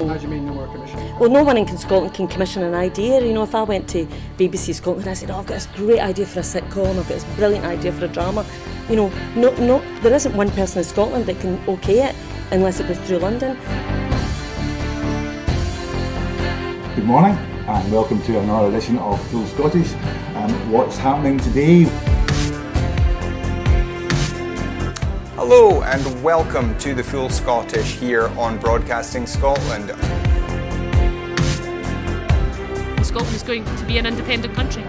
How do you mean no more commission? Well, no one in Scotland can commission an idea. You know, if I went to BBC Scotland and I said, oh, I've got this great idea for a sitcom, I've got this brilliant idea for a drama, you know, no, there isn't one person in Scotland that can okay it unless it goes through London. Good morning and welcome to another edition of Full Scottish. What's happening today? Hello and welcome to the Full Scottish here on Broadcasting Scotland. Scotland is going to be an independent country.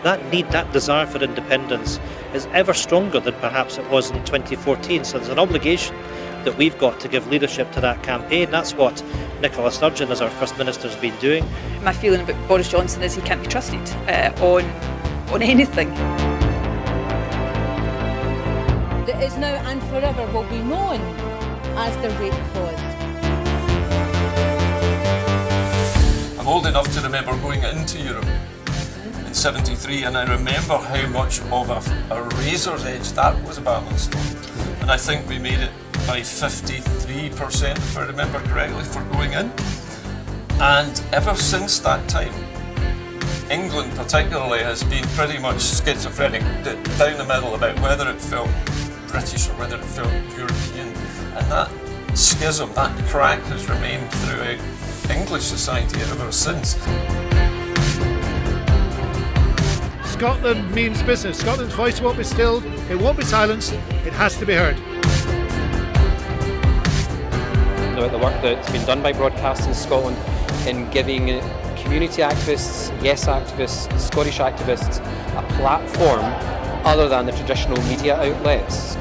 That need, that desire for independence is ever stronger than perhaps it was in 2014. So there's an obligation that we've got to give leadership to that campaign. That's what Nicola Sturgeon, as our First Minister, has been doing. My feeling about Boris Johnson is he can't be trusted on anything. That is now and forever will be known as the rape clause. I'm old enough to remember going into Europe in '73, and I remember how much of a razor's edge that was a balanced on. And I think we made it by 53%, if I remember correctly, for going in. And ever since that time, England particularly has been pretty much schizophrenic, down the middle about whether it felt British or whether it felt European. And that schism, that crack has remained throughout English society ever since. Scotland means business. Scotland's voice won't be stilled, it won't be silenced, it has to be heard. About the work that's been done by Broadcasting Scotland in giving community activists, yes activists, Scottish activists a platform other than the traditional media outlets.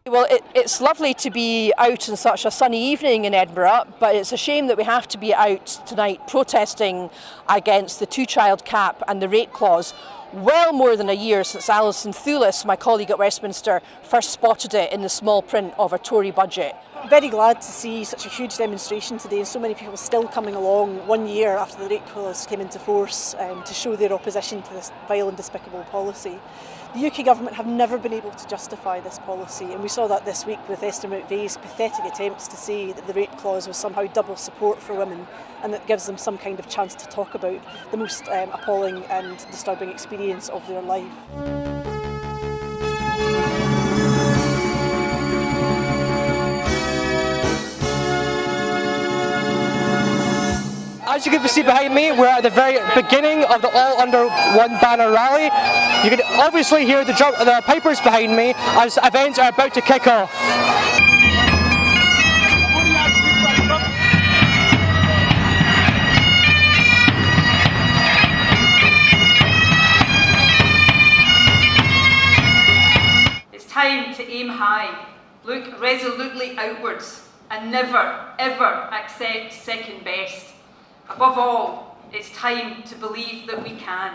Well, it's lovely to be out on such a sunny evening in Edinburgh, but it's a shame that we have to be out tonight protesting against the two-child cap and the rape clause. Well more than a year since Alison Thewlis, my colleague at Westminster, first spotted it in the small print of a Tory budget. Very glad to see such a huge demonstration today and so many people still coming along 1 year after the rape clause came into force to show their opposition to this vile and despicable policy. The UK government have never been able to justify this policy, and we saw that this week with Esther McVeigh's pathetic attempts to say that the rape clause was somehow double support for women and that gives them some kind of chance to talk about the most appalling and disturbing experience of their life. As you can see behind me, we're at the very beginning of the All Under One Banner rally. You can obviously hear the pipers behind me as events are about to kick off. It's time to aim high, look resolutely outwards, and never, ever accept second best. Above all, it's time to believe that we can.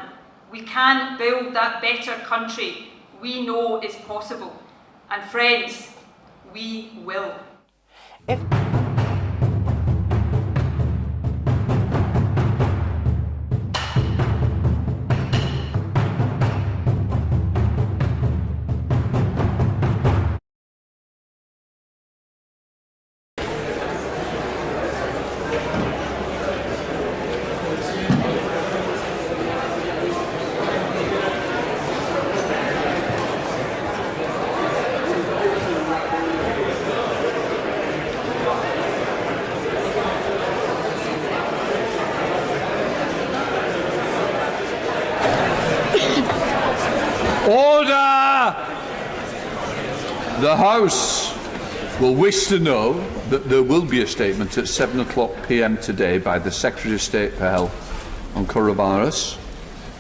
We can build that better country we know is possible. And friends, we will. The House will wish to know that there will be a statement at 7 p.m. today by the Secretary of State for Health on coronavirus.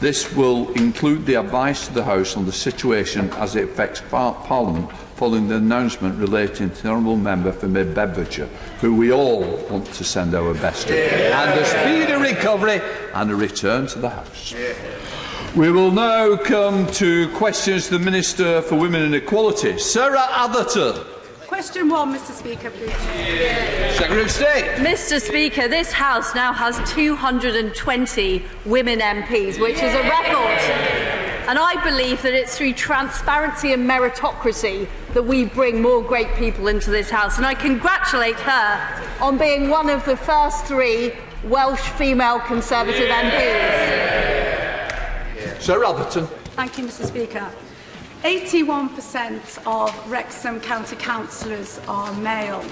This will include the advice to the House on the situation as it affects Parliament following the announcement relating to the Honourable Member for Mid-Bedfordshire, who we all want to send our best to, and a speedy recovery and a return to the House. We will now come to questions to the Minister for Women and Equalities, Sarah Atherton. Question 1, Mr Speaker, please. Secretary of State. Mr Speaker, this House now has 220 women MPs, which is a record. And I believe that it's through transparency and meritocracy that we bring more great people into this House. And I congratulate her on being one of the first 3 Welsh female Conservative MPs. Sir Robertson. Thank you, Mr Speaker. 81% of Wrexham County councillors are male.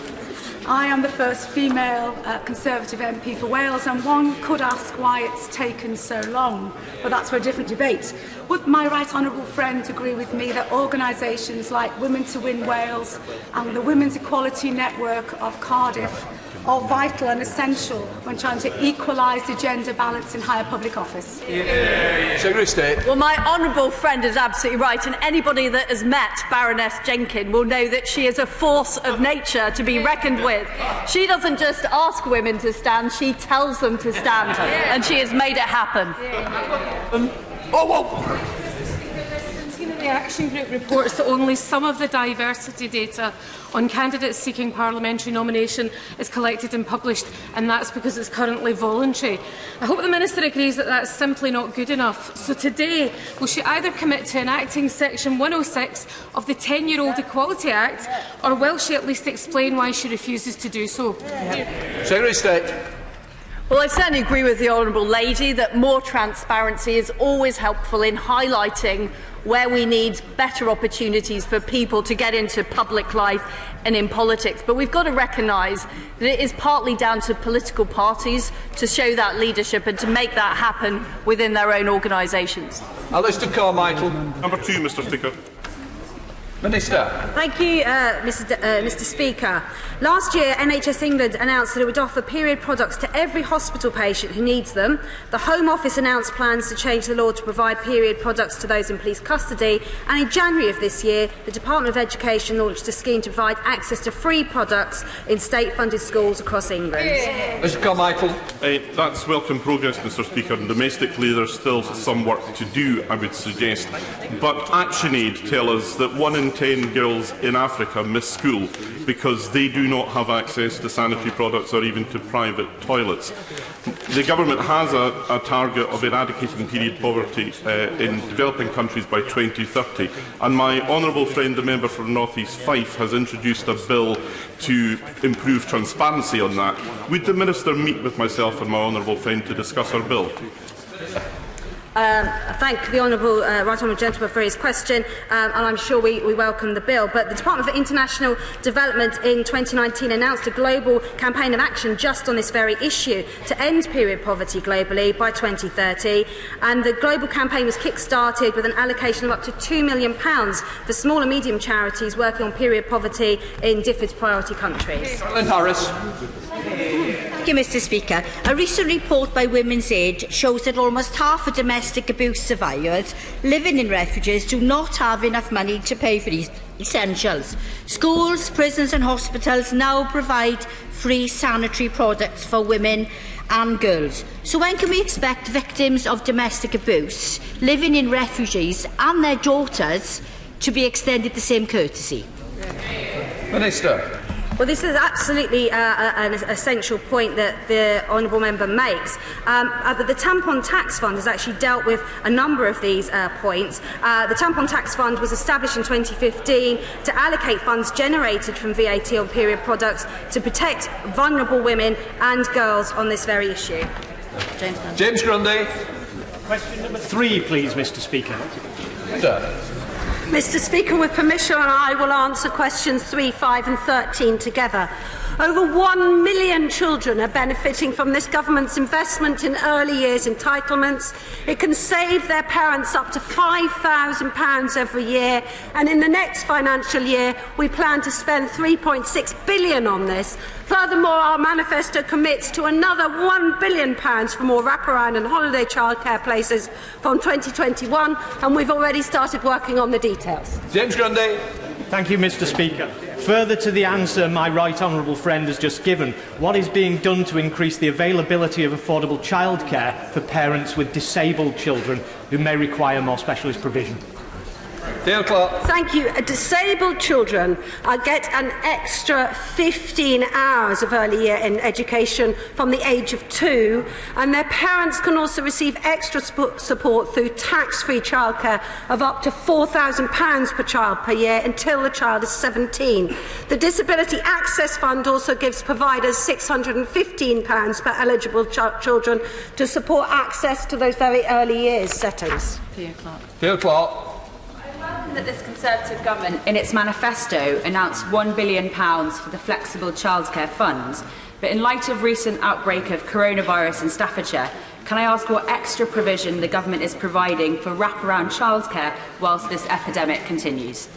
I am the first female Conservative MP for Wales, and one could ask why it's taken so long, but that's for a different debate. Would my right honourable friend agree with me that organisations like Women to Win Wales and the Women's Equality Network of Cardiff are vital and essential when trying to equalise the gender balance in higher public office? Secretary of State. Well, my honourable friend is absolutely right, and anybody that has met Baroness Jenkin will know that she is a force of nature to be reckoned with. She doesn't just ask women to stand, she tells them to stand, and she has made it happen. The Action Group reports that only some of the diversity data on candidates seeking parliamentary nomination is collected and published, and that's because it's currently voluntary. I hope the Minister agrees that that's simply not good enough. So today, will she either commit to enacting Section 106 of the 10-year-old Equality Act, or will she at least explain why she refuses to do so? Secretary of State. Well, I certainly agree with the Honourable Lady that more transparency is always helpful in highlighting where we need better opportunities for people to get into public life and in politics. But we've got to recognise that it is partly down to political parties to show that leadership and to make that happen within their own organisations. Alistair Carmichael. Number 2, Mr Speaker. Minister. Thank you, Mr Speaker. Last year, NHS England announced that it would offer period products to every hospital patient who needs them. The Home Office announced plans to change the law to provide period products to those in police custody. And in January of this year, the Department of Education launched a scheme to provide access to free products in state-funded schools across England. Mr Carmichael. That's welcome progress, Mr Speaker. And domestically, there's still some work to do, I would suggest. But ActionAid tell us that 1 in 10 girls in Africa miss school because they do not have access to sanitary products or even to private toilets. The government has a target of eradicating period poverty in developing countries by 2030, and my honourable friend, the member for North East Fife, has introduced a bill to improve transparency on that. Would the Minister meet with myself and my honourable friend to discuss our bill? Thank the Honourable Right Honourable Gentleman for his question, and I'm sure we welcome the bill. But the Department for International Development in 2019 announced a global campaign of action just on this very issue to end period poverty globally by 2030. And the global campaign was kick-started with an allocation of up to £2 million for small and medium charities working on period poverty in different priority countries. Harris. Thank you, Mr Speaker. A recent report by Women's Aid shows that almost half of domestic abuse survivors living in refuges do not have enough money to pay for these essentials. Schools, prisons and hospitals now provide free sanitary products for women and girls. So when can we expect victims of domestic abuse living in refuges and their daughters to be extended the same courtesy? Minister. Well, this is absolutely an essential point that the Honourable Member makes. But the Tampon Tax Fund has actually dealt with a number of these points. The Tampon Tax Fund was established in 2015 to allocate funds generated from VAT on period products to protect vulnerable women and girls on this very issue. James Grundy. Question number 3, please, Mr Speaker. Sir. Mr. Speaker, with permission, I will answer questions 3, 5 and 13 together. Over 1 million children are benefiting from this government's investment in early years entitlements. It can save their parents up to £5,000 every year, and in the next financial year we plan to spend £3.6 billion on this. Furthermore, our manifesto commits to another £1 billion for more wraparound and holiday childcare places from 2021, and we've already started working on the details. James Grundy. Thank you, Mr. Speaker. Further to the answer my right honourable friend has just given, what is being done to increase the availability of affordable childcare for parents with disabled children who may require more specialist provision? Thank you. Disabled children get an extra 15 hours of early year in education from the age of 2, and their parents can also receive extra support through tax-free childcare of up to £4,000 per child per year until the child is 17. The Disability Access Fund also gives providers £615 per eligible children to support access to those very early years settings. Theo Clark. That this Conservative government, in its manifesto, announced £1 billion for the flexible childcare fund. But in light of recent outbreak of coronavirus in Staffordshire, can I ask what extra provision the government is providing for wraparound childcare whilst this epidemic continues?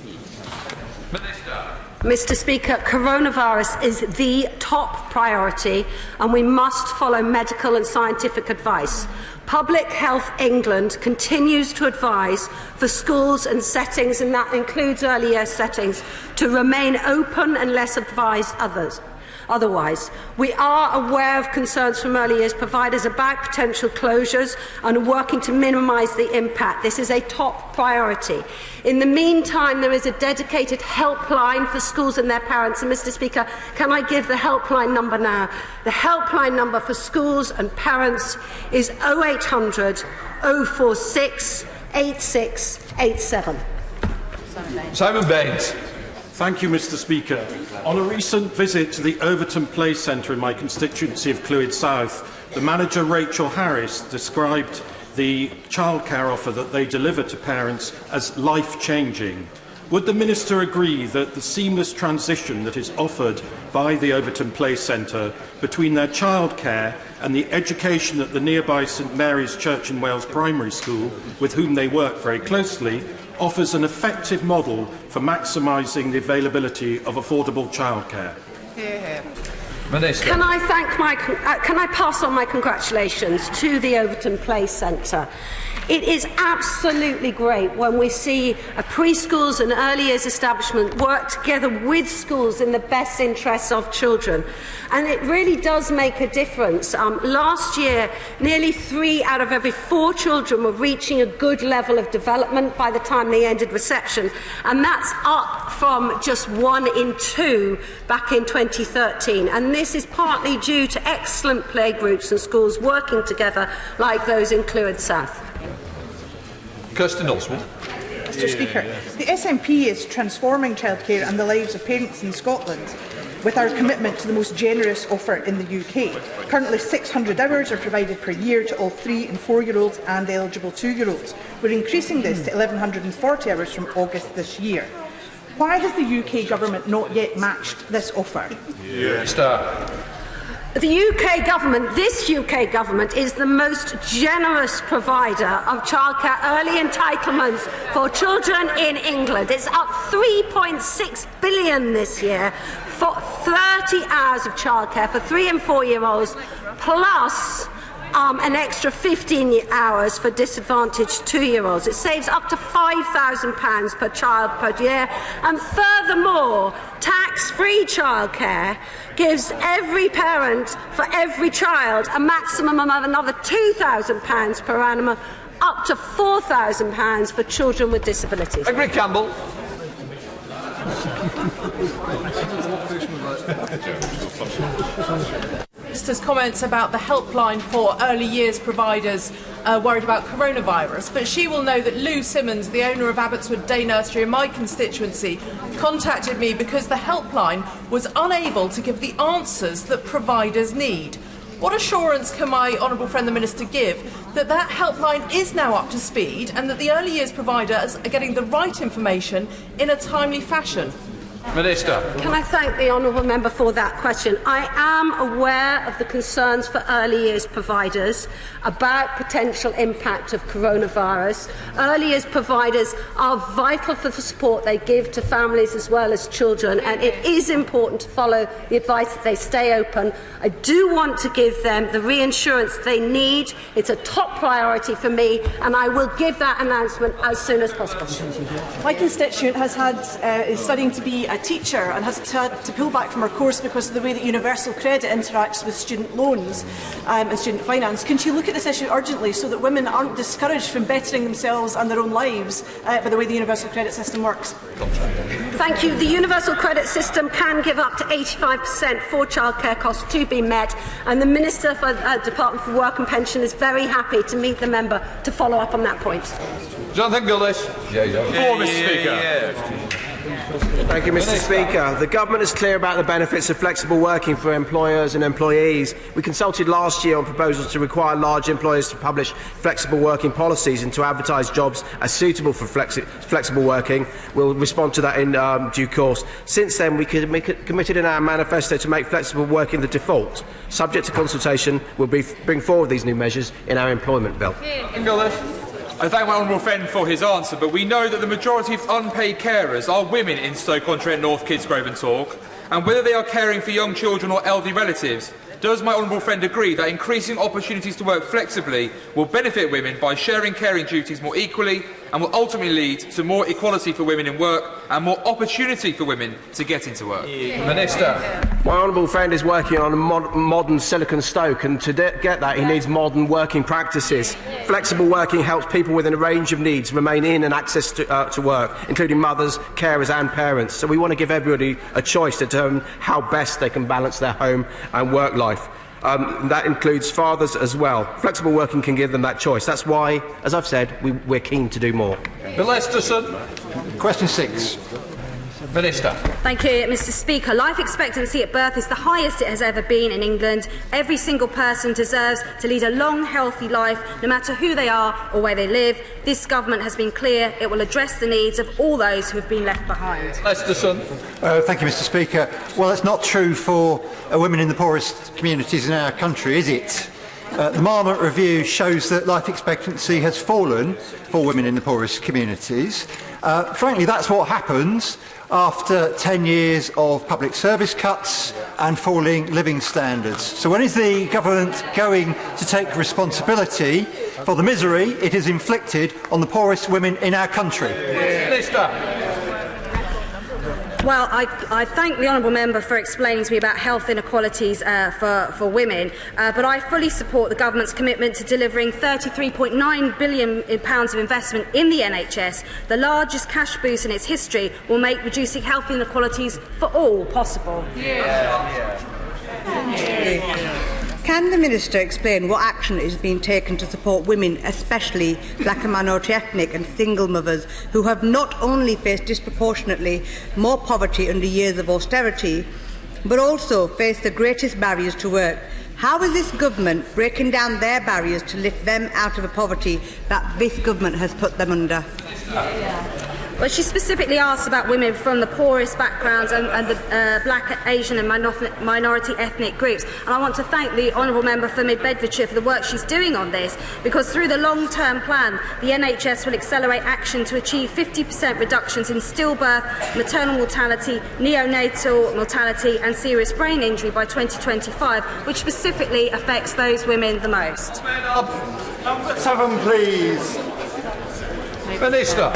Mr. Speaker, coronavirus is the top priority, and we must follow medical and scientific advice. Public Health England continues to advise for schools and settings, and that includes early year settings, to remain open unless advised otherwise. We are aware of concerns from early years providers about potential closures and are working to minimise the impact. This is a top priority. In the meantime, there is a dedicated helpline for schools and their parents. And Mr. Speaker, can I give the helpline number now? The helpline number for schools and parents is 0800 046 8687. Simon Baines. Thank you, Mr. Speaker. On a recent visit to the Overton Play Centre in my constituency of Clwyd South, the manager, Rachel Harris, described the childcare offer that they deliver to parents as life-changing. Would the Minister agree that the seamless transition that is offered by the Overton Play Centre between their childcare and the education at the nearby St Mary's Church in Wales Primary School, with whom they work very closely, offers an effective model for maximising the availability of affordable childcare? Can I pass on my congratulations to the Overton Play Centre? It is absolutely great when we see preschools and early years establishment work together with schools in the best interests of children. And it really does make a difference. Last year, nearly 3 out of every 4 children were reaching a good level of development by the time they ended reception. And that's up from just 1 in 2 back in 2013. And this is partly due to excellent playgroups and schools working together like those in Clwyd South. Kirsten Oswald. Mr. Speaker, the SNP is transforming childcare and the lives of parents in Scotland with our commitment to the most generous offer in the UK. Currently 600 hours are provided per year to all 3 and 4-year-olds and eligible 2-year-olds. We're increasing this to 1,140 hours from August this year. Why has the UK government not yet matched this offer? The UK government, this UK government, is the most generous provider of childcare early entitlements for children in England. It's up £3.6 billion this year for 30 hours of childcare for 3 and 4-year-olds, plus an extra 15 hours for disadvantaged 2-year-olds. It saves up to £5,000 per child per year, and furthermore, tax-free childcare gives every parent for every child a maximum of another £2,000 per annum, up to £4,000 for children with disabilities. Gregory Campbell. Minister's comments about the helpline for early years providers worried about coronavirus, but she will know that Lou Simmons, the owner of Abbotswood Day Nursery in my constituency, contacted me because the helpline was unable to give the answers that providers need. What assurance can my honourable friend the Minister give that that helpline is now up to speed and that the early years providers are getting the right information in a timely fashion? Minister. Can I thank the honourable member for that question? I am aware of the concerns for early years providers about potential impact of coronavirus. Early years providers are vital for the support they give to families as well as children, and it is important to follow the advice that they stay open. I do want to give them the reassurance they need. It's a top priority for me, and I will give that announcement as soon as possible. My constituent is studying to be a teacher and has had to pull back from her course because of the way that universal credit interacts with student loans and student finance. Can she look at this issue urgently so that women aren't discouraged from bettering themselves and their own lives by the way the universal credit system works? Thank you. The universal credit system can give up to 85% for childcare costs to be met, and the Minister for Department for Work and Pension is very happy to meet the member to follow up on that point. Jonathan Gullish. Mr. Speaker. Thank you, Mr. Speaker. The government is clear about the benefits of flexible working for employers and employees. We consulted last year on proposals to require large employers to publish flexible working policies and to advertise jobs as suitable for flexible working. We'll respond to that in due course. Since then, we committed in our manifesto to make flexible working the default. Subject to consultation, we'll bring forward these new measures in our employment bill. I thank my honourable friend for his answer, but we know that the majority of unpaid carers are women in Stoke-on-Trent, North, Kidsgrove and Talk, and whether they are caring for young children or elderly relatives, does my honourable friend agree that increasing opportunities to work flexibly will benefit women by sharing caring duties more equally and will ultimately lead to more equality for women in work and more opportunity for women to get into work? Minister. My honourable friend is working on a modern Silicon Stoke, and to get that he needs modern working practices. Flexible working helps people within a range of needs remain in and access to work, including mothers, carers and parents. So we want to give everybody a choice to determine how best they can balance their home and work life. That includes fathers as well. Flexible working can give them that choice. That's why, as I've said, we're keen to do more. Bill Esterson. Question 6. Minister. Thank you, Mr. Speaker. Life expectancy at birth is the highest it has ever been in England. Every single person deserves to lead a long, healthy life, no matter who they are or where they live. This government has been clear it will address the needs of all those who have been left behind. Esterson. Thank you, Mr. Speaker. Well, it's not true for women in the poorest communities in our country, is it? The Marmot Review shows that life expectancy has fallen for women in the poorest communities. Frankly, that's what happens after 10 years of public service cuts and falling living standards. So when is the government going to take responsibility for the misery it has inflicted on the poorest women in our country? Minister. Well, I thank the honourable member for explaining to me about health inequalities for women, but I fully support the government's commitment to delivering £33.9 billion of investment in the NHS. The largest cash boost in its history will make reducing health inequalities for all possible. Can the Minister explain what action is being taken to support women, especially black and minority ethnic and single mothers, who have not only faced disproportionately more poverty under years of austerity, but also faced the greatest barriers to work? How is this government breaking down their barriers to lift them out of the poverty that this government has put them under? Well, she specifically asked about women from the poorest backgrounds and the black, Asian and minority ethnic groups. And I want to thank the honourable member for Mid-Bedfordshire for the work she's doing on this, because through the long-term plan, the NHS will accelerate action to achieve 50% reductions in stillbirth, maternal mortality, neonatal mortality and serious brain injury by 2025, which specifically affects those women the most. Number 7, please. Minister.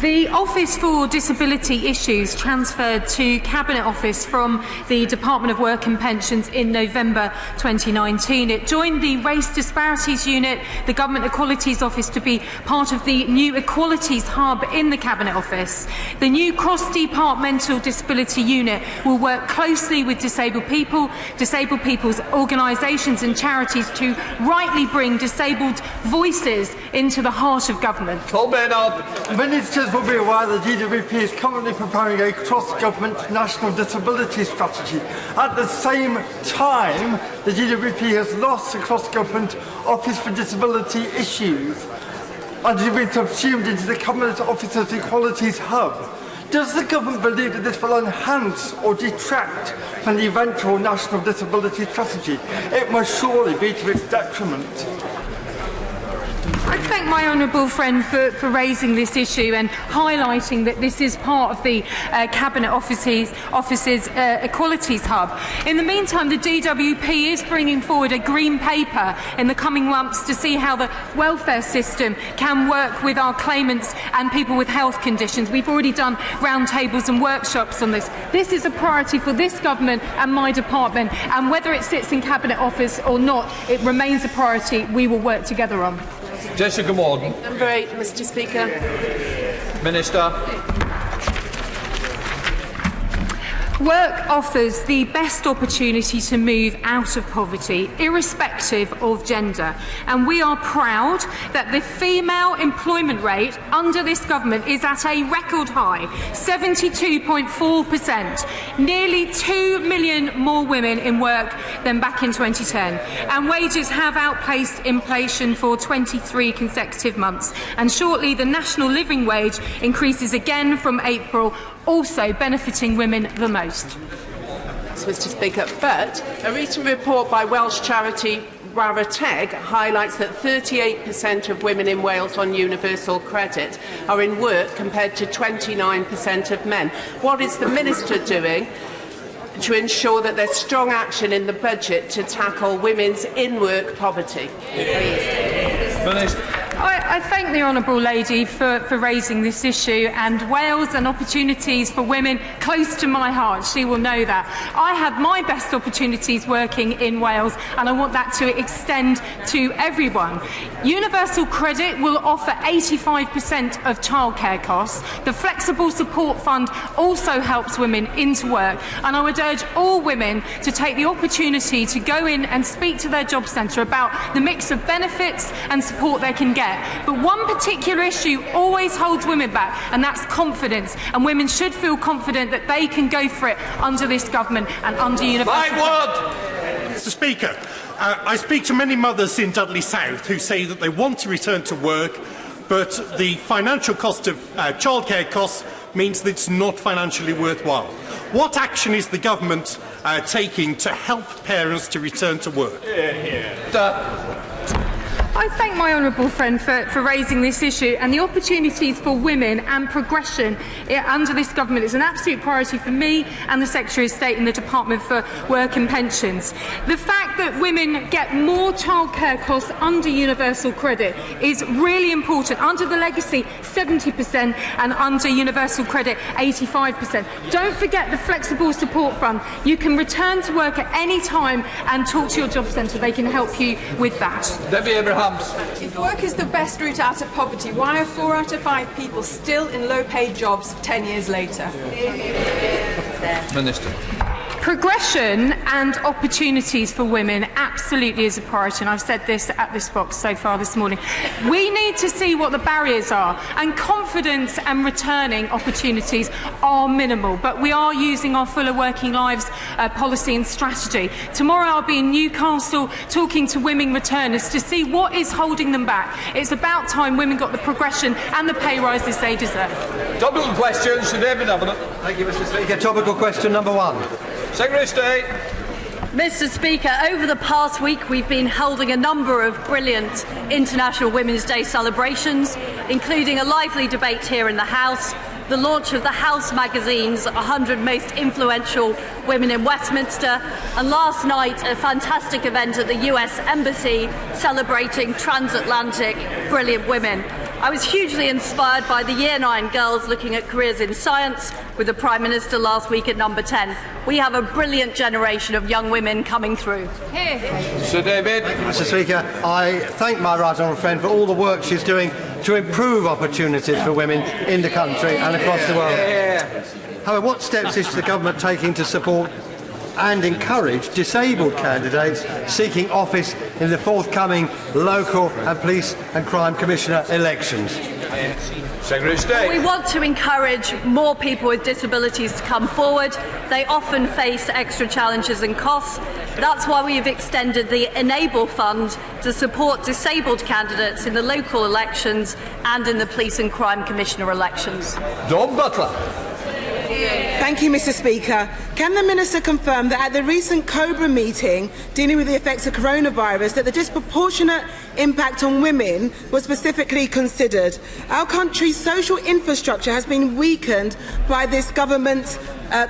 The Office for Disability Issues transferred to Cabinet Office from the Department of Work and Pensions in November 2019. It joined the Race Disparities Unit, the Government Equalities Office, to be part of the new Equalities Hub in the Cabinet Office. The new cross-departmental disability unit will work closely with disabled people's organisations and charities to rightly bring disabled voices into the heart of government. Ministers Members will be aware that the DWP is currently preparing a cross-government national disability strategy. At the same time, the DWP has lost the cross-government Office for Disability Issues and has been subsumed into the Cabinet Officer's Equalities Hub. Does the government believe that this will enhance or detract from the eventual national disability strategy? It must surely be to its detriment. I thank my honourable friend for raising this issue and highlighting that this is part of the Cabinet Office's Equalities Hub. In the meantime, the DWP is bringing forward a green paper in the coming months to see how the welfare system can work with our claimants and people with health conditions. We've already done roundtables and workshops on this. This is a priority for this government and my department, and whether it sits in Cabinet Office or not, it remains a priority we will work together on. Jessica Morgan. Number 8, Mr. Speaker. Minister. Work offers the best opportunity to move out of poverty, irrespective of gender. And we are proud that the female employment rate under this government is at a record high, 72.4%. Nearly 2 million more women in work than back in 2010. And wages have outpaced inflation for 23 consecutive months. And shortly, the national living wage increases again from April, also benefiting women the most. Mr. Speaker, but a recent report by Welsh charity Rarateg highlights that 38% of women in Wales on universal credit are in work compared to 29% of men. What is the Minister doing to ensure that there's strong action in the budget to tackle women's in-work poverty? I thank the Honourable Lady for raising this issue, and Wales and opportunities for women close to my heart. She will know that. I had my best opportunities working in Wales, and I want that to extend to everyone. Universal credit will offer 85% of childcare costs. The Flexible Support Fund also helps women into work, and I would urge all women to take the opportunity to go in and speak to their job centre about the mix of benefits and support they can get. But one particular issue always holds women back, and that's confidence. And women should feel confident that they can go for it under this government and under universal. Mr. Speaker, I speak to many mothers in Dudley South who say that they want to return to work, but the financial cost of childcare costs means that it's not financially worthwhile. What action is the government taking to help parents to return to work? I thank my honourable friend for raising this issue, and the opportunities for women and progression under this government is an absolute priority for me and the Secretary of State in the Department for Work and Pensions. The fact that women get more childcare costs under universal credit is really important. Under the legacy, 70%, and under universal credit, 85%. Don't forget the Flexible Support Fund. You can return to work at any time and talk to your job centre. They can help you with that. Debbie Abrahams. If work is the best route out of poverty, why are 4 out of 5 people still in low-paid jobs 10 years later? Minister. Progression and opportunities for women absolutely is a priority, and I've said this at this box so far this morning. We need to see what the barriers are, and confidence and returning opportunities are minimal, but we are using our Fuller Working Lives policy and strategy. Tomorrow I'll be in Newcastle talking to women returners to see what is holding them back. It's about time women got the progression and the pay rises they deserve. Topical questions to David Avenant. Thank you, Mr. Speaker. Topical question number 1. Secretary of State. Mr. Speaker, over the past week we've been holding a number of brilliant International Women's Day celebrations, including a lively debate here in the House, the launch of the House magazine's 100 Most Influential Women in Westminster, and last night a fantastic event at the US Embassy celebrating transatlantic brilliant women. I was hugely inspired by the Year 9 girls looking at careers in science with the Prime Minister last week at number 10. We have a brilliant generation of young women coming through. Sir David. Mr. Speaker, I thank my right honourable friend for all the work she's doing to improve opportunities for women in the country and across the world. However, what steps is the government taking to support and encourage disabled candidates seeking office in the forthcoming local and police and crime commissioner elections? Secretary of State. We want to encourage more people with disabilities to come forward. They often face extra challenges and costs. That's why we have extended the Enable Fund to support disabled candidates in the local elections and in the Police and Crime Commissioner elections. Dawn Butler. Thank you, Mr. Speaker. Can the Minister confirm that at the recent COBRA meeting dealing with the effects of coronavirus, that the disproportionate impact on women was specifically considered? Our country's social infrastructure has been weakened by this government's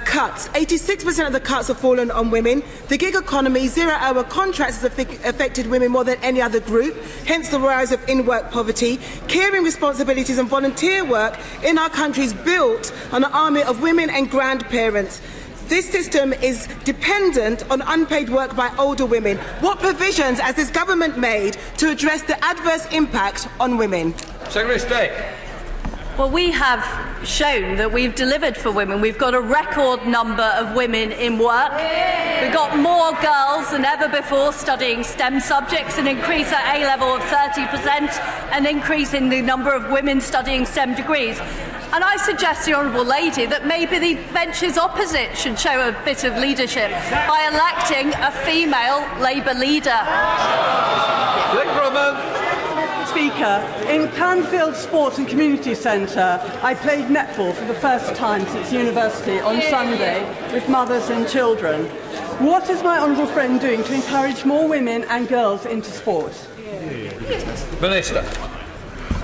cuts. 86% of the cuts have fallen on women. The gig economy, zero-hour contracts has affected women more than any other group, hence the rise of in-work poverty. Caring responsibilities and volunteer work in our country is built on an army of women and grandparents. This system is dependent on unpaid work by older women. What provisions has this government made to address the adverse impact on women? Secretary of State. Well, we have shown that we've delivered for women. We've got a record number of women in work. We've got more girls than ever before studying STEM subjects, an increase at A-level of 30%, an increase in the number of women studying STEM degrees. And I suggest the Honourable Lady that maybe the benches opposite should show a bit of leadership by electing a female Labour leader. Speaker, in Canfield Sports and Community Centre, I played netball for the first time since university on Sunday with mothers and children. What is my honourable friend doing to encourage more women and girls into sport? Minister.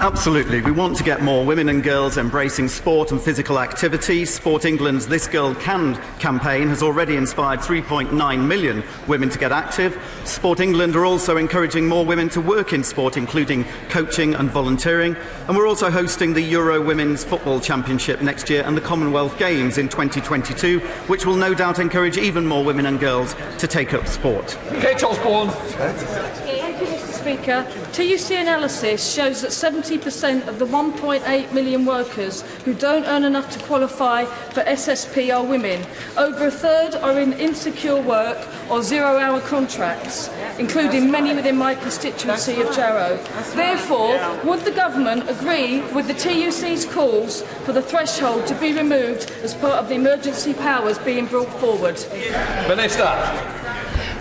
Absolutely. We want to get more women and girls embracing sport and physical activity. Sport England's This Girl Can campaign has already inspired 3.9 million women to get active. Sport England are also encouraging more women to work in sport, including coaching and volunteering. And we're also hosting the Euro Women's Football Championship next year and the Commonwealth Games in 2022, which will no doubt encourage even more women and girls to take up sport. Kate Osborne. Speaker, TUC analysis shows that 70% of the 1.8 million workers who don't earn enough to qualify for SSP are women. Over a third are in insecure work or zero-hour contracts, including many within my constituency of Jarrow. Therefore, would the government agree with the TUC's calls for the threshold to be removed as part of the emergency powers being brought forward? Minister.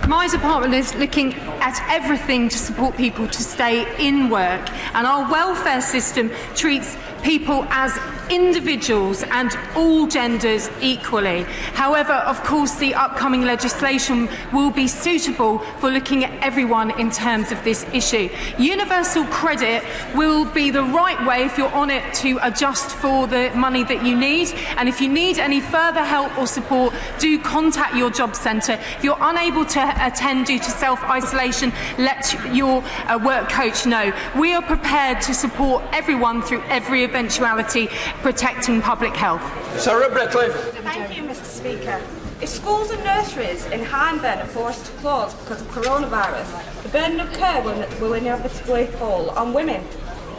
My department is looking at everything to support people to stay in work, and our welfare system treats people as individuals and all genders equally. However, of course, the upcoming legislation will be suitable for looking at everyone in terms of this issue. Universal credit will be the right way, if you're on it, to adjust for the money that you need. And if you need any further help or support, do contact your job centre. If you're unable to attend due to self-isolation, let your work coach know. We are prepared to support everyone through every eventuality, protecting public health. Sarah Bretley. Thank you, Mr. Speaker. If schools and nurseries in Hindburn are forced to close because of coronavirus, the burden of care will inevitably fall on women.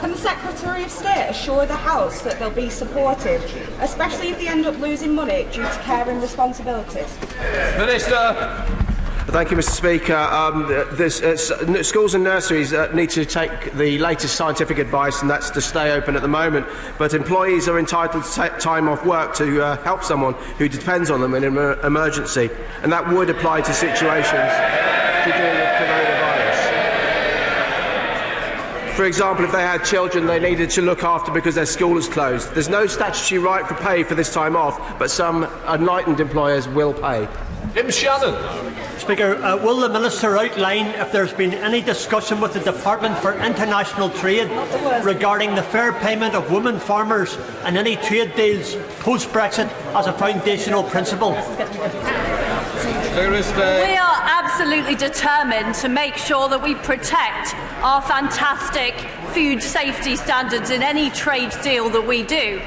Can the Secretary of State assure the House that they'll be supported, especially if they end up losing money due to caring responsibilities? Minister. Thank you, Mr. Speaker. Schools and nurseries need to take the latest scientific advice, and that's to stay open at the moment. But employees are entitled to take time off work to help someone who depends on them in an emergency, and that would apply to situations to do with coronavirus. For example, if they had children they needed to look after because their school is closed. There's no statutory right for pay for this time off, but some enlightened employers will pay. Jim Shannon. Speaker, will the Minister outline if there's been any discussion with the Department for International Trade regarding the fair payment of women farmers and any trade deals post-Brexit as a foundational principle? We are absolutely determined to make sure that we protect our fantastic food safety standards in any trade deal that we do.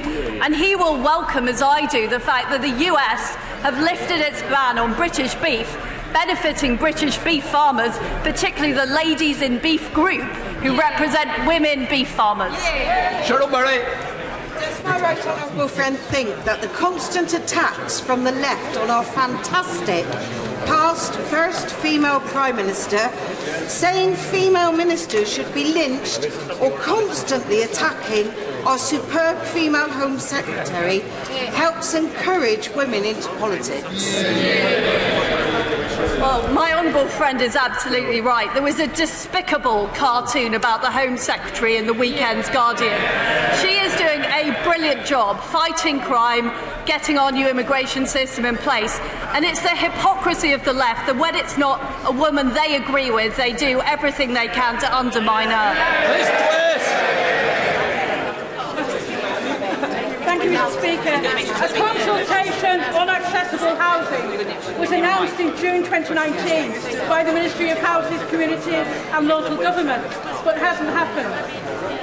And he will welcome, as I do, the fact that the US have lifted its ban on British beef, benefiting British beef farmers, particularly the ladies in beef group who represent women beef farmers. Cheryl Murray. Does my right honourable friend think that the constant attacks from the left on our fantastic past first female Prime Minister, saying female ministers should be lynched, or constantly attacking our superb female Home Secretary helps encourage women into politics? Well, my honourable friend is absolutely right. There was a despicable cartoon about the Home Secretary in the weekend's Guardian. She is doing a brilliant job fighting crime, getting our new immigration system in place. And it's the hypocrisy of the left that when it's not a woman they agree with, they do everything they can to undermine her. Thank you, Mr. Speaker. A consultation on accessible housing was announced in June 2019 by the Ministry of Housing, Communities and Local Government, but hasn't happened.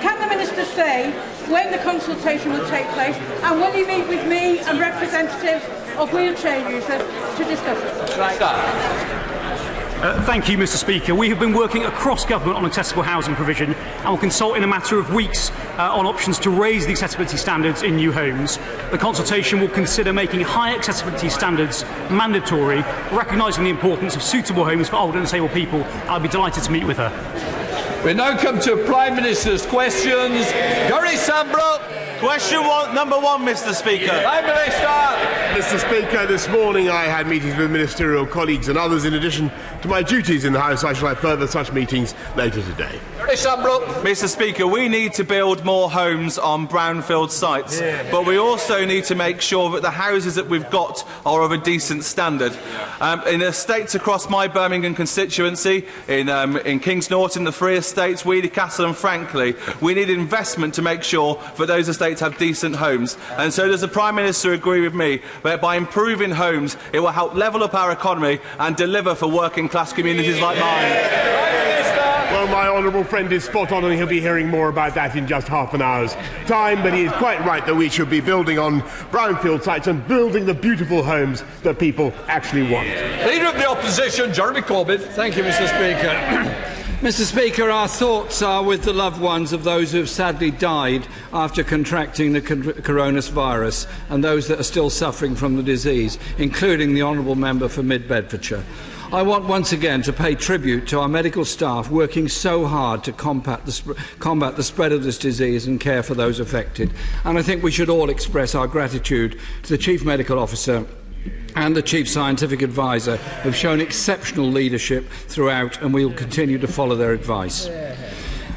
Can the Minister say when the consultation will take place, and will he meet with me and representatives of wheelchair users to discuss it? Thank you, Mr. Speaker. We have been working across government on accessible housing provision and will consult in a matter of weeks on options to raise the accessibility standards in new homes. The consultation will consider making high accessibility standards mandatory, recognising the importance of suitable homes for older and disabled people. I'll be delighted to meet with her. We now come to Prime Minister's questions. Gary Sambrook. Question number one, Mr. Speaker. Prime Minister. Mr. Speaker, this morning I had meetings with ministerial colleagues and others. In addition to my duties in the House, I shall have further such meetings later today. Mr. Speaker, we need to build more homes on brownfield sites, but we also need to make sure that the houses that we've got are of a decent standard. In estates across my Birmingham constituency, in Kings Norton, the Free Estates, Weedy Castle and Frankley, we need investment to make sure that those estates have decent homes. And so does the Prime Minister agree with me that by improving homes, it will help level up our economy and deliver for working class communities like mine? Well, my honourable friend is spot on, and he'll be hearing more about that in just half an hour's time. But he is quite right that we should be building on brownfield sites and building the beautiful homes that people actually want. Leader of the Opposition, Jeremy Corbyn. Thank you, Mr. Speaker. Mr. Speaker, our thoughts are with the loved ones of those who have sadly died after contracting the coronavirus and those that are still suffering from the disease, including the Honourable Member for Mid Bedfordshire. I want once again to pay tribute to our medical staff working so hard to combat the spread of this disease and care for those affected. And I think we should all express our gratitude to the Chief Medical Officer and the Chief Scientific Advisor, who have shown exceptional leadership throughout, and we will continue to follow their advice.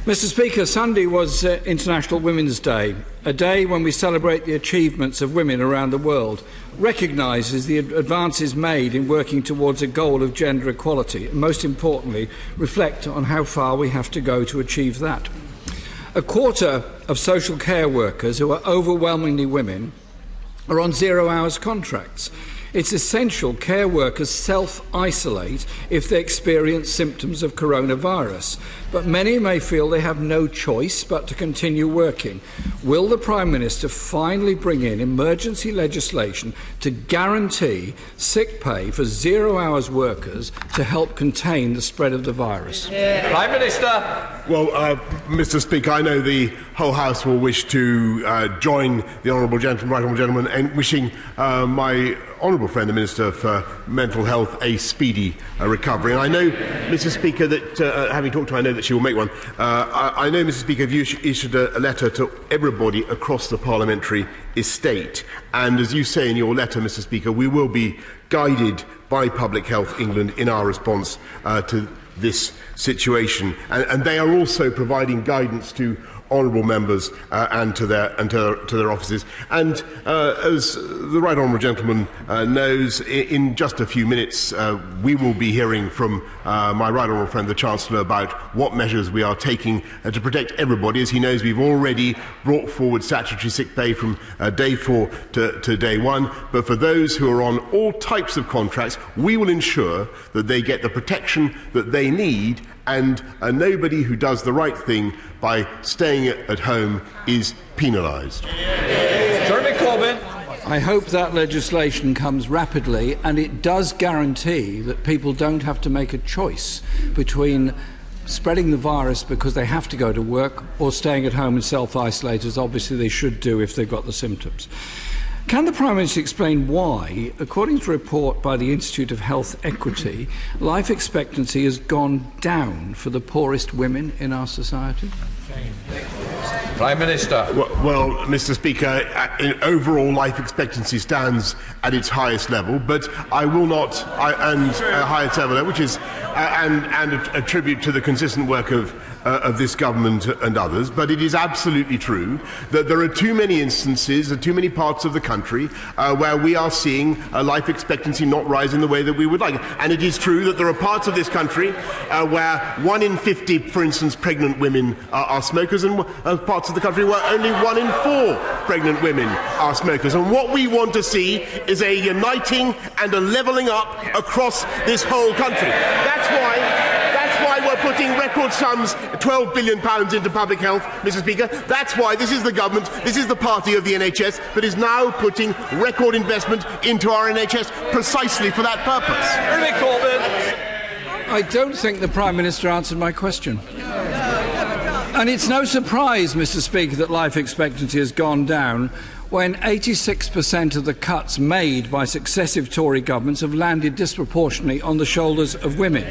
Mr. Speaker, Sunday was International Women's Day, a day when we celebrate the achievements of women around the world, recognises the advances made in working towards a goal of gender equality, and most importantly, reflect on how far we have to go to achieve that. A quarter of social care workers, who are overwhelmingly women, are on 0 hours contracts. It's essential care workers self-isolate if they experience symptoms of coronavirus, but many may feel they have no choice but to continue working. Will the Prime Minister finally bring in emergency legislation to guarantee sick pay for 0 hours workers to help contain the spread of the virus? Prime Minister. Well, Mr. Speaker, I know the whole House will wish to join the honourable gentleman, right honourable gentleman, in wishing my honourable friend, the Minister for Mental Health, a speedy recovery. And I know, Mr. Speaker, that having talked to her, I know that she will make one. I know, Mr. Speaker, you issued a letter to everybody across the parliamentary estate. And as you say in your letter, Mr. Speaker, we will be guided by Public Health England in our response to this situation. And they are also providing guidance to honourable members and to their offices. And as the right honourable gentleman knows, in just a few minutes we will be hearing from my right honourable friend the Chancellor about what measures we are taking to protect everybody. As he knows, we've already brought forward statutory sick pay from day 4 to day 1. But for those who are on all types of contracts, we will ensure that they get the protection that they need, and nobody who does the right thing by staying at home is penalised. Jeremy Corbyn. I hope that legislation comes rapidly, and it does guarantee that people don't have to make a choice between spreading the virus because they have to go to work or staying at home and self-isolate, as obviously they should do if they've got the symptoms. Can the Prime Minister explain why, according to a report by the Institute of Health Equity, life expectancy has gone down for the poorest women in our society? Prime Minister. Well, Mr. Speaker, overall life expectancy stands at its highest level, but I will not, highest level, which is, and a tribute to the consistent work of this government and others, but it is absolutely true that there are too many instances and too many parts of the country where we are seeing life expectancy not rise in the way that we would like. And it is true that there are parts of this country where 1 in 50, for instance, pregnant women are smokers, and parts of the country where only 1 in 4 pregnant women are smokers. And what we want to see is a uniting and a levelling up across this whole country. That's why we're putting record sums, £12 billion into public health, Mr. Speaker. That's why this is the government, this is the party of the NHS that is now putting record investment into our NHS precisely for that purpose. I don't think the Prime Minister answered my question. And it's no surprise, Mr. Speaker, that life expectancy has gone down when 86% of the cuts made by successive Tory governments have landed disproportionately on the shoulders of women.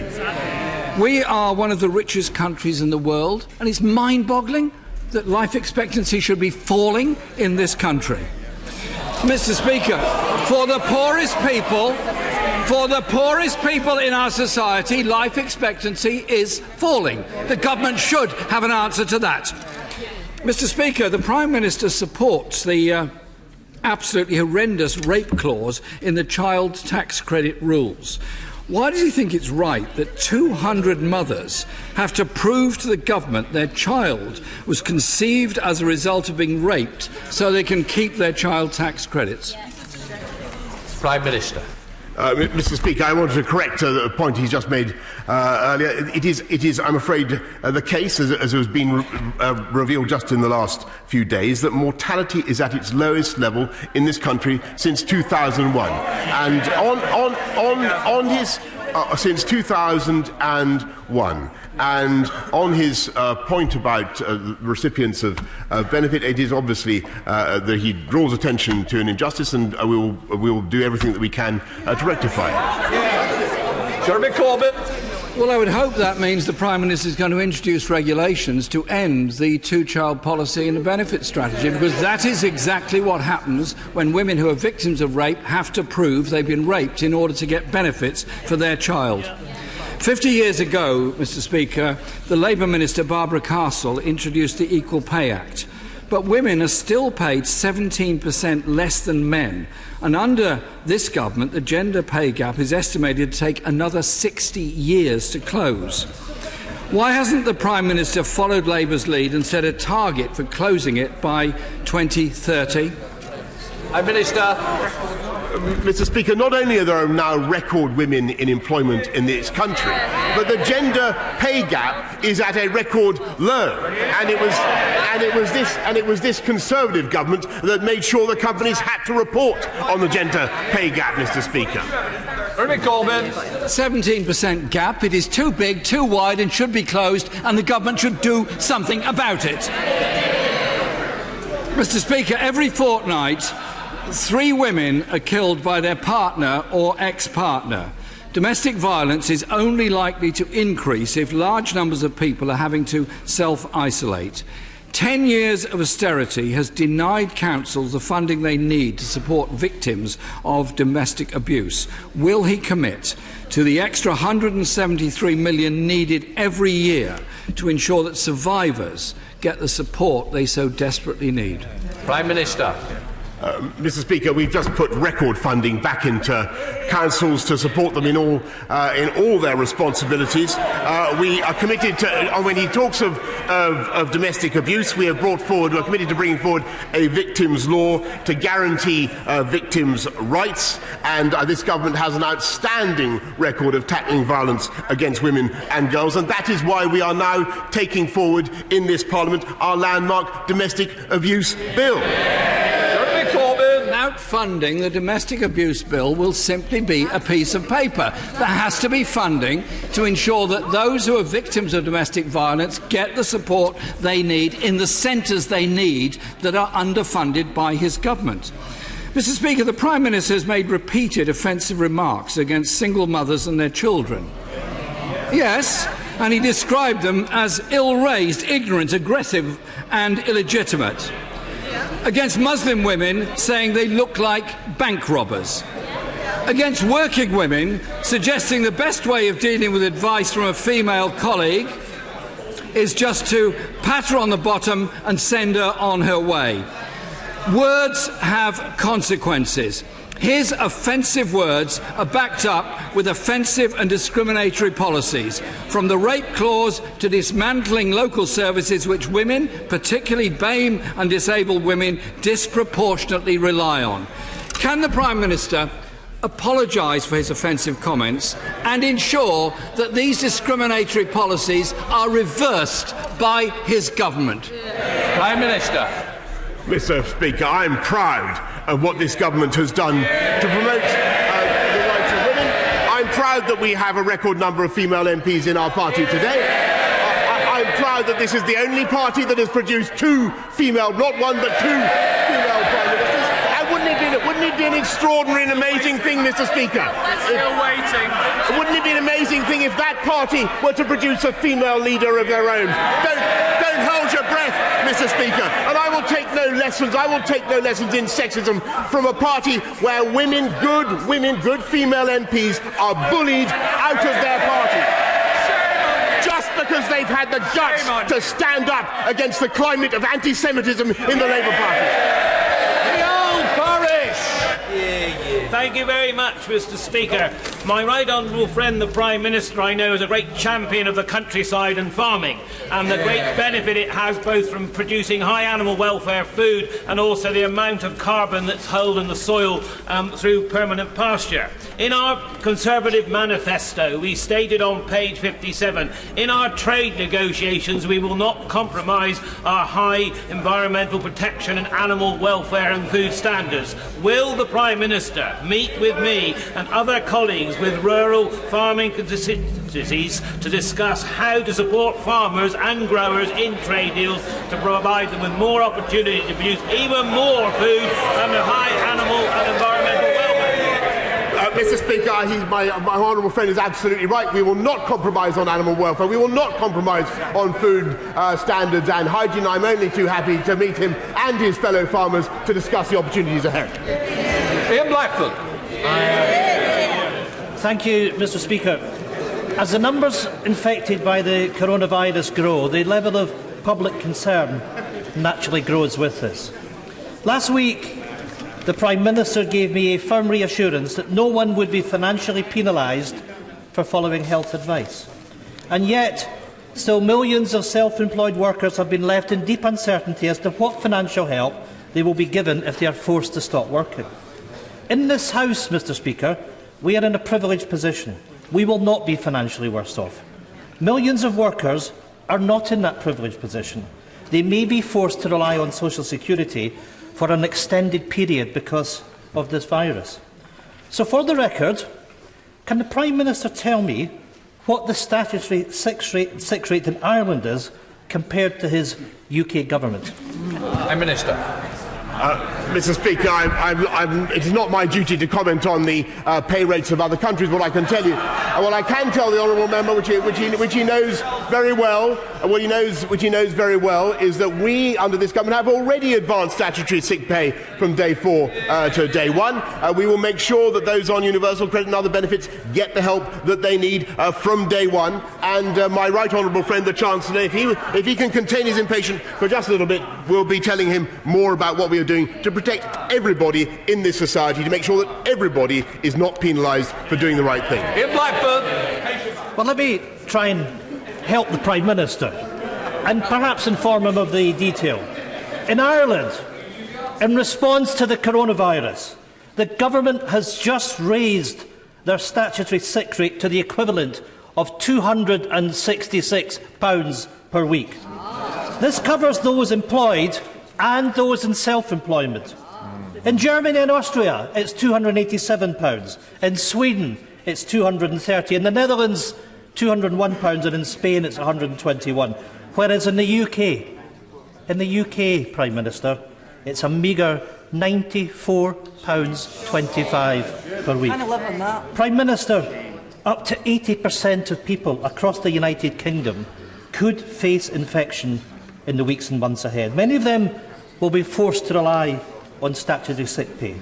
We are one of the richest countries in the world, and it's mind-boggling that life expectancy should be falling in this country. Mr. Speaker, for the poorest people in our society, life expectancy is falling. The government should have an answer to that. Mr. Speaker, the Prime Minister supports the absolutely horrendous rape clause in the child tax credit rules. Why does he think it's right that 200 mothers have to prove to the government their child was conceived as a result of being raped so they can keep their child tax credits? Prime Minister. Mr. Speaker, I wanted to correct a point he's just made earlier. It is, I'm afraid, the case, as has been revealed just in the last few days, that mortality is at its lowest level in this country since 2001. And on his since 2001. And on his point about recipients of benefit, it is obviously that he draws attention to an injustice, and we will do everything that we can to rectify it. Jeremy Corbyn. Well, I would hope that means the Prime Minister is going to introduce regulations to end the two-child policy and the benefit strategy, because that is exactly what happens when women who are victims of rape have to prove they've been raped in order to get benefits for their child. 50 years ago, Mr. Speaker, the Labour Minister Barbara Castle introduced the Equal Pay Act. But women are still paid 17% less than men. And under this government, the gender pay gap is estimated to take another 60 years to close. Why hasn't the Prime Minister followed Labour's lead and set a target for closing it by 2030? Minister. Mr. Speaker, not only are there now record women in employment in this country, but the gender pay gap is at a record low. And it was this Conservative government that made sure the companies had to report on the gender pay gap, Mr. Speaker. 17% gap. It is too big, too wide, and should be closed, and the government should do something about it. Mr. Speaker, every fortnight, 3 women are killed by their partner or ex-partner. Domestic violence is only likely to increase if large numbers of people are having to self-isolate. 10 years of austerity has denied councils the funding they need to support victims of domestic abuse. Will he commit to the extra £173 million needed every year to ensure that survivors get the support they so desperately need? Prime Minister. Mr. Speaker, we've just put record funding back into councils to support them in all their responsibilities. We are committed to, when he talks of domestic abuse, we're committed to bringing forward a victims' law to guarantee victims' rights, and this government has an outstanding record of tackling violence against women and girls, and that is why we are now taking forward in this Parliament our landmark domestic abuse bill. Without funding, the domestic abuse bill will simply be a piece of paper. There has to be funding to ensure that those who are victims of domestic violence get the support they need in the centres they need that are underfunded by his government. Mr. Speaker, the Prime Minister has made repeated offensive remarks against single mothers and their children. Yes, and he described them as ill-raised, ignorant, aggressive and illegitimate. Against Muslim women, saying they look like bank robbers. Against working women, suggesting the best way of dealing with advice from a female colleague is just to pat her on the bottom and send her on her way. Words have consequences. His offensive words are backed up with offensive and discriminatory policies, from the rape clause to dismantling local services which women, particularly BAME and disabled women, disproportionately rely on. Can the Prime Minister apologise for his offensive comments and ensure that these discriminatory policies are reversed by his government? Prime Minister. Mr. Speaker, I am proud of what this government has done to promote the rights of women. I'm proud that we have a record number of female MPs in our party today. I'm proud that this is the only party that has produced two female, not one but two female Prime Ministers. And wouldn't it be an extraordinary and amazing thing, Mr. Speaker? Still waiting. Wouldn't it be an amazing thing if that party were to produce a female leader of their own? Don't hold your breath, Mr. Speaker. And I will take no lessons. I will take no lessons in sexism from a party where good female MPs are bullied out of their party. Just because they've had the guts to stand up against the climate of anti-Semitism in the Labour Party. Thank you very much, Mr. Speaker. My right honourable friend, the Prime Minister, I know is a great champion of the countryside and farming, and the great benefit it has both from producing high animal welfare food and also the amount of carbon that's held in the soil through permanent pasture. In our Conservative manifesto, we stated on page 57, in our trade negotiations we will not compromise our high environmental protection and animal welfare and food standards. Will the Prime Minister meet with me and other colleagues with rural farming constituencies to discuss how to support farmers and growers in trade deals to provide them with more opportunity to produce even more food and high animal and environmental welfare? Mr. Speaker, my honourable friend is absolutely right. We will not compromise on animal welfare. We will not compromise on food standards and hygiene. I'm only too happy to meet him and his fellow farmers to discuss the opportunities ahead. Ian Blackford. Thank you, Mr. Speaker. As the numbers infected by the coronavirus grow, the level of public concern naturally grows with this. Last week, the Prime Minister gave me a firm reassurance that no one would be financially penalised for following health advice. And yet, still millions of self-employed workers have been left in deep uncertainty as to what financial help they will be given if they are forced to stop working. In this House, Mr. Speaker, we are in a privileged position. We will not be financially worse off. Millions of workers are not in that privileged position. They may be forced to rely on social security for an extended period because of this virus. So, for the record, can the Prime Minister tell me what the statutory sick rate in Ireland is compared to his UK government? Prime Minister. Mr. Speaker, it is not my duty to comment on the pay rates of other countries. What I can tell you, what I can tell the honourable member, which he knows very well, which he knows very well, is that we, under this government, have already advanced statutory sick pay from day 4 to day 1. We will make sure that those on universal credit and other benefits get the help that they need from day 1. And my right honourable friend, the Chancellor, if he can contain his impatience for just a little bit, will be telling him more about what we are doing to protect everybody in this society, to make sure that everybody is not penalised for doing the right thing. In Blackburn. Well, let me try and help the Prime Minister and perhaps inform him of the detail. In Ireland, in response to the coronavirus, the government has just raised their statutory sick rate to the equivalent of £266 per week. This covers those employed and those in self-employment. In Germany and Austria, it's £287. In Sweden, it's £230. In the Netherlands, £201, and in Spain, it's £121. Whereas in the UK, Prime Minister, it's a meagre £94.25 per week. I live on that. Prime Minister, Up to 80% of people across the United Kingdom could face infection in the weeks and months ahead. Many of them will be forced to rely on statutory sick pay.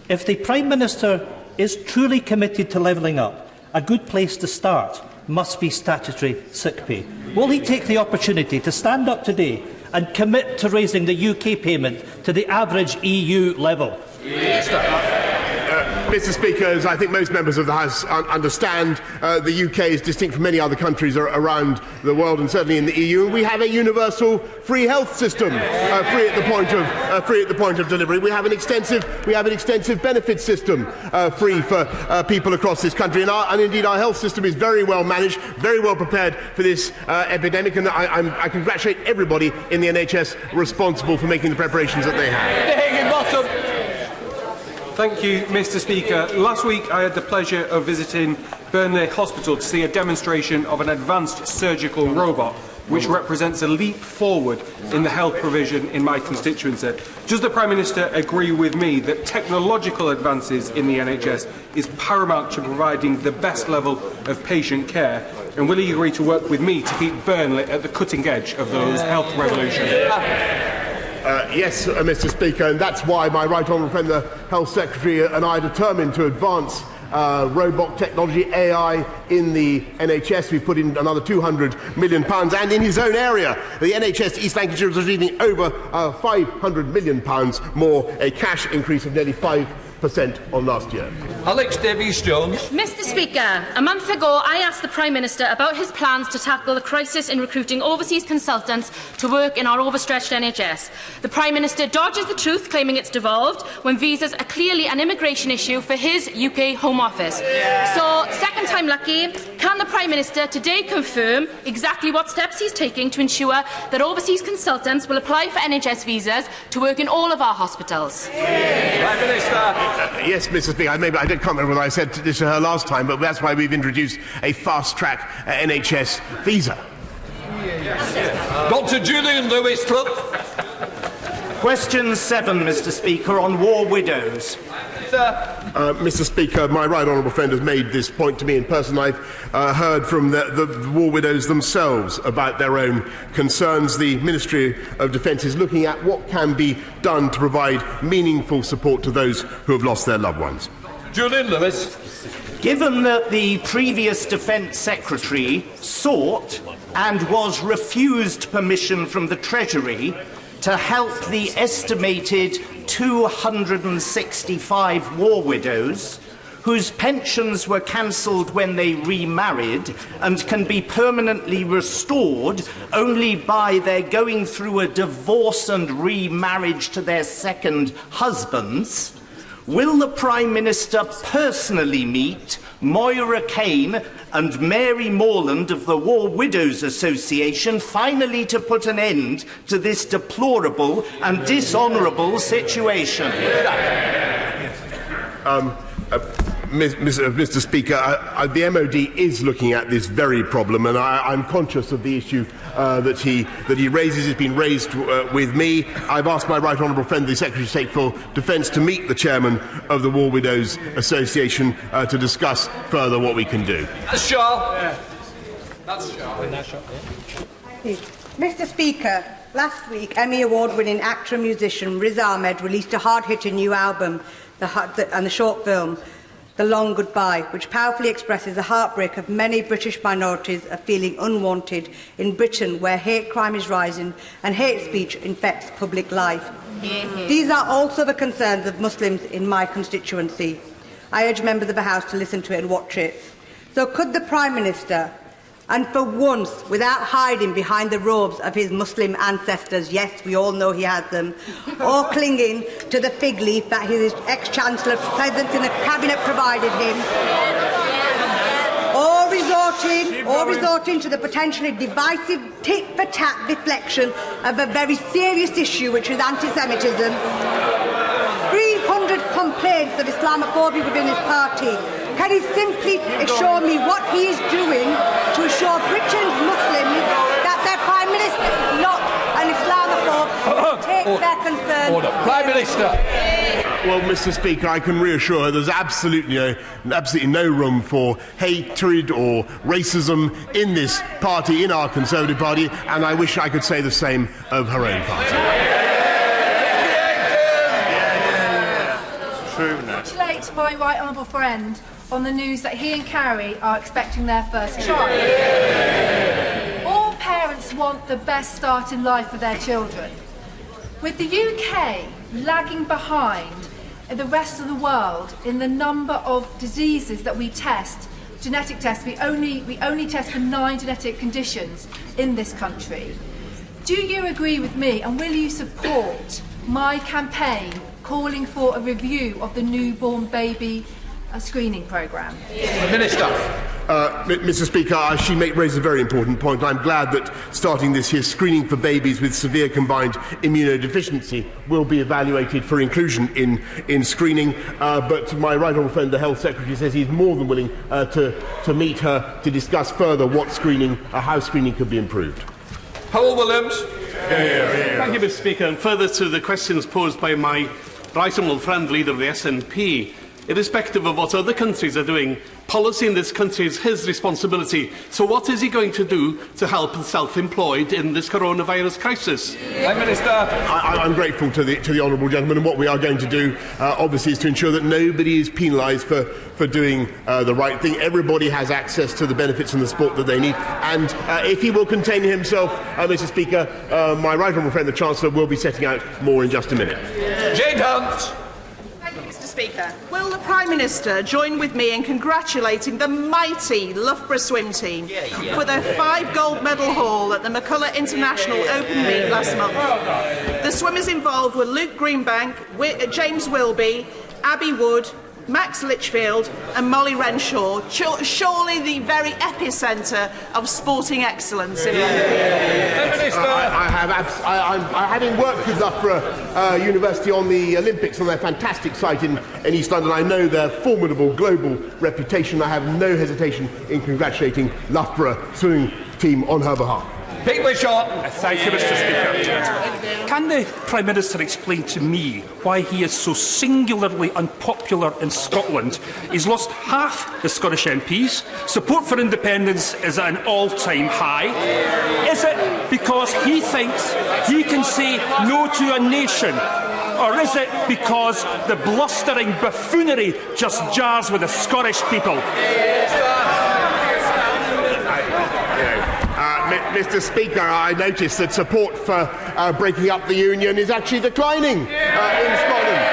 If the Prime Minister is truly committed to levelling up, a good place to start must be statutory sick pay. Will he take the opportunity to stand up today and commit to raising the UK payment to the average EU level? Mr. Speaker, as I think most members of the House understand, the UK is distinct from many other countries around the world and certainly in the EU. And we have a universal free health system, free at the point of delivery. We have an extensive benefit system, free for people across this country. And indeed, our health system is very well managed, very well prepared for this epidemic. And I congratulate everybody in the NHS responsible for making the preparations that they have. Thank you, Mr. Speaker. Last week I had the pleasure of visiting Burnley Hospital to see a demonstration of an advanced surgical robot, which represents a leap forward in the health provision in my constituency. Does the Prime Minister agree with me that technological advances in the NHS is paramount to providing the best level of patient care? And will he agree to work with me to keep Burnley at the cutting edge of those health revolutions? Yes, Mr. Speaker, and that's why my right honourable friend, the Health Secretary, and I are determined to advance robot technology, AI, in the NHS. We put in another £200 million, and in his own area, the NHS East Lancashire is receiving over £500 million more, a cash increase of nearly 5% on last year. Alex Davies-Jones. Mr. Speaker, a month ago I asked the Prime Minister about his plans to tackle the crisis in recruiting overseas consultants to work in our overstretched NHS. The Prime Minister dodges the truth, claiming it's devolved, when visas are clearly an immigration issue for his UK Home Office. So, second time lucky, can the Prime Minister today confirm exactly what steps he's taking to ensure that overseas consultants will apply for NHS visas to work in all of our hospitals? Prime Minister. Yes, Mr. Speaker, I can't remember whether I said this to her last time, but that's why we've introduced a fast-track NHS visa. Dr. Julian Lewis-Trupp. Question 7, Mr. Speaker, on war widows. Mr. Speaker, my right honourable friend has made this point to me in person. I've heard from the war widows themselves about their own concerns. The Ministry of Defence is looking at what can be done to provide meaningful support to those who have lost their loved ones. Julian Lewis. Given that the previous Defence Secretary sought and was refused permission from the Treasury to help the estimated 265 war widows whose pensions were cancelled when they remarried and can be permanently restored only by their going through a divorce and remarriage to their second husbands, will the Prime Minister personally meet Moira Kane and Mary Morland of the War Widows Association finally to put an end to this deplorable and dishonourable situation? Mr. Speaker, the MOD is looking at this very problem, and I'm conscious of the issue that he raises. It's been raised with me. I've asked my right honourable friend, the Secretary of State for Defence, to meet the chairman of the War Widows Association to discuss further what we can do. That's Shaw. That's Shaw. Mr. Speaker, last week Emmy Award-winning actor and musician Riz Ahmed released a hard-hitting new album and the short film The Long Goodbye, which powerfully expresses the heartbreak of many British minorities of feeling unwanted in Britain, where hate crime is rising and hate speech infects public life. These are also the concerns of Muslims in my constituency. I urge members of the House to listen to it and watch it. So could the Prime Minister, and for once, without hiding behind the robes of his Muslim ancestors, yes, we all know he has them, or clinging to the fig leaf that his ex-Chancellor, present in the Cabinet, provided him, or resorting to the potentially divisive tit-for-tat deflection of a very serious issue, which is anti-Semitism, 300 complaints of Islamophobia within his party. Can he simply assure me what he is doing to assure Britain's Muslims that their Prime Minister is not an Islamophobe, takes their concerns Order. Prime Minister. Well, Mr. Speaker, I can reassure her there's absolutely no room for hatred or racism in this party, in our Conservative Party, and I wish I could say the same of her own party. Congratulate my right honourable friend on the news that he and Carrie are expecting their first child. All parents want the best start in life for their children. With the UK lagging behind the rest of the world in the number of diseases that we test, genetic tests, we only test for 9 genetic conditions in this country. Do you agree with me, and will you support my campaign calling for a review of the newborn baby screening programme? Minister. Mr. Speaker, she raises a very important point. I'm glad that starting this year, screening for babies with severe combined immunodeficiency will be evaluated for inclusion in screening. But my right honourable friend, the Health Secretary, says he's more than willing to meet her to discuss further what screening, how screening could be improved. Howell Williams. Thank you, Mr. Speaker. And further to the questions posed by my right honourable friend, leader of the SNP, irrespective of what other countries are doing, policy in this country is his responsibility. So what is he going to do to help the self-employed in this coronavirus crisis? Prime Minister. I'm grateful to the honourable gentleman, and what we are going to do, obviously, is to ensure that nobody is penalised for doing the right thing. Everybody has access to the benefits and the support that they need. And if he will contain himself, Mr. Speaker, my right honourable friend, the Chancellor, will be setting out more in just a minute. Jane Hunt. Speaker, will the Prime Minister join with me in congratulating the mighty Loughborough swim team for their 5 gold medal haul at the McCullough International Open meet last month? The swimmers involved were Luke Greenbank, James Wilby, Abby Wood, Max Litchfield and Molly Renshaw, surely the very epicentre of sporting excellence in London. Having worked with Loughborough University on the Olympics, on their fantastic site in East London, I know their formidable global reputation. I have no hesitation in congratulating Loughborough swimming team on her behalf. Thank you, Mr. Speaker. Can the Prime Minister explain to me why he is so singularly unpopular in Scotland? He's lost half the Scottish MPs. Support for independence is at an all-time high. Is it because he thinks he can say no to a nation? Or is it because the blustering buffoonery just jars with the Scottish people? Mr. Speaker, I notice that support for breaking up the Union is actually declining in Scotland.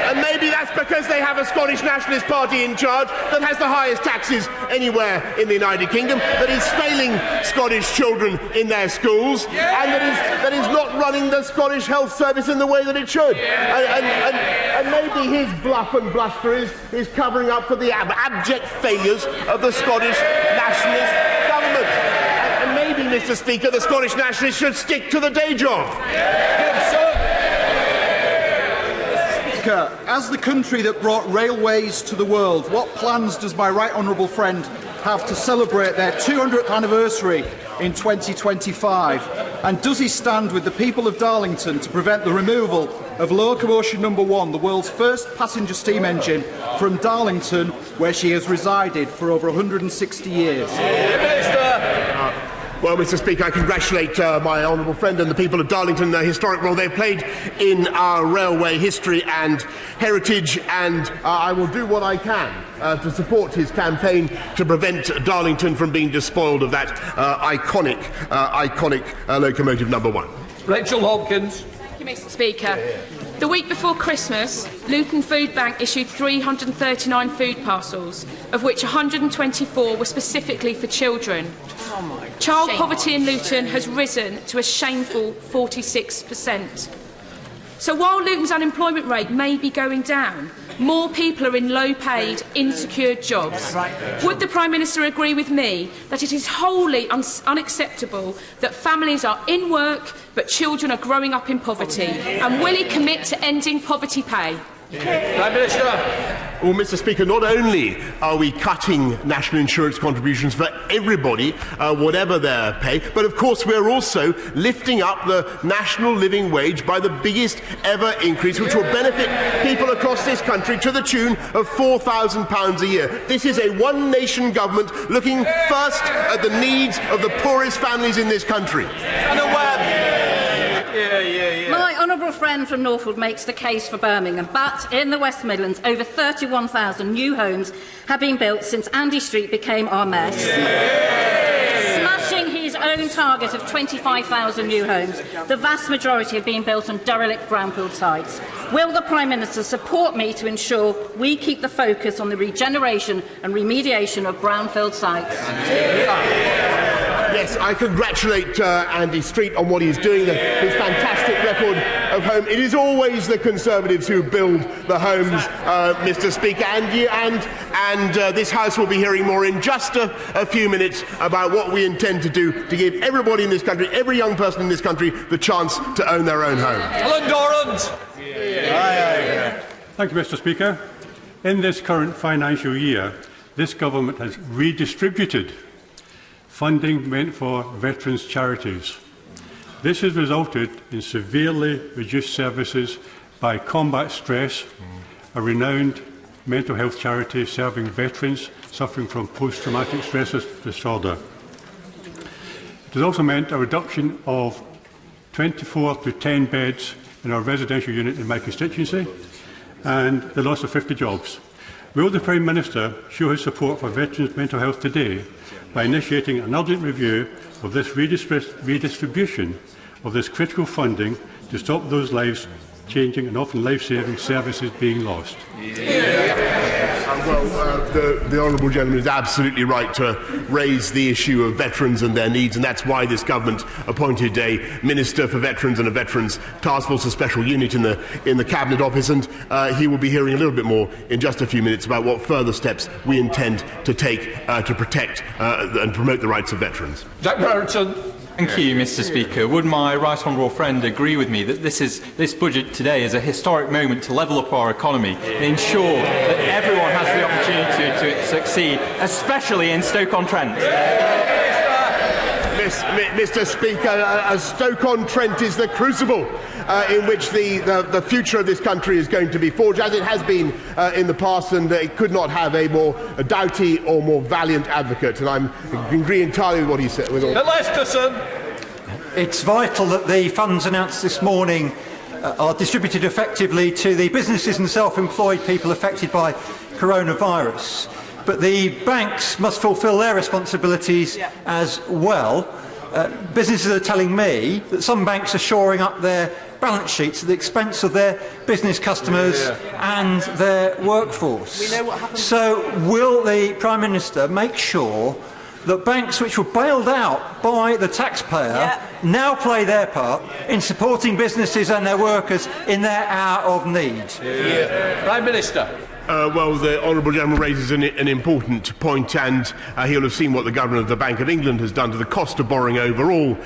And maybe that's because they have a Scottish Nationalist Party in charge that has the highest taxes anywhere in the United Kingdom, that is failing Scottish children in their schools, and that is not running the Scottish health service in the way that it should. And maybe his bluff and bluster is covering up for the abject failures of the Scottish Nationalist government. Maybe, Mr. Speaker, the Scottish Nationalists should stick to the day job. Speaker, as the country that brought railways to the world, what plans does my right honourable friend have to celebrate their 200th anniversary in 2025? And does he stand with the people of Darlington to prevent the removal of Locomotion No. 1, the world's first passenger steam engine, from Darlington, where she has resided for over 160 years? Well, Mr. Speaker, I congratulate my honourable friend and the people of Darlington, the historic role they've played in our railway history and heritage, and I will do what I can to support his campaign to prevent Darlington from being despoiled of that iconic locomotive No. 1. Rachel Hopkins. Thank you, Mr. Speaker. The week before Christmas, Luton Food Bank issued 339 food parcels, of which 124 were specifically for children. Child poverty in Luton has risen to a shameful 46%. So while Luton's unemployment rate may be going down, more people are in low-paid, insecure jobs. Would the Prime Minister agree with me that it is wholly unacceptable that families are in work but children are growing up in poverty? And will he commit to ending poverty pay? Prime Minister. Well, Mr. Speaker, not only are we cutting national insurance contributions for everybody, whatever their pay, but of course we're also lifting up the national living wage by the biggest ever increase, which will benefit people across this country to the tune of £4,000 a year. This is a one-nation government looking first at the needs of the poorest families in this country. My honourable friend from Northwood makes the case for Birmingham, but in the West Midlands, over 31,000 new homes have been built since Andy Street became our mess. Smashing his own target of 25,000 new homes, the vast majority have been built on derelict brownfield sites. Will the Prime Minister support me to ensure we keep the focus on the regeneration and remediation of brownfield sites? Yes, I congratulate Andy Street on what he's doing, his fantastic record of home. It is always the Conservatives who build the homes, Mr. Speaker, and this House will be hearing more in just a few minutes about what we intend to do to give everybody in this country, every young person in this country, the chance to own their own home. Alan Dorrans. Thank you, Mr. Speaker. In this current financial year, this government has redistributed funding meant for veterans' charities. This has resulted in severely reduced services by Combat Stress, a renowned mental health charity serving veterans suffering from post-traumatic stress disorder. It has also meant a reduction of 24 to 10 beds in our residential unit in my constituency and the loss of 50 jobs. Will the Prime Minister show his support for veterans' mental health today by initiating an urgent review of this redistribution of this critical funding to stop those lives changing and often life-saving services being lost? The honourable gentleman is absolutely right to raise the issue of veterans and their needs, and that's why this government appointed a Minister for Veterans and a Veterans Task Force, a special unit in the Cabinet Office, and he will be hearing a little bit more in just a few minutes about what further steps we intend to take to protect and promote the rights of veterans. Jack Brereton. Thank you, Mr. Speaker. Would my right honourable friend agree with me that this budget today is a historic moment to level up our economy and ensure that everyone has the opportunity to succeed, especially in Stoke-on-Trent? Mr. Speaker, Stoke-on-Trent is the crucible in which the future of this country is going to be forged, as it has been in the past, and it could not have a more doughty or more valiant advocate. And I agree entirely with what he said. It's vital that the funds announced this morning are distributed effectively to the businesses and self-employed people affected by coronavirus. But the banks must fulfil their responsibilities as well. Businesses are telling me that some banks are shoring up their balance sheets at the expense of their business customers and their workforce. We know what happened. So will the Prime Minister make sure that banks which were bailed out by the taxpayer now play their part in supporting businesses and their workers in their hour of need? Prime Minister. Well, the honourable gentleman raises an important point, and he'll have seen what the Governor of the Bank of England has done to the cost of borrowing overall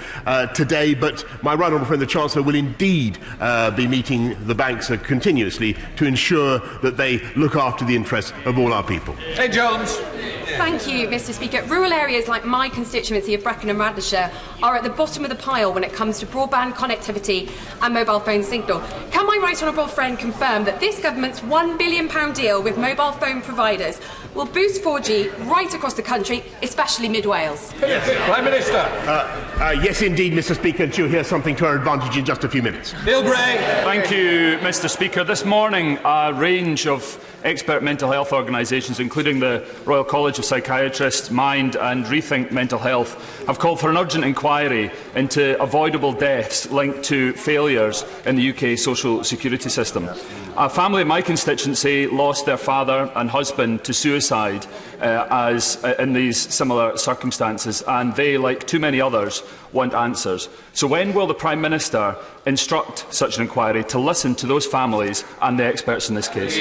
today. But my right honourable friend, the Chancellor, will indeed be meeting the banks continuously to ensure that they look after the interests of all our people. Hey, Jones. Thank you, Mr. Speaker. Rural areas like my constituency of Brecon and Radnorshire are at the bottom of the pile when it comes to broadband connectivity and mobile phone signal. Can my right honourable friend confirm that this government's £1 billion deal with mobile phone providers will boost 4G right across the country, especially mid-Wales? Prime Minister. Yes, indeed, Mr. Speaker, and she'll hear something to her advantage in just a few minutes. Neil Gray. Thank you, Mr. Speaker. This morning, a range of expert mental health organisations, including the Royal College of Psychiatrists, Mind and Rethink Mental Health, have called for an urgent inquiry into avoidable deaths linked to failures in the UK social security system. A family in my constituency lost their father and husband to suicide in these similar circumstances, and they, like too many others, want answers. So when will the Prime Minister instruct such an inquiry to listen to those families and the experts in this case?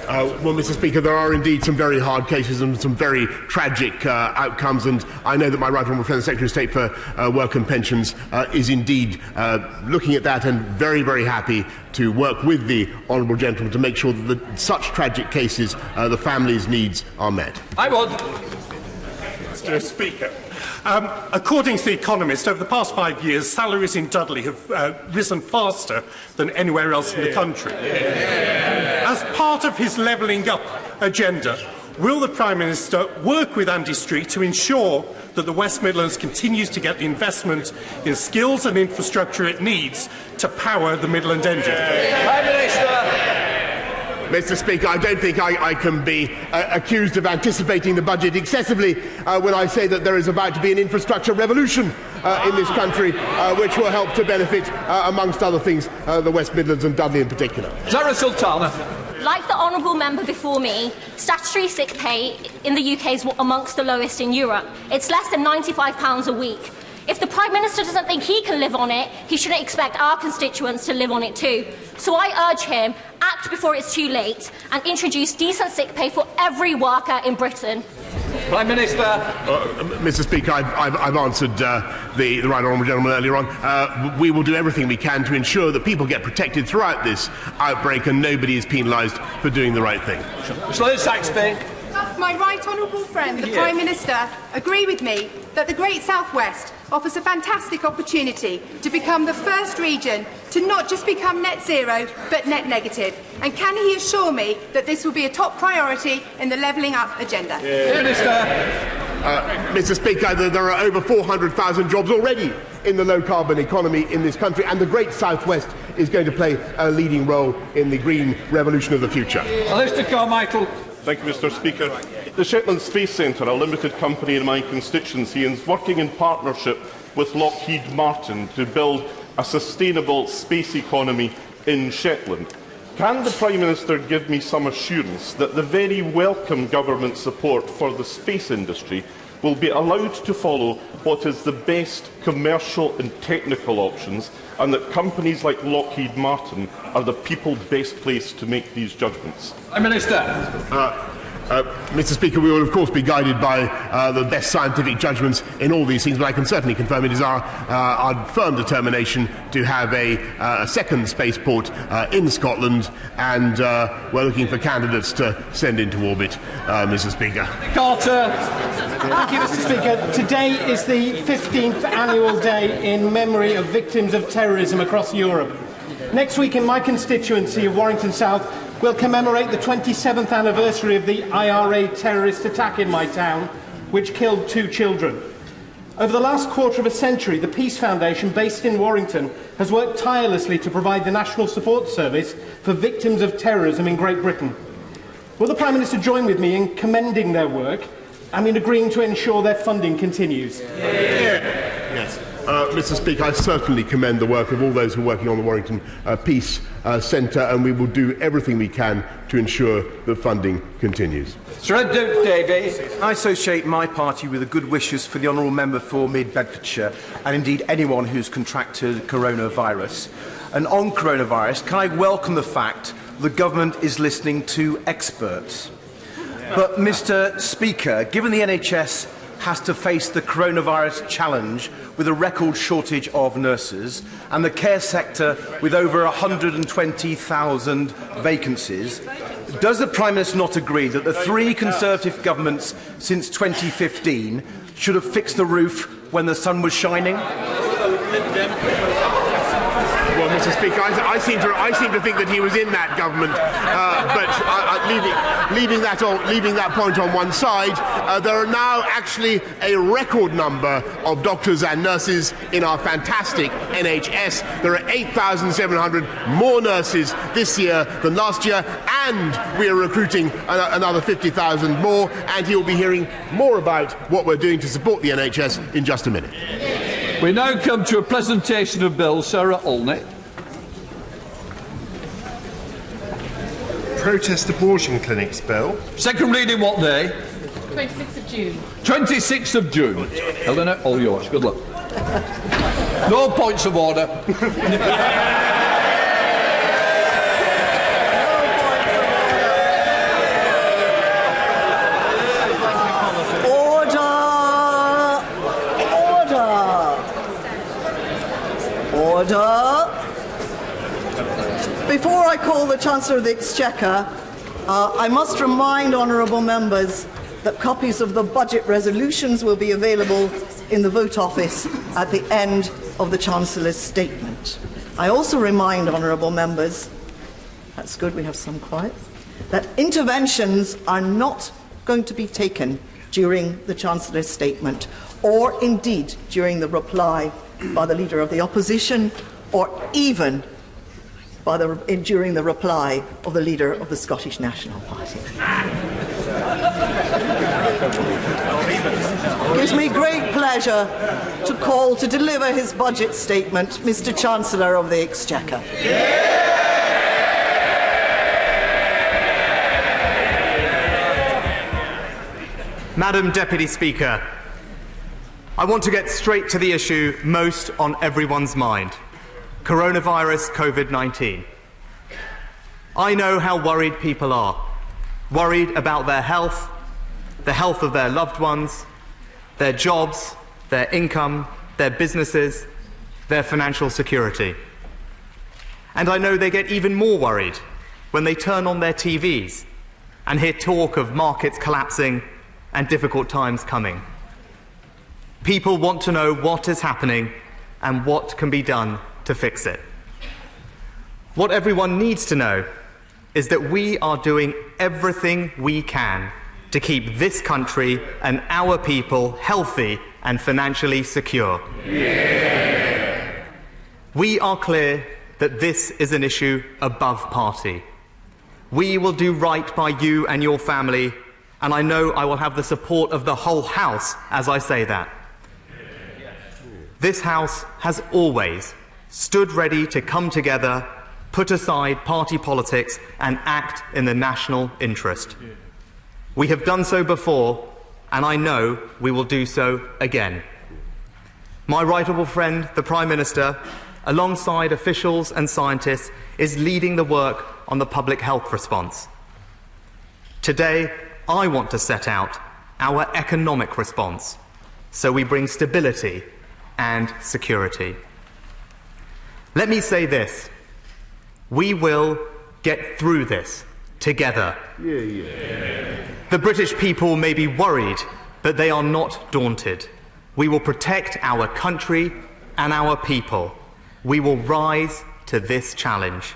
Well, Mr. Speaker, there are indeed some very hard cases and some very tragic outcomes, and I know that my right honourable friend, the Secretary of State for Work and Pensions, is indeed looking at that and very, very happy to work with the honourable gentleman to make sure that such tragic cases, the families' needs are met. I want. Mr. Speaker. According to The Economist, over the past 5 years, salaries in Dudley have risen faster than anywhere else in the country. As part of his levelling up agenda, will the Prime Minister work with Andy Street to ensure that the West Midlands continues to get the investment in skills and infrastructure it needs to power the Midland engine? Prime Minister. Mr. Speaker, I don't think I can be accused of anticipating the budget excessively when I say that there is about to be an infrastructure revolution in this country which will help to benefit, amongst other things, the West Midlands and Dudley in particular. Zara Sultana. Like the honourable member before me, statutory sick pay in the UK is amongst the lowest in Europe. It's less than £95 a week. If the Prime Minister doesn't think he can live on it, he shouldn't expect our constituents to live on it too. So I urge him, act before it's too late and introduce decent sick pay for every worker in Britain. Prime Minister. Mr. Speaker, I've answered the right honourable gentleman earlier on. We will do everything we can to ensure that people get protected throughout this outbreak and nobody is penalised for doing the right thing. Slow Saxby. My right honourable friend, the Prime Minister, agree with me that the Great South West offers a fantastic opportunity to become the first region to not just become net zero, but net negative. And can he assure me that this will be a top priority in the levelling up agenda? Mr. Speaker, there are over 400,000 jobs already in the low-carbon economy in this country, and the Great South West is going to play a leading role in the green revolution of the future. Mr. Carmichael. Thank you, Mr. Speaker. The Shetland Space Centre, a limited company in my constituency, is working in partnership with Lockheed Martin to build a sustainable space economy in Shetland. Can the Prime Minister give me some assurance that the very welcome government support for the space industry will be allowed to follow what is the best commercial and technical options, and that companies like Lockheed Martin are the people best placed to make these judgments? Prime Minister. Mr. Speaker, we will of course be guided by the best scientific judgments in all these things, but I can certainly confirm it is our firm determination to have a second spaceport in Scotland, and we're looking for candidates to send into orbit, Mr. Speaker. Carter. Thank you, Mr. Speaker. Today is the 15th annual day in memory of victims of terrorism across Europe. Next week in my constituency of Warrington South, we'll commemorate the 27th anniversary of the IRA terrorist attack in my town, which killed 2 children. Over the last quarter of a century, the Peace Foundation, based in Warrington, has worked tirelessly to provide the National Support Service for victims of terrorism in Great Britain. Will the Prime Minister join with me in commending their work and in agreeing to ensure their funding continues? Yes. Mr. Speaker, I certainly commend the work of all those who are working on the Warrington Peace Centre, and we will do everything we can to ensure that funding continues. I associate my party with the good wishes for the honourable member for Mid Bedfordshire, and indeed anyone who's contracted coronavirus. And on coronavirus, can I welcome the fact the government is listening to experts? But, Mr. Speaker, given the NHS has to face the coronavirus challenge with a record shortage of nurses, and the care sector with over 120,000 vacancies, does the Prime Minister not agree that the 3 Conservative governments since 2015 should have fixed the roof when the sun was shining? Well, Mr. Speaker, I seem to think that he was in that government, but leaving that point on one side, there are now actually a record number of doctors and nurses in our fantastic NHS. There are 8,700 more nurses this year than last year, and we are recruiting another 50,000 more, and he will be hearing more about what we're doing to support the NHS in just a minute. We now come to a presentation of Bill. Sarah Olney. Protest abortion clinics bill. Second reading what day? 26th of June. 26th of June. Helena, all yours. Good luck. No points of order. Order. Before I call the Chancellor of the Exchequer, I must remind honourable members that copies of the budget resolutions will be available in the vote office at the end of the Chancellor's statement. I also remind honourable members, that's good, we have some quiet, that interventions are not going to be taken during the Chancellor's statement, or indeed during the reply by the Leader of the Opposition, or even during the reply of the Leader of the Scottish National Party. It gives me great pleasure to call to deliver his budget statement, Mr. Chancellor of the Exchequer. Madam Deputy Speaker, I want to get straight to the issue most on everyone's mind: coronavirus COVID-19. I know how worried people are. Worried about their health, the health of their loved ones, their jobs, their income, their businesses, their financial security. And I know they get even more worried when they turn on their TVs and hear talk of markets collapsing and difficult times coming. People want to know what is happening and what can be done to fix it. What everyone needs to know is that we are doing everything we can to keep this country and our people healthy and financially secure. Yeah. We are clear that this is an issue above party. We will do right by you and your family, and I know I will have the support of the whole House as I say that. This House has always stood ready to come together, put aside party politics and act in the national interest. We have done so before, and I know we will do so again. My right honourable friend, the Prime Minister, alongside officials and scientists, is leading the work on the public health response. Today, I want to set out our economic response, so we bring stability and security. Let me say this: we will get through this together. The British people may be worried, but they are not daunted. We will protect our country and our people. We will rise to this challenge.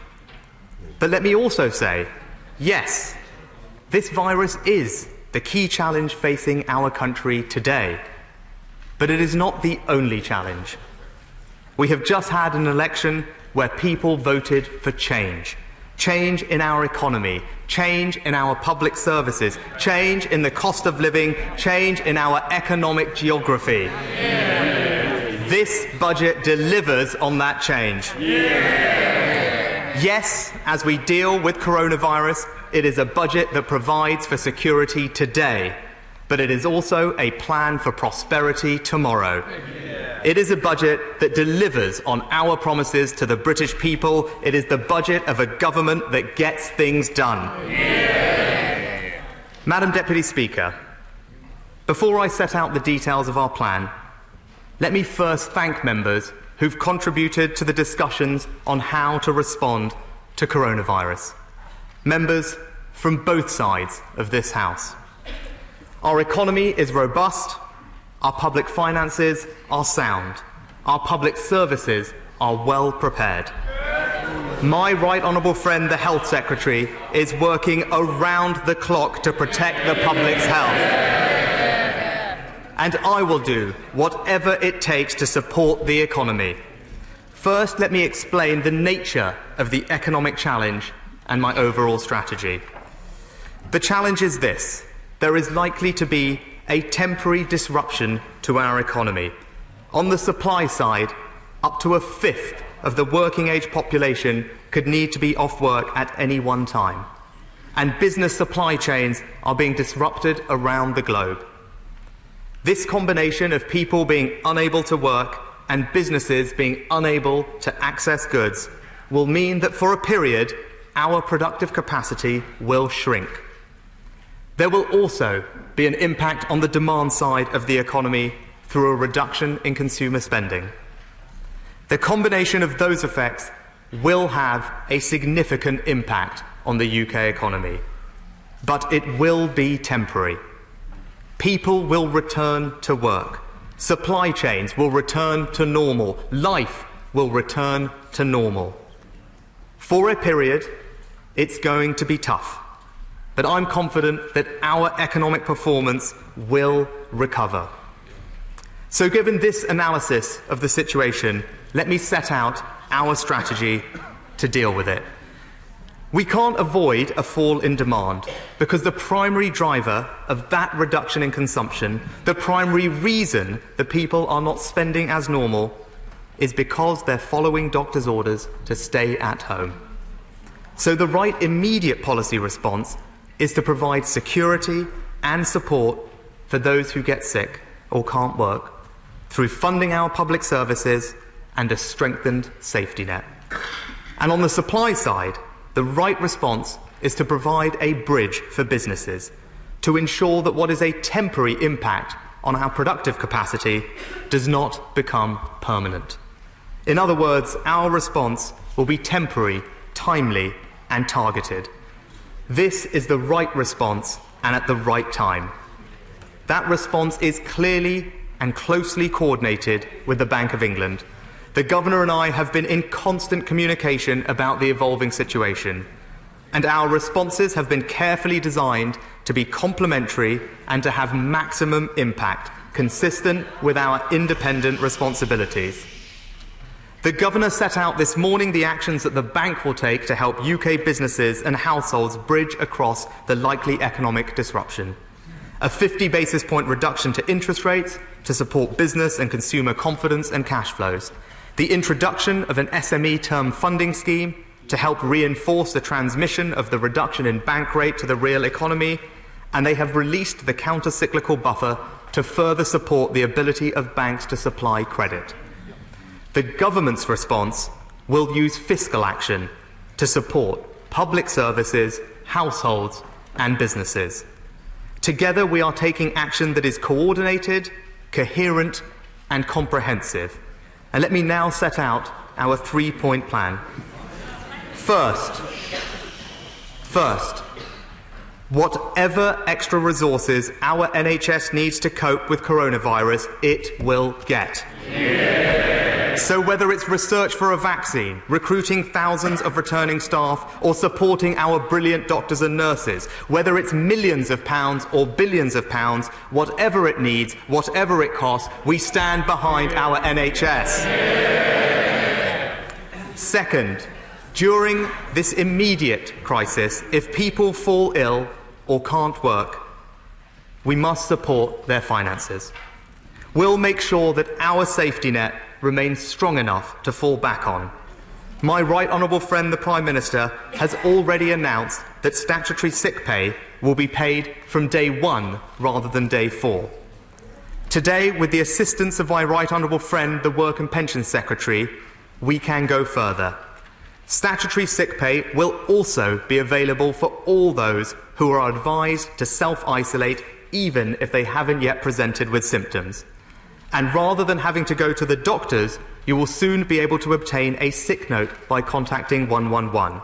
But let me also say, yes, this virus is the key challenge facing our country today, but it is not the only challenge. We have just had an election where people voted for change. Change in our economy, change in our public services, change in the cost of living, change in our economic geography. Yeah. This budget delivers on that change. Yeah. Yes, as we deal with coronavirus, it is a budget that provides for security today, but it is also a plan for prosperity tomorrow. It is a budget that delivers on our promises to the British people. It is the budget of a government that gets things done. Yeah. Madam Deputy Speaker, before I set out the details of our plan, let me first thank members who've contributed to the discussions on how to respond to coronavirus. Members from both sides of this House. Our economy is robust. Our public finances are sound. Our public services are well prepared. My right honourable friend, the Health Secretary, is working around the clock to protect the public's health. And I will do whatever it takes to support the economy. First, let me explain the nature of the economic challenge and my overall strategy. The challenge is this: there is likely to be a temporary disruption to our economy. On the supply side, up to a fifth of the working age population could need to be off work at any one time. And business supply chains are being disrupted around the globe. This combination of people being unable to work and businesses being unable to access goods will mean that for a period, our productive capacity will shrink. There will also be an impact on the demand side of the economy through a reduction in consumer spending. The combination of those effects will have a significant impact on the UK economy, but it will be temporary. People will return to work. Supply chains will return to normal. Life will return to normal. For a period, it's going to be tough, but I'm confident that our economic performance will recover. So given this analysis of the situation, let me set out our strategy to deal with it. We can't avoid a fall in demand because the primary driver of that reduction in consumption, the primary reason that people are not spending as normal, is because they're following doctors' orders to stay at home. So the right immediate policy response is to provide security and support for those who get sick or can't work through funding our public services and a strengthened safety net. And on the supply side, the right response is to provide a bridge for businesses to ensure that what is a temporary impact on our productive capacity does not become permanent. In other words, our response will be temporary, timely, and targeted. This is the right response and at the right time. That response is clearly and closely coordinated with the Bank of England. The Governor and I have been in constant communication about the evolving situation, and our responses have been carefully designed to be complementary and to have maximum impact, consistent with our independent responsibilities. The Governor set out this morning the actions that the Bank will take to help UK businesses and households bridge across the likely economic disruption. A 50 basis point reduction to interest rates to support business and consumer confidence and cash flows. The introduction of an SME term funding scheme to help reinforce the transmission of the reduction in bank rate to the real economy, and they have released the counter-cyclical buffer to further support the ability of banks to supply credit. The government's response will use fiscal action to support public services, households and businesses. Together we are taking action that is coordinated, coherent and comprehensive. And let me now set out our three-point plan. First, whatever extra resources our NHS needs to cope with coronavirus, it will get. Yeah. So whether it's research for a vaccine, recruiting thousands of returning staff, or supporting our brilliant doctors and nurses, whether it's millions of pounds or billions of pounds, whatever it needs, whatever it costs, we stand behind our NHS. Yeah. Second, during this immediate crisis, if people fall ill or can't work, we must support their finances. We'll make sure that our safety net remains strong enough to fall back on. My right honourable friend, the Prime Minister, has already announced that statutory sick pay will be paid from day 1 rather than day 4. Today, with the assistance of my right honourable friend, the Work and Pensions Secretary, we can go further. Statutory sick pay will also be available for all those who are advised to self-isolate even if they haven't yet presented with symptoms. And rather than having to go to the doctors, you will soon be able to obtain a sick note by contacting 111.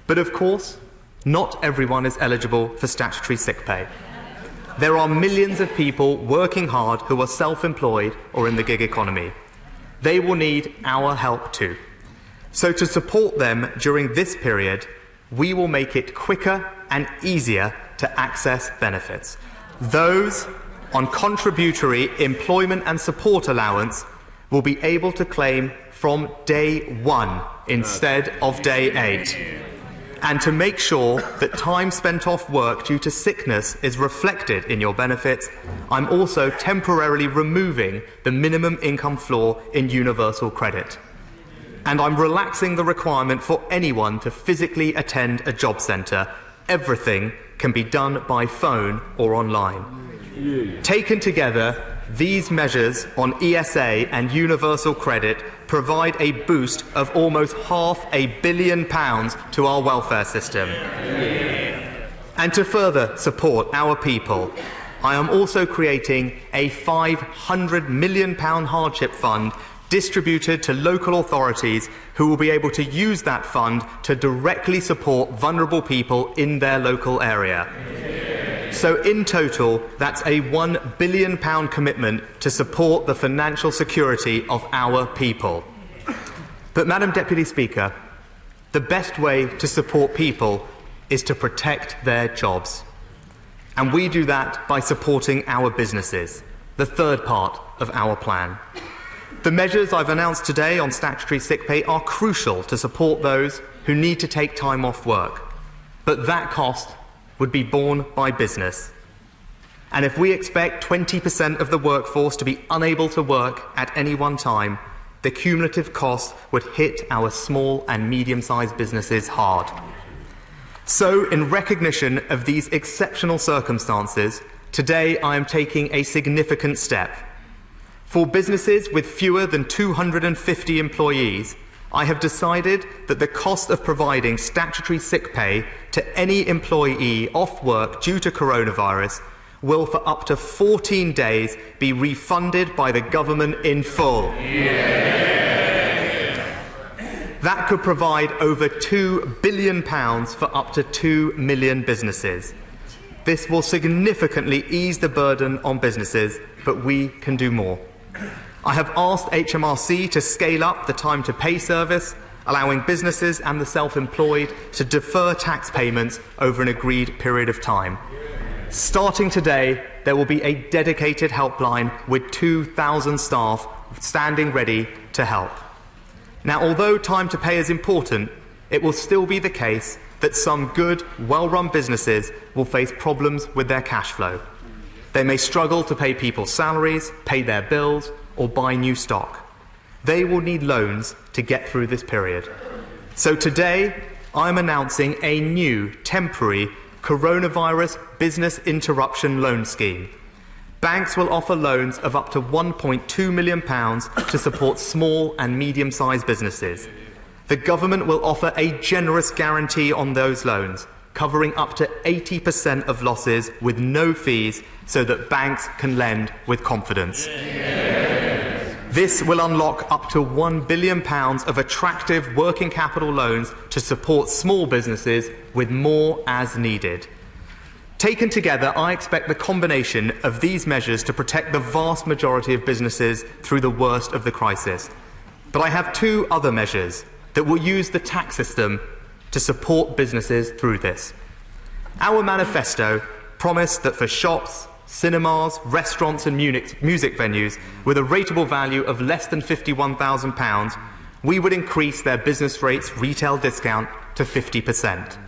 But of course, not everyone is eligible for statutory sick pay. There are millions of people working hard who are self-employed or in the gig economy. They will need our help too. So to support them during this period, we will make it quicker and easier to access benefits. Those on contributory employment and support allowance will be able to claim from day 1 instead of day 8. And to make sure that time spent off work due to sickness is reflected in your benefits, I'm also temporarily removing the minimum income floor in universal credit. And I'm relaxing the requirement for anyone to physically attend a job centre. Everything can be done by phone or online. Taken together, these measures on ESA and universal credit provide a boost of almost £500 million to our welfare system. And to further support our people, I am also creating a £500 million hardship fund distributed to local authorities who will be able to use that fund to directly support vulnerable people in their local area. So in total, that's a £1 billion commitment to support the financial security of our people. But, Madam Deputy Speaker, the best way to support people is to protect their jobs. And we do that by supporting our businesses, the third part of our plan. The measures I've announced today on statutory sick pay are crucial to support those who need to take time off work. But that cost would be borne by business. And if we expect 20% of the workforce to be unable to work at any one time, the cumulative cost would hit our small and medium-sized businesses hard. So, in recognition of these exceptional circumstances, today I am taking a significant step. For businesses with fewer than 250 employees, I have decided that the cost of providing statutory sick pay to any employee off work due to coronavirus will for up to 14 days be refunded by the government in full. That could provide over £2 billion for up to 2 million businesses. This will significantly ease the burden on businesses, but we can do more. I have asked HMRC to scale up the time to pay service, allowing businesses and the self-employed to defer tax payments over an agreed period of time. Starting today, there will be a dedicated helpline with 2,000 staff standing ready to help. Now, although time to pay is important, it will still be the case that some good, well-run businesses will face problems with their cash flow. They may struggle to pay people's salaries, pay their bills, or buy new stock. They will need loans to get through this period. So today, I'm announcing a new temporary coronavirus business interruption loan scheme. Banks will offer loans of up to £1.2 million to support small and medium-sized businesses. The government will offer a generous guarantee on those loans, covering up to 80% of losses with no fees so that banks can lend with confidence. This will unlock up to £1 billion of attractive working capital loans to support small businesses with more as needed. Taken together, I expect the combination of these measures to protect the vast majority of businesses through the worst of the crisis. But I have two other measures that will use the tax system to support businesses through this. Our manifesto promised that for shops, cinemas, restaurants and music venues with a rateable value of less than £51,000, we would increase their business rates retail discount to 50%.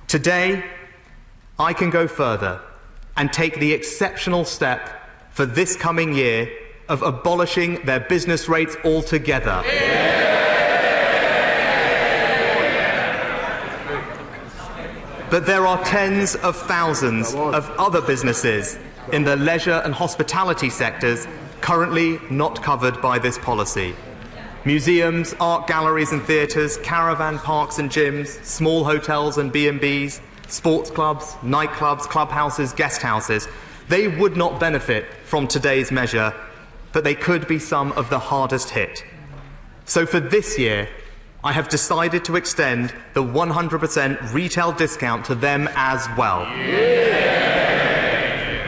Today, I can go further and take the exceptional step for this coming year of abolishing their business rates altogether. But there are tens of thousands of other businesses in the leisure and hospitality sectors currently not covered by this policy. Museums, art galleries and theatres, caravan parks and gyms, small hotels and B&Bs, sports clubs, nightclubs, clubhouses, guest houses, they would not benefit from today's measure, but they could be some of the hardest hit. So for this year, I have decided to extend the 100% retail discount to them as well.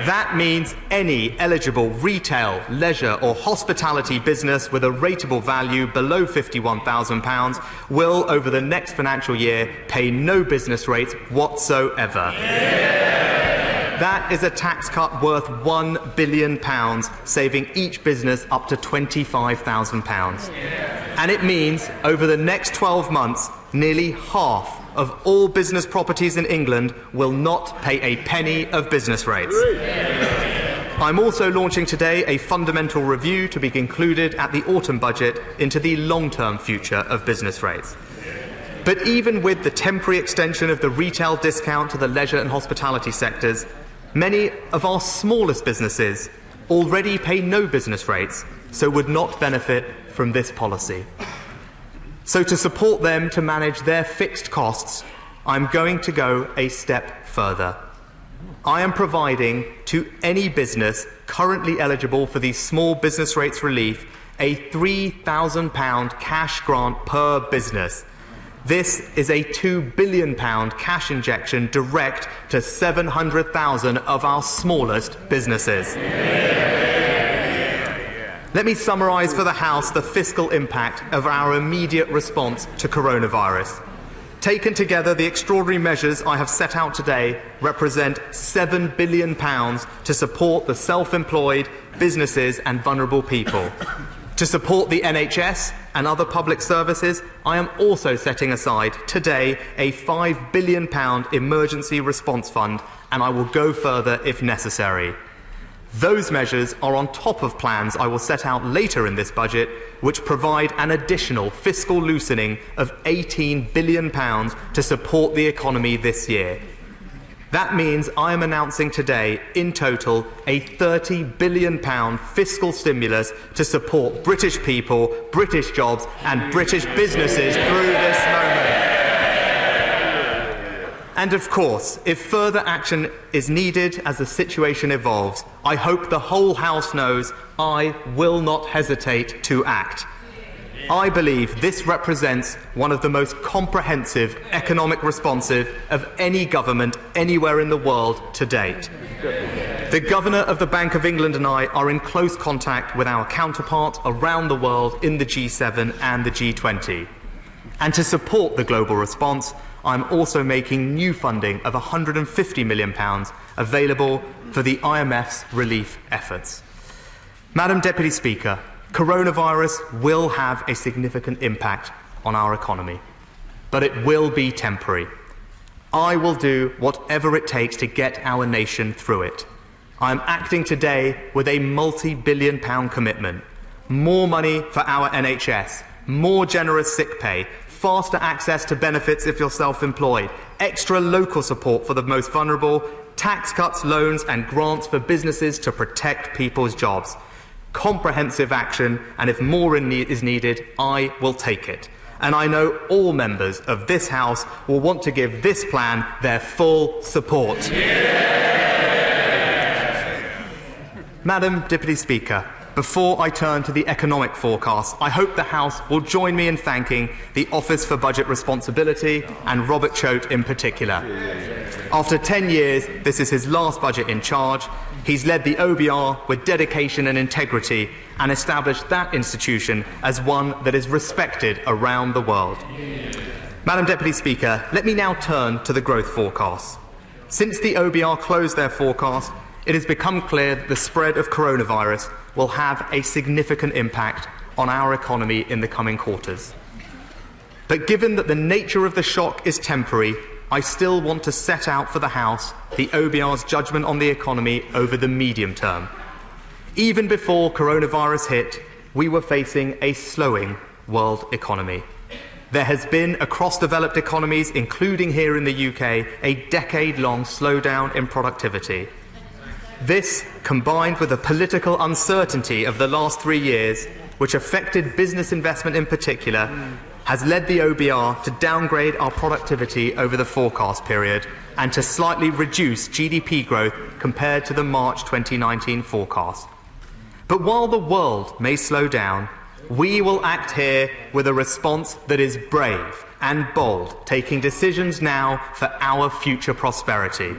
That means any eligible retail, leisure or hospitality business with a rateable value below £51,000 will, over the next financial year, pay no business rates whatsoever. That is a tax cut worth £1 billion, saving each business up to £25,000. And it means, over the next 12 months, nearly half of all business properties in England will not pay a penny of business rates. I'm also launching today a fundamental review to be concluded at the autumn budget into the long-term future of business rates. But even with the temporary extension of the retail discount to the leisure and hospitality sectors, many of our smallest businesses already pay no business rates, so would not benefit from this policy. So to support them to manage their fixed costs, I'm going to go a step further. I am providing to any business currently eligible for the small business rates relief a £3,000 cash grant per business. This is a £2 billion cash injection direct to 700,000 of our smallest businesses. Let me summarise for the House the fiscal impact of our immediate response to coronavirus. Taken together, the extraordinary measures I have set out today represent £7 billion to support the self-employed, businesses and vulnerable people. To support the NHS and other public services, I am also setting aside today a £5 billion emergency response fund, and I will go further if necessary. Those measures are on top of plans I will set out later in this budget, which provide an additional fiscal loosening of £18 billion to support the economy this year. That means I am announcing today, in total, a £30 billion fiscal stimulus to support British people, British jobs and British businesses through this moment. And of course, if further action is needed as the situation evolves, I hope the whole House knows I will not hesitate to act. I believe this represents one of the most comprehensive economic responses of any government anywhere in the world to date. The Governor of the Bank of England and I are in close contact with our counterparts around the world in the G7 and the G20. And to support the global response, I'm also making new funding of £150 million available for the IMF's relief efforts. Madam Deputy Speaker, coronavirus will have a significant impact on our economy, but it will be temporary. I will do whatever it takes to get our nation through it. I am acting today with a multi-billion pound commitment. More money for our NHS, more generous sick pay, faster access to benefits if you're self-employed, extra local support for the most vulnerable, tax cuts, loans and grants for businesses to protect people's jobs. Comprehensive action, and if more is needed, I will take it. And I know all members of this House will want to give this plan their full support. Madam Deputy Speaker, before I turn to the economic forecast, I hope the House will join me in thanking the Office for Budget Responsibility and Robert Choate in particular. After 10 years, this is his last budget in charge. He's led the OBR with dedication and integrity and established that institution as one that is respected around the world. Madam Deputy Speaker, let me now turn to the growth forecasts. Since the OBR closed their forecast, it has become clear that the spread of coronavirus will have a significant impact on our economy in the coming quarters. But given that the nature of the shock is temporary, I still want to set out for the House the OBR's judgment on the economy over the medium term. Even before coronavirus hit, we were facing a slowing world economy. There has been, across developed economies, including here in the UK, a decade-long slowdown in productivity. This, combined with the political uncertainty of the last 3 years, which affected business investment in particular, has led the OBR to downgrade our productivity over the forecast period and to slightly reduce GDP growth compared to the March 2019 forecast. But while the world may slow down, we will act here with a response that is brave and bold, taking decisions now for our future prosperity.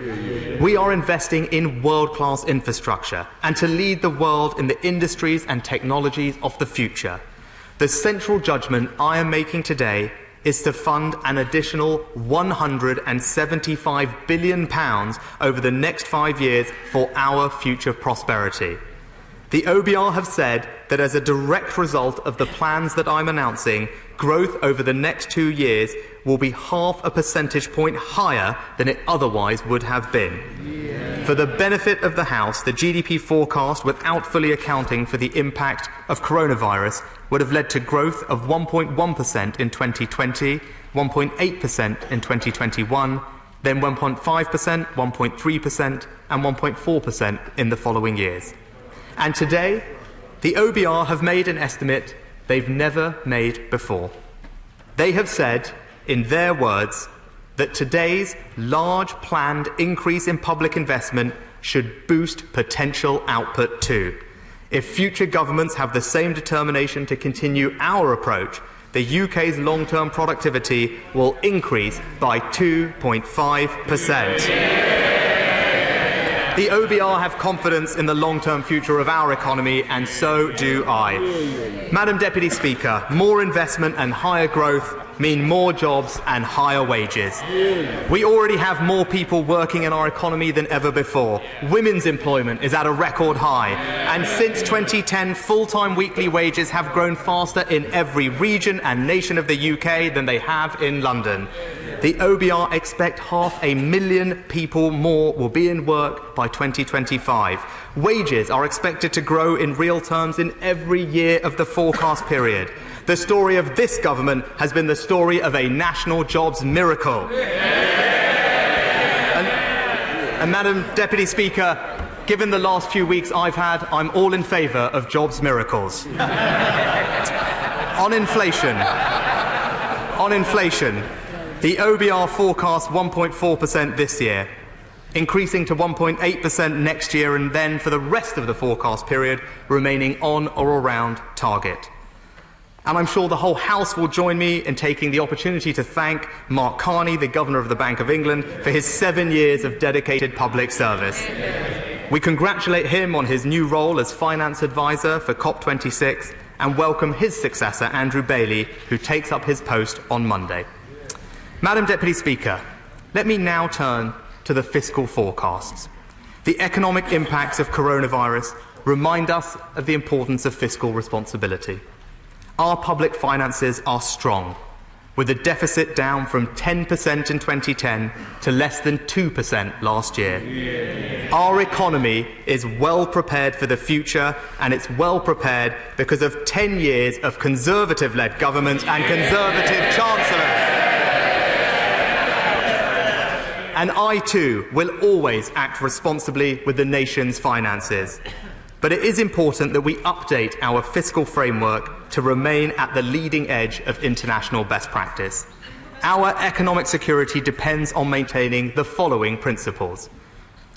We are investing in world-class infrastructure and to lead the world in the industries and technologies of the future. The central judgment I am making today is to fund an additional £175 billion over the next 5 years for our future prosperity. The OBR have said that as a direct result of the plans that I'm announcing, growth over the next 2 years will be half a percentage point higher than it otherwise would have been. For the benefit of the House, the GDP forecast, without fully accounting for the impact of coronavirus, would have led to growth of 1.1% in 2020, 1.8% in 2021, then 1.5%, 1.3% and 1.4% in the following years. And today, the OBR have made an estimate they've never made before. They have said, in their words, that today's large planned increase in public investment should boost potential output too. If future governments have the same determination to continue our approach, the UK's long-term productivity will increase by 2.5%. The OBR have confidence in the long-term future of our economy, and so do I. Madam Deputy Speaker, more investment and higher growth mean more jobs and higher wages. We already have more people working in our economy than ever before. Women's employment is at a record high, and since 2010, full-time weekly wages have grown faster in every region and nation of the UK than they have in London. The OBR expect 500,000 people more will be in work by 2025. Wages are expected to grow in real terms in every year of the forecast period. The story of this government has been the story of a national jobs miracle. And Madam Deputy Speaker, given the last few weeks I've had, I'm all in favour of jobs miracles. On inflation, the OBR forecasts 1.4% this year, increasing to 1.8% next year, and then for the rest of the forecast period remaining on or around target. And I'm sure the whole House will join me in taking the opportunity to thank Mark Carney, the Governor of the Bank of England, for his 7 years of dedicated public service. We congratulate him on his new role as Finance Advisor for COP26 and welcome his successor, Andrew Bailey, who takes up his post on Monday. Madam Deputy Speaker, let me now turn to the fiscal forecasts. The economic impacts of coronavirus remind us of the importance of fiscal responsibility. Our public finances are strong, with the deficit down from 10% in 2010 to less than 2% last year. Our economy is well prepared for the future, and it's well prepared because of 10 years of Conservative-led governments and Conservative chancellors. And I too will always act responsibly with the nation's finances. But it is important that we update our fiscal framework to remain at the leading edge of international best practice. Our economic security depends on maintaining the following principles: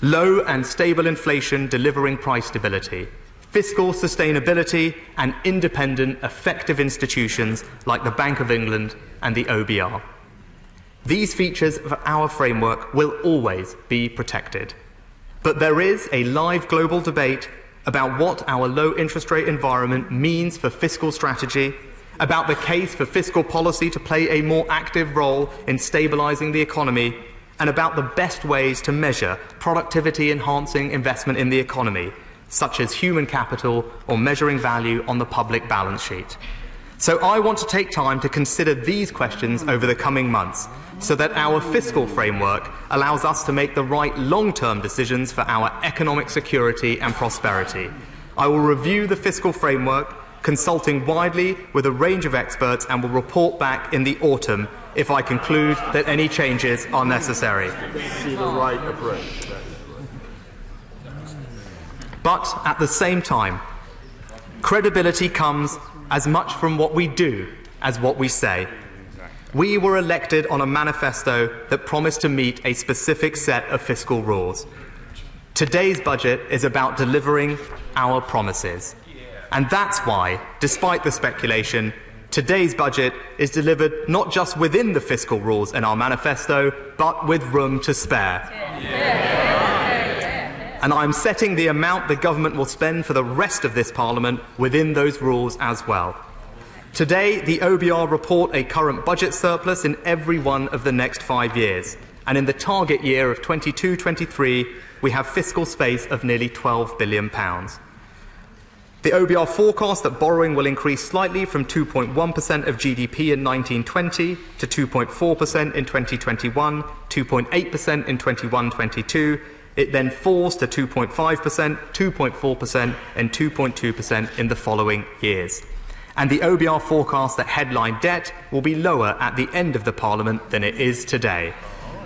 low and stable inflation delivering price stability, fiscal sustainability, and independent, effective institutions like the Bank of England and the OBR. These features of our framework will always be protected. But there is a live global debate about what our low interest rate environment means for fiscal strategy, about the case for fiscal policy to play a more active role in stabilising the economy, and about the best ways to measure productivity-enhancing investment in the economy, such as human capital or measuring value on the public balance sheet. So I want to take time to consider these questions over the coming months, so that our fiscal framework allows us to make the right long-term decisions for our economic security and prosperity. I will review the fiscal framework, consulting widely with a range of experts, and will report back in the autumn if I conclude that any changes are necessary. But at the same time, credibility comes as much from what we do as what we say. We were elected on a manifesto that promised to meet a specific set of fiscal rules. Today's budget is about delivering our promises. And that's why, despite the speculation, today's budget is delivered not just within the fiscal rules in our manifesto, but with room to spare. And I'm setting the amount the government will spend for the rest of this Parliament within those rules as well. Today, the OBR report a current budget surplus in every one of the next 5 years. And in the target year of 22-23, we have fiscal space of nearly £12 billion. The OBR forecasts that borrowing will increase slightly from 2.1% of GDP in 1920 to 2.4% in 2021, 2.8% in 21-22. It then falls to 2.5%, 2.4% and 2.2% in the following years. And the OBR forecasts that headline debt will be lower at the end of the Parliament than it is today,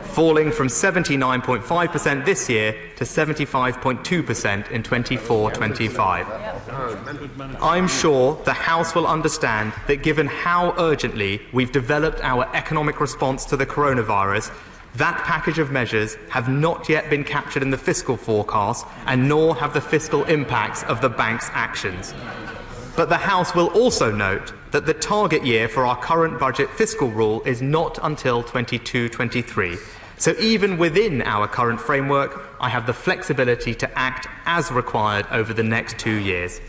falling from 79.5% this year to 75.2% in 24-25. I'm sure the House will understand that given how urgently we've developed our economic response to the coronavirus, That package of measures have not yet been captured in the fiscal forecast, and nor have the fiscal impacts of the bank's actions. But the House will also note that the target year for our current budget fiscal rule is not until 22-23. So even within our current framework, I have the flexibility to act as required over the next 2 years.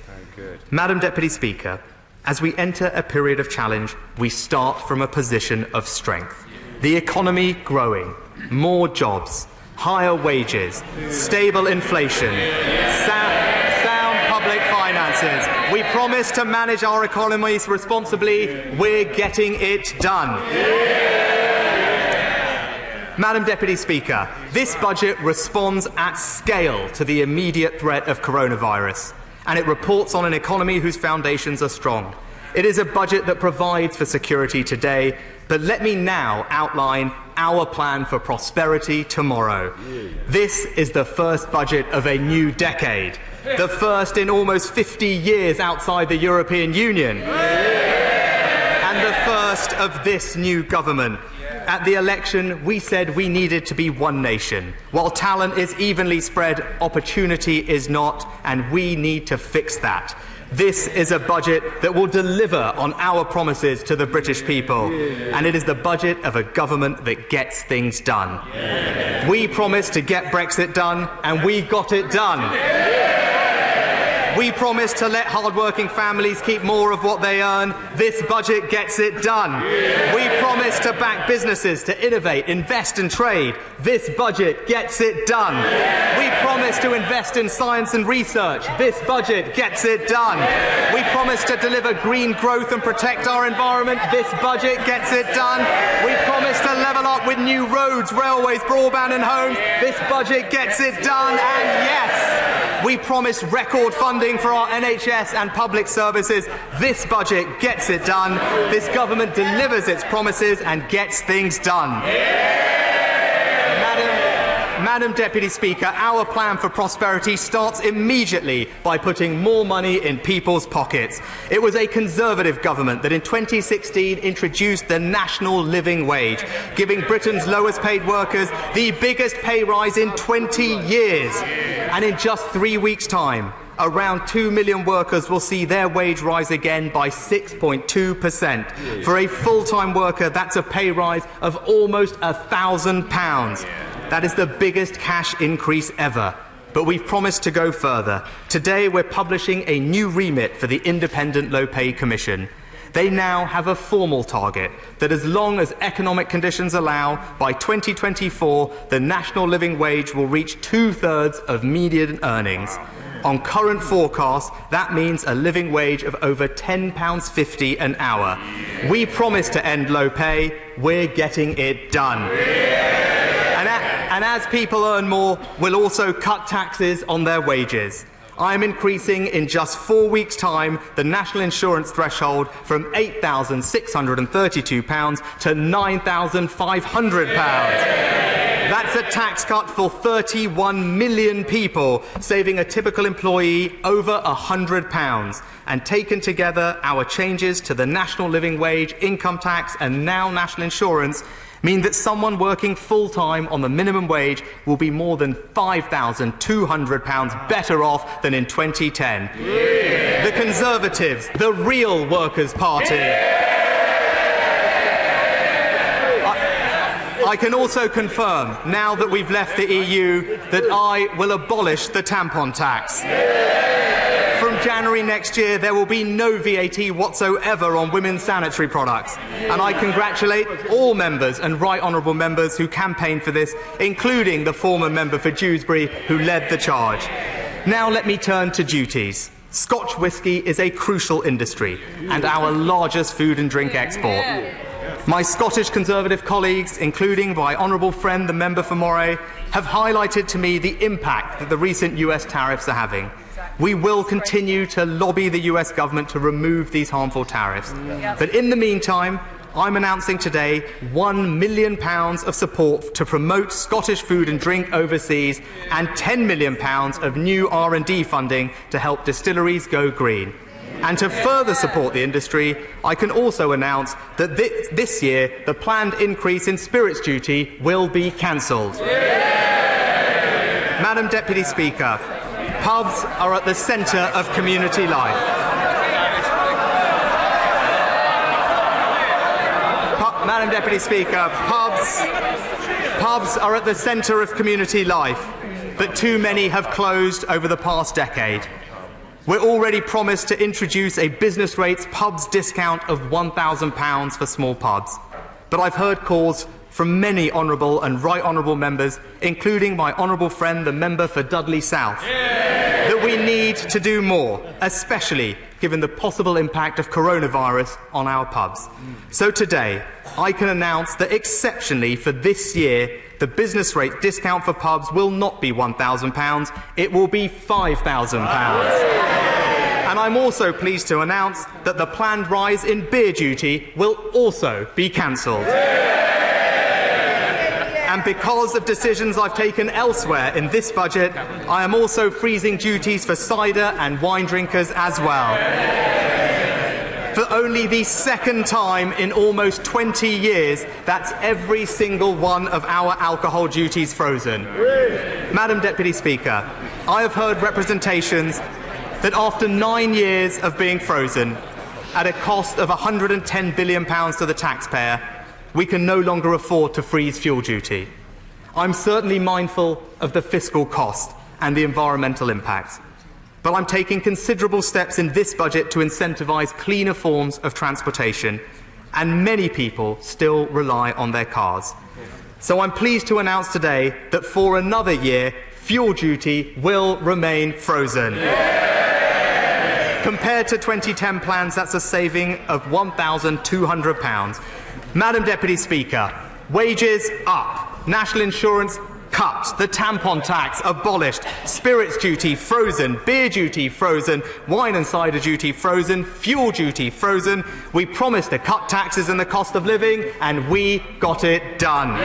Madam Deputy Speaker, as we enter a period of challenge, we start from a position of strength. The economy growing, more jobs, higher wages, stable inflation, sound public finances. We promise to manage our economies responsibly. We're getting it done. Madam Deputy Speaker, this budget responds at scale to the immediate threat of coronavirus, and it reports on an economy whose foundations are strong. It is a budget that provides for security today, but let me now outline our plan for prosperity tomorrow. This is the first budget of a new decade, the first in almost 50 years outside the European Union, and the first of this new government. At the election, we said we needed to be one nation. While talent is evenly spread, opportunity is not, and we need to fix that. This is a budget that will deliver on our promises to the British people, and it is the budget of a government that gets things done. We promised to get Brexit done, and we got it done. We promised to let hard-working families keep more of what they earn. This budget gets it done. We promised to back businesses to innovate, invest and trade. This budget gets it done. We promised to invest in science and research. This budget gets it done. We promised to deliver green growth and protect our environment. This budget gets it done. We promised to level up with new roads, railways, broadband and homes. This budget gets it done. And yes, we promised record funding for our NHS and public services. This budget gets it done. This government delivers its promises and gets things done. Madam Deputy Speaker, our plan for prosperity starts immediately by putting more money in people's pockets. It was a Conservative government that in 2016 introduced the national living wage, giving Britain's lowest paid workers the biggest pay rise in 20 years. And in just 3 weeks' time, around 2 million workers will see their wage rise again by 6.2%. For a full-time worker, that's a pay rise of almost £1,000. That is the biggest cash increase ever. But we've promised to go further. Today, we're publishing a new remit for the Independent Low Pay Commission. They now have a formal target that as long as economic conditions allow, by 2024, the national living wage will reach 2/3 of median earnings. On current forecasts, that means a living wage of over £10.50 an hour. We promised to end low pay. We're getting it done. And as people earn more, we'll also cut taxes on their wages. I'm increasing in just 4 weeks' time the national insurance threshold from £8,632 to £9,500. That's a tax cut for 31 million people, saving a typical employee over £100. And taken together, our changes to the national living wage, income tax and now national insurance mean that someone working full-time on the minimum wage will be more than £5,200 better off than in 2010. The Conservatives, the real Workers' Party. I can also confirm, now that we've left the EU, that I will abolish the tampon tax. From January next year, there will be no VAT whatsoever on women's sanitary products. And I congratulate all members and right honourable members who campaigned for this, including the former member for Dewsbury who led the charge. Now let me turn to duties. Scotch whisky is a crucial industry and our largest food and drink export. My Scottish Conservative colleagues, including my honourable friend, the member for Moray, have highlighted to me the impact that the recent US tariffs are having. We will continue to lobby the US government to remove these harmful tariffs. But in the meantime, I'm announcing today £1 million of support to promote Scottish food and drink overseas and £10 million of new R&D funding to help distilleries go green. And to further support the industry, I can also announce that this year the planned increase in spirits duty will be cancelled. Madam Deputy Speaker, pubs are at the centre of community life. Madam Deputy Speaker, pubs are at the centre of community life, but too many have closed over the past decade. We're already promised to introduce a business rates pubs discount of £1,000 for small pubs, but I've heard calls from many honourable and right honourable members, including my honourable friend, the member for Dudley South, that we need to do more, especially given the possible impact of coronavirus on our pubs. So today, I can announce that exceptionally for this year, the business rate discount for pubs will not be £1,000, it will be £5,000. And I'm also pleased to announce that the planned rise in beer duty will also be cancelled. And because of decisions I've taken elsewhere in this budget, I am also freezing duties for cider and wine drinkers as well. For only the second time in almost 20 years, that's every single one of our alcohol duties frozen. Madam Deputy Speaker, I have heard representations that after 9 years of being frozen, at a cost of £110 billion to the taxpayer, we can no longer afford to freeze fuel duty. I'm certainly mindful of the fiscal cost and the environmental impacts, but I'm taking considerable steps in this budget to incentivise cleaner forms of transportation, and many people still rely on their cars. So I'm pleased to announce today that for another year, fuel duty will remain frozen. Compared to 2010 plans, that's a saving of £1,200. Madam Deputy Speaker, wages up, national insurance cut, the tampon tax abolished, spirits duty frozen, beer duty frozen, wine and cider duty frozen, fuel duty frozen. We promised to cut taxes and the cost of living, and we got it done.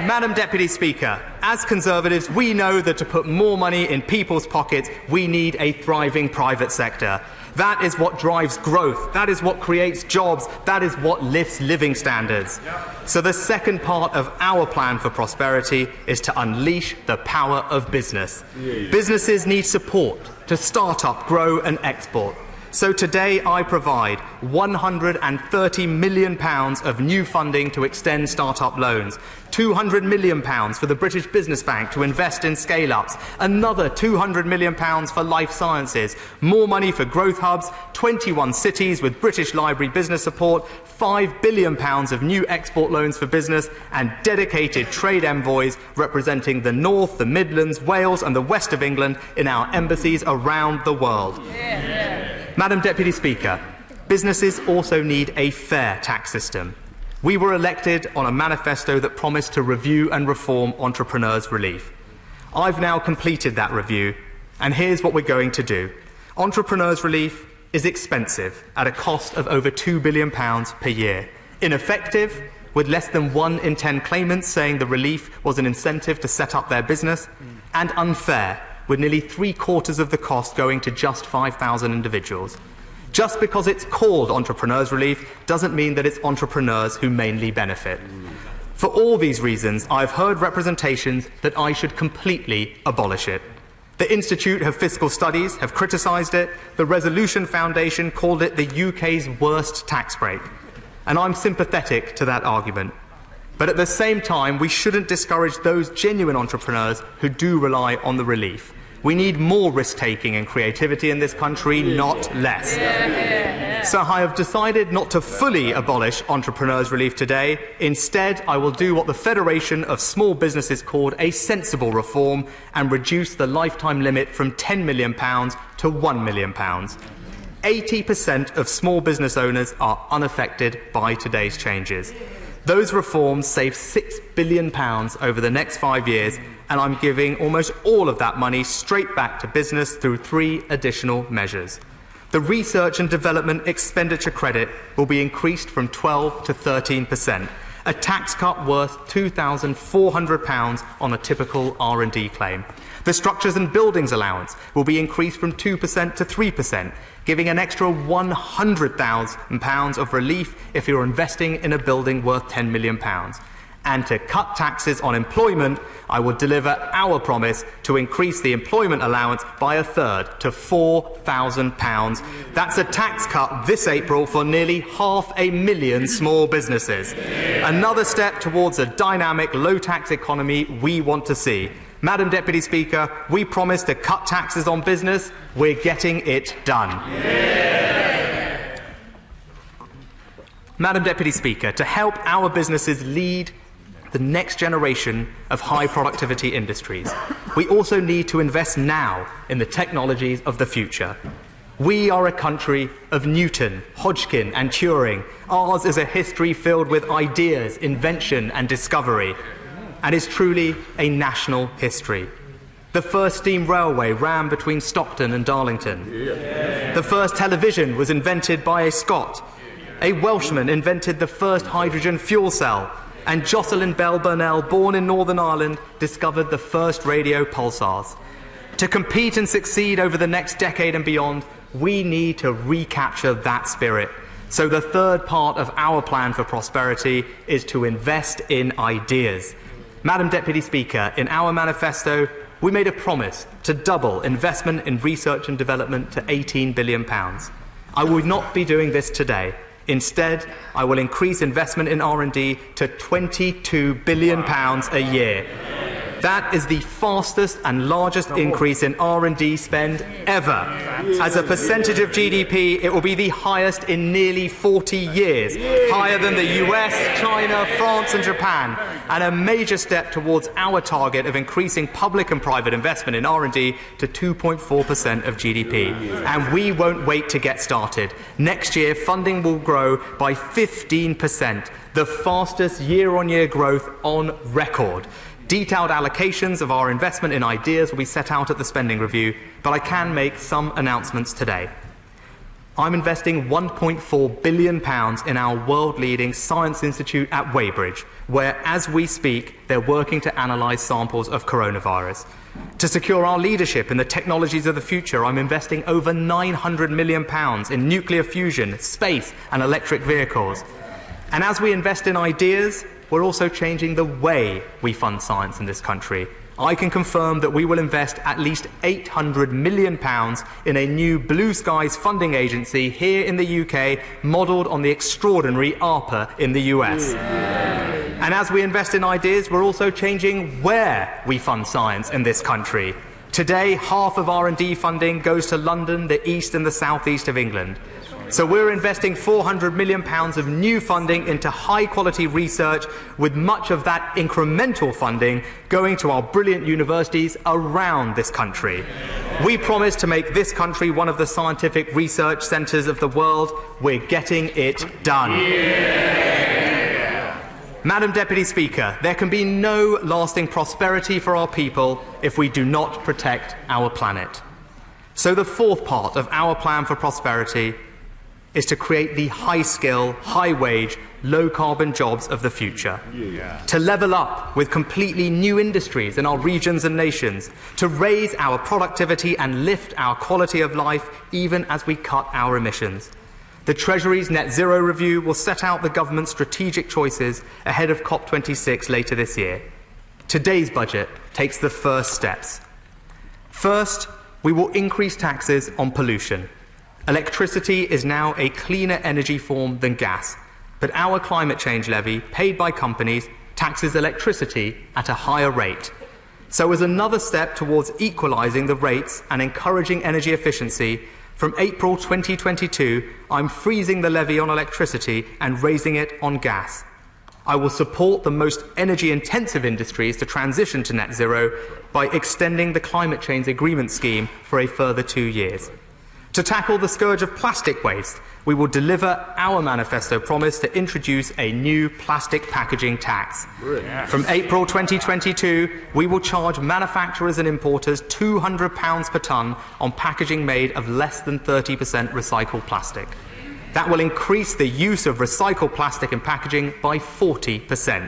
Madam Deputy Speaker, as Conservatives, we know that to put more money in people's pockets, we need a thriving private sector. That is what drives growth. That is what creates jobs. That is what lifts living standards. So the second part of our plan for prosperity is to unleash the power of business. Businesses need support to start up, grow and export. So today I provide £130 million of new funding to extend start-up loans, £200 million for the British Business Bank to invest in scale-ups, another £200 million for life sciences, more money for growth hubs, 21 cities with British Library business support, £5 billion of new export loans for business, and dedicated trade envoys representing the North, the Midlands, Wales and the West of England in our embassies around the world. Madam Deputy Speaker, businesses also need a fair tax system. We were elected on a manifesto that promised to review and reform entrepreneurs' relief. I've now completed that review, and here's what we're going to do. Entrepreneurs' relief is expensive, at a cost of over £2 billion per year, ineffective, with less than 1 in 10 claimants saying the relief was an incentive to set up their business, and unfair, with nearly 3/4 of the cost going to just 5,000 individuals. Just because it's called Entrepreneurs' Relief doesn't mean that it's entrepreneurs who mainly benefit. For all these reasons, I've heard representations that I should completely abolish it. The Institute of Fiscal Studies have criticised it. The Resolution Foundation called it the UK's worst tax break. And I'm sympathetic to that argument. But at the same time, we shouldn't discourage those genuine entrepreneurs who do rely on the relief. We need more risk-taking and creativity in this country, not less. So I have decided not to fully abolish entrepreneurs' relief today. Instead, I will do what the Federation of Small Businesses called a sensible reform and reduce the lifetime limit from £10 million to £1 million. 80% of small business owners are unaffected by today's changes. Those reforms save £6 billion over the next 5 years, and I'm giving almost all of that money straight back to business through 3 additional measures. The research and development expenditure credit will be increased from 12% to 13%, a tax cut worth £2,400 on a typical R&D claim. The structures and buildings allowance will be increased from 2% to 3%, giving an extra £100,000 of relief if you're investing in a building worth £10 million. And to cut taxes on employment, I will deliver our promise to increase the employment allowance by a third to £4,000. That's a tax cut this April for nearly 500,000 small businesses. Another step towards a dynamic, low-tax economy we want to see. Madam Deputy Speaker, we promised to cut taxes on business. We're getting it done. Madam Deputy Speaker, to help our businesses lead the next generation of high productivity industries, we also need to invest now in the technologies of the future. We are a country of Newton, Hodgkin and Turing. Ours is a history filled with ideas, invention and discovery, and is truly a national history. The first steam railway ran between Stockton and Darlington. The first television was invented by a Scot. A Welshman invented the first hydrogen fuel cell, and Jocelyn Bell Burnell, born in Northern Ireland, discovered the first radio pulsars. To compete and succeed over the next decade and beyond, we need to recapture that spirit. So the third part of our plan for prosperity is to invest in ideas. Madam Deputy Speaker, in our manifesto, we made a promise to double investment in research and development to £18 billion. I will not be doing this today. Instead, I will increase investment in R&D to £22 billion a year. That is the fastest and largest increase in R&D spend ever. As a percentage of GDP, it will be the highest in nearly 40 years, higher than the US, China, France and Japan, and a major step towards our target of increasing public and private investment in R&D to 2.4% of GDP. And we won't wait to get started. Next year, funding will grow by 15%, the fastest year-on-year growth on record. Detailed allocations of our investment in ideas will be set out at the spending review, but I can make some announcements today. I'm investing £1.4 billion in our world-leading Science Institute at Weybridge, where, as we speak, they're working to analyse samples of coronavirus. To secure our leadership in the technologies of the future, I'm investing over £900 million in nuclear fusion, space and electric vehicles. And as we invest in ideas, we're also changing the way we fund science in this country. I can confirm that we will invest at least £800 million in a new Blue Skies funding agency here in the UK, modelled on the extraordinary ARPA in the US. And as we invest in ideas, we're also changing where we fund science in this country. Today, half of R&D funding goes to London, the east and the southeast of England. So we're investing £400 million of new funding into high-quality research, with much of that incremental funding going to our brilliant universities around this country. We promise to make this country one of the scientific research centres of the world. We're getting it done. Madam Deputy Speaker, there can be no lasting prosperity for our people if we do not protect our planet. So the fourth part of our plan for prosperity is to create the high-skill, high-wage, low-carbon jobs of the future. To level up with completely new industries in our regions and nations. To raise our productivity and lift our quality of life even as we cut our emissions. The Treasury's Net Zero review will set out the government's strategic choices ahead of COP26 later this year. Today's budget takes the first steps. First, we will increase taxes on pollution. Electricity is now a cleaner energy form than gas, but our climate change levy, paid by companies, taxes electricity at a higher rate. So as another step towards equalising the rates and encouraging energy efficiency, from April 2022, I'm freezing the levy on electricity and raising it on gas. I will support the most energy-intensive industries to transition to net zero by extending the Climate Change Agreement Scheme for a further 2 years. To tackle the scourge of plastic waste, we will deliver our manifesto promise to introduce a new plastic packaging tax. From April 2022, we will charge manufacturers and importers £200 per tonne on packaging made of less than 30% recycled plastic. That will increase the use of recycled plastic in packaging by 40%.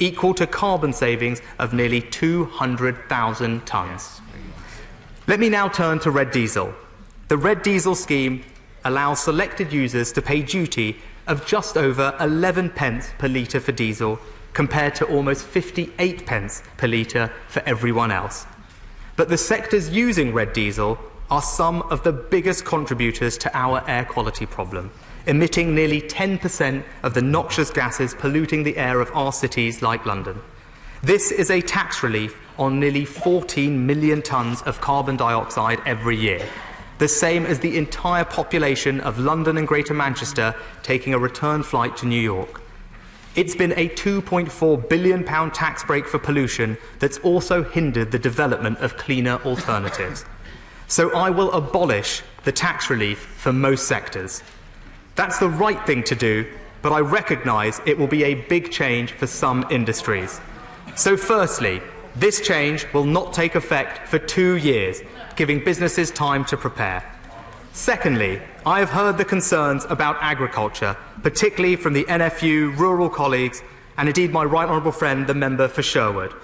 equal to carbon savings of nearly 200,000 tonnes. Let me now turn to red diesel. The red diesel scheme allows selected users to pay duty of just over 11 pence per litre for diesel, compared to almost 58 pence per litre for everyone else. But the sectors using red diesel are some of the biggest contributors to our air quality problem, emitting nearly 10% of the noxious gases polluting the air of our cities like London. This is a tax relief on nearly 14 million tonnes of carbon dioxide every year, the same as the entire population of London and Greater Manchester taking a return flight to New York. It's been a £2.4 billion tax break for pollution that's also hindered the development of cleaner alternatives. So I will abolish the tax relief for most sectors. That's the right thing to do, but I recognise it will be a big change for some industries. So firstly, this change will not take effect for 2 years, giving businesses time to prepare. Secondly, I have heard the concerns about agriculture, particularly from the NFU rural colleagues, and indeed my right honourable friend, the member for Sherwood.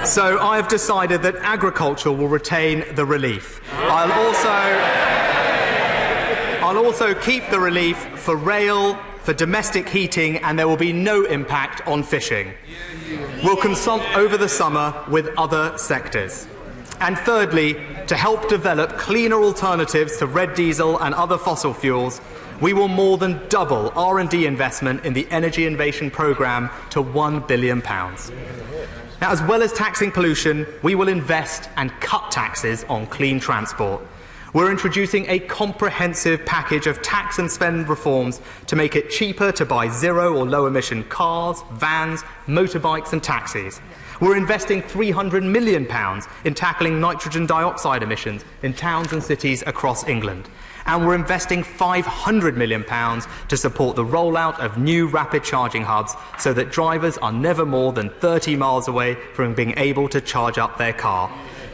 So I have decided that agriculture will retain the relief. I'll also keep the relief for rail, for domestic heating, and there will be no impact on fishing. We'll consult over the summer with other sectors. And thirdly, to help develop cleaner alternatives to red diesel and other fossil fuels, we will more than double R&D investment in the Energy Innovation Programme to £1 billion. Now, as well as taxing pollution, we will invest and cut taxes on clean transport. We're introducing a comprehensive package of tax and spend reforms to make it cheaper to buy zero or low emission cars, vans, motorbikes and taxis. We're investing £300 million in tackling nitrogen dioxide emissions in towns and cities across England. And we're investing £500 million to support the rollout of new rapid charging hubs so that drivers are never more than 30 miles away from being able to charge up their car.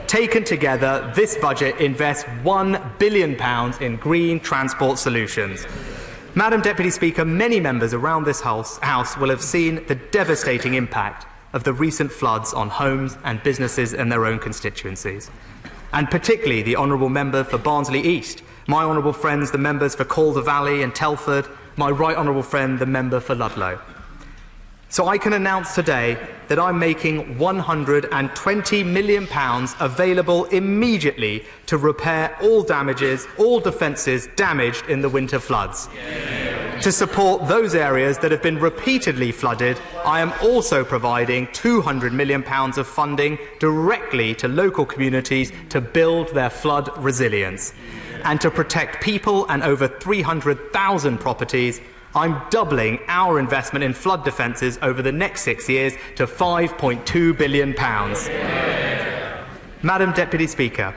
Taken together, this budget invests £1 billion in green transport solutions. Madam Deputy Speaker, many members around this House will have seen the devastating impact of the recent floods on homes and businesses in their own constituencies. And particularly the Honourable Member for Barnsley East, my honourable friends, the members for Calder Valley and Telford, my right honourable friend, the member for Ludlow. So I can announce today that I'm making £120 million available immediately to repair all defences damaged in the winter floods. To support those areas that have been repeatedly flooded, I am also providing £200 million of funding directly to local communities to build their flood resilience. And to protect people and over 300,000 properties, I'm doubling our investment in flood defences over the next 6 years to £5.2 billion. Madam Deputy Speaker,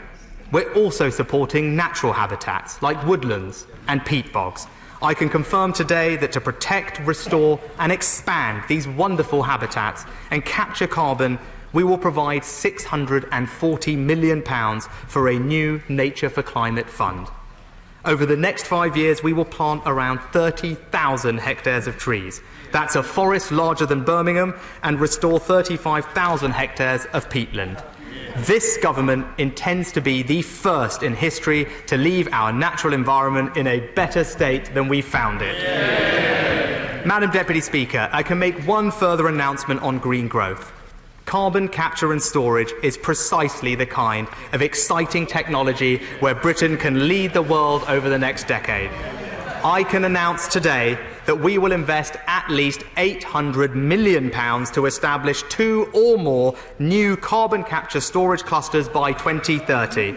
we're also supporting natural habitats like woodlands and peat bogs. I can confirm today that to protect, restore and expand these wonderful habitats and capture carbon, we will provide £640 million for a new Nature for Climate fund. Over the next 5 years, we will plant around 30,000 hectares of trees. That's a forest larger than Birmingham, and restore 35,000 hectares of peatland. This government intends to be the first in history to leave our natural environment in a better state than we found it. Madam Deputy Speaker, I can make one further announcement on green growth. Carbon capture and storage is precisely the kind of exciting technology where Britain can lead the world over the next decade. I can announce today that we will invest at least £800 million to establish 2 or more new carbon capture storage clusters by 2030.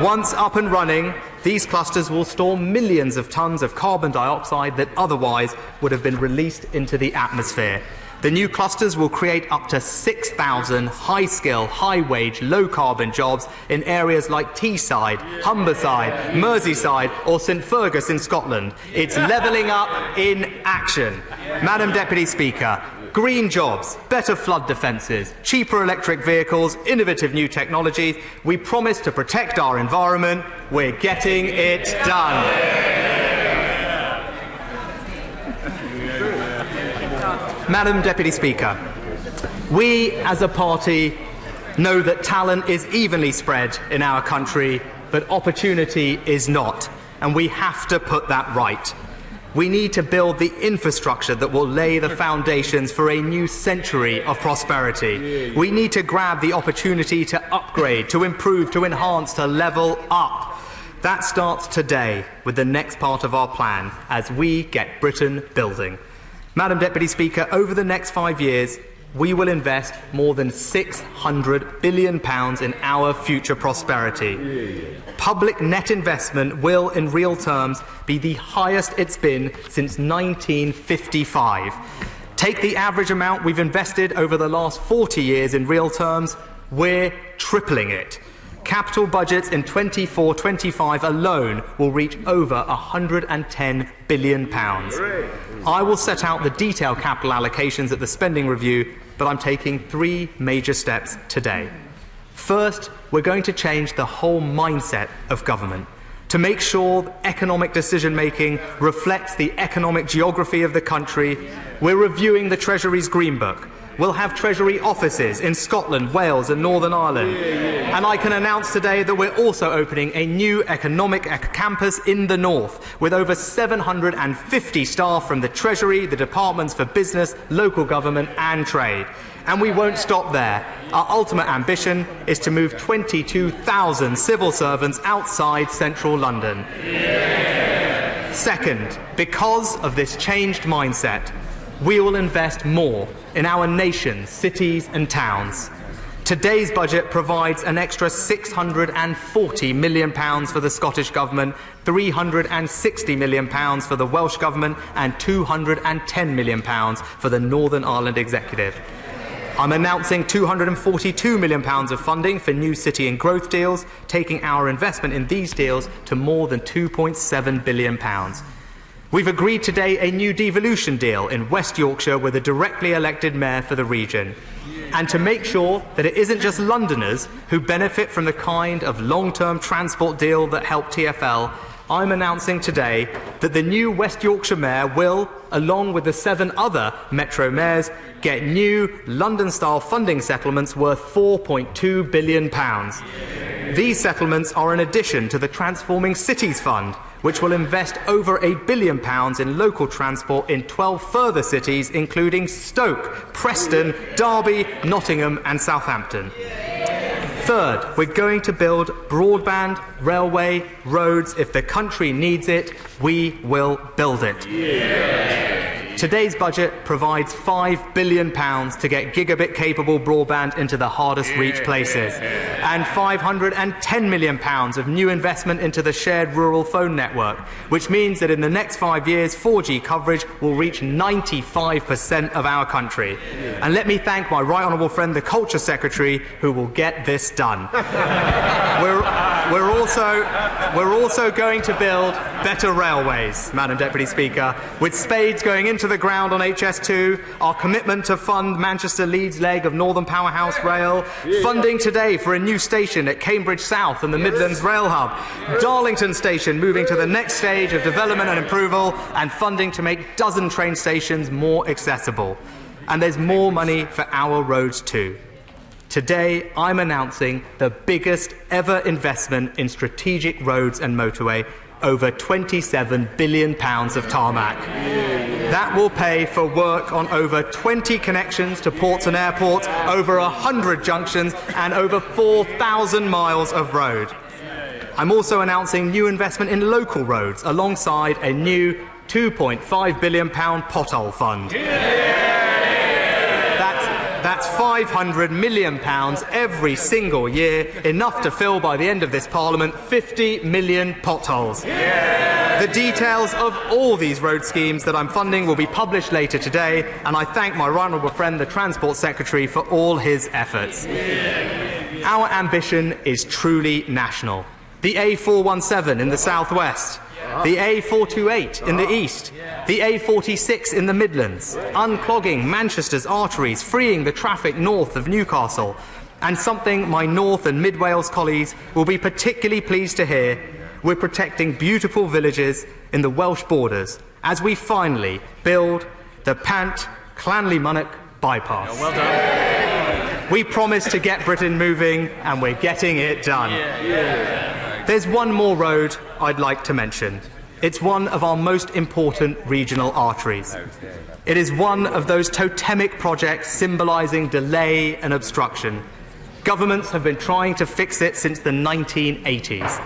Once up and running, these clusters will store millions of tonnes of carbon dioxide that otherwise would have been released into the atmosphere. The new clusters will create up to 6,000 high-skill, high-wage, low-carbon jobs in areas like Teesside, Humberside, Merseyside or St Fergus in Scotland. It's levelling up in action. Madam Deputy Speaker, green jobs, better flood defences, cheaper electric vehicles, innovative new technologies. We promise to protect our environment. We're getting it done. Madam Deputy Speaker, we as a party know that talent is evenly spread in our country, but opportunity is not, and we have to put that right. We need to build the infrastructure that will lay the foundations for a new century of prosperity. We need to grab the opportunity to upgrade, to improve, to enhance, to level up. That starts today with the next part of our plan as we get Britain building. Madam Deputy Speaker, over the next 5 years, we will invest more than £600 billion in our future prosperity. Public net investment will, in real terms, be the highest it's been since 1955. Take the average amount we've invested over the last 40 years in real terms, we're tripling it. Capital budgets in 24-25 alone will reach over £110 billion. I will set out the detailed capital allocations at the spending review, but I'm taking 3 major steps today. First, we're going to change the whole mindset of government to make sure economic decision-making reflects the economic geography of the country. We're reviewing the Treasury's Green Book. We'll have Treasury offices in Scotland, Wales and Northern Ireland. And I can announce today that we're also opening a new economic campus in the north with over 750 staff from the Treasury, the Departments for Business, Local Government and Trade. And we won't stop there. Our ultimate ambition is to move 22,000 civil servants outside central London. Second, because of this changed mindset, we will invest more in our nation's cities and towns. Today's budget provides an extra £640 million for the Scottish Government, £360 million for the Welsh Government and £210 million for the Northern Ireland Executive. I'm announcing £242 million of funding for new city and growth deals, taking our investment in these deals to more than £2.7 billion. We've agreed today a new devolution deal in West Yorkshire with a directly elected mayor for the region. And to make sure that it isn't just Londoners who benefit from the kind of long-term transport deal that helped TfL, I'm announcing today that the new West Yorkshire mayor will, along with the 7 other Metro mayors, get new London-style funding settlements worth £4.2 billion. These settlements are in addition to the Transforming Cities Fund, which will invest over £1 billion in local transport in 12 further cities, including Stoke, Preston, Derby, Nottingham and Southampton. Third, we're going to build broadband, railway, roads. If the country needs it, we will build it. Today's budget provides £5 billion to get gigabit-capable broadband into the hardest-reached places, and £510 million of new investment into the shared rural phone network, which means that in the next 5 years, 4G coverage will reach 95% of our country. And let me thank my right honourable friend, the Culture Secretary, who will get this done. We're also going to build better railways, Madam Deputy Speaker, with spades going into the ground on HS2, our commitment to fund Manchester-Leeds leg of Northern Powerhouse Rail, funding today for a new station at Cambridge South and the Midlands Rail Hub, Darlington Station moving to the next stage of development and approval, and funding to make dozen train stations more accessible. And there's more money for our roads too. Today, I'm announcing the biggest ever investment in strategic roads and motorway, over £27 billion of tarmac. That will pay for work on over 20 connections to ports and airports, over 100 junctions and over 4,000 miles of road. I'm also announcing new investment in local roads alongside a new £2.5 billion pothole fund. That's £500 million every single year, enough to fill by the end of this Parliament 50 million potholes. The details of all these road schemes that I'm funding will be published later today, and I thank my right honourable friend, the Transport Secretary, for all his efforts. Our ambition is truly national. The A417 in the southwest, the A428 in the east, the A46 in the Midlands, unclogging Manchester's arteries, freeing the traffic north of Newcastle, and something my North and Mid Wales colleagues will be particularly pleased to hear: we're protecting beautiful villages in the Welsh borders as we finally build the Pant-Llanelli-Monach bypass. Well done. We promised to get Britain moving, and we're getting it done. There's one more road I'd like to mention. It's one of our most important regional arteries. It is one of those totemic projects symbolising delay and obstruction. Governments have been trying to fix it since the 1980s.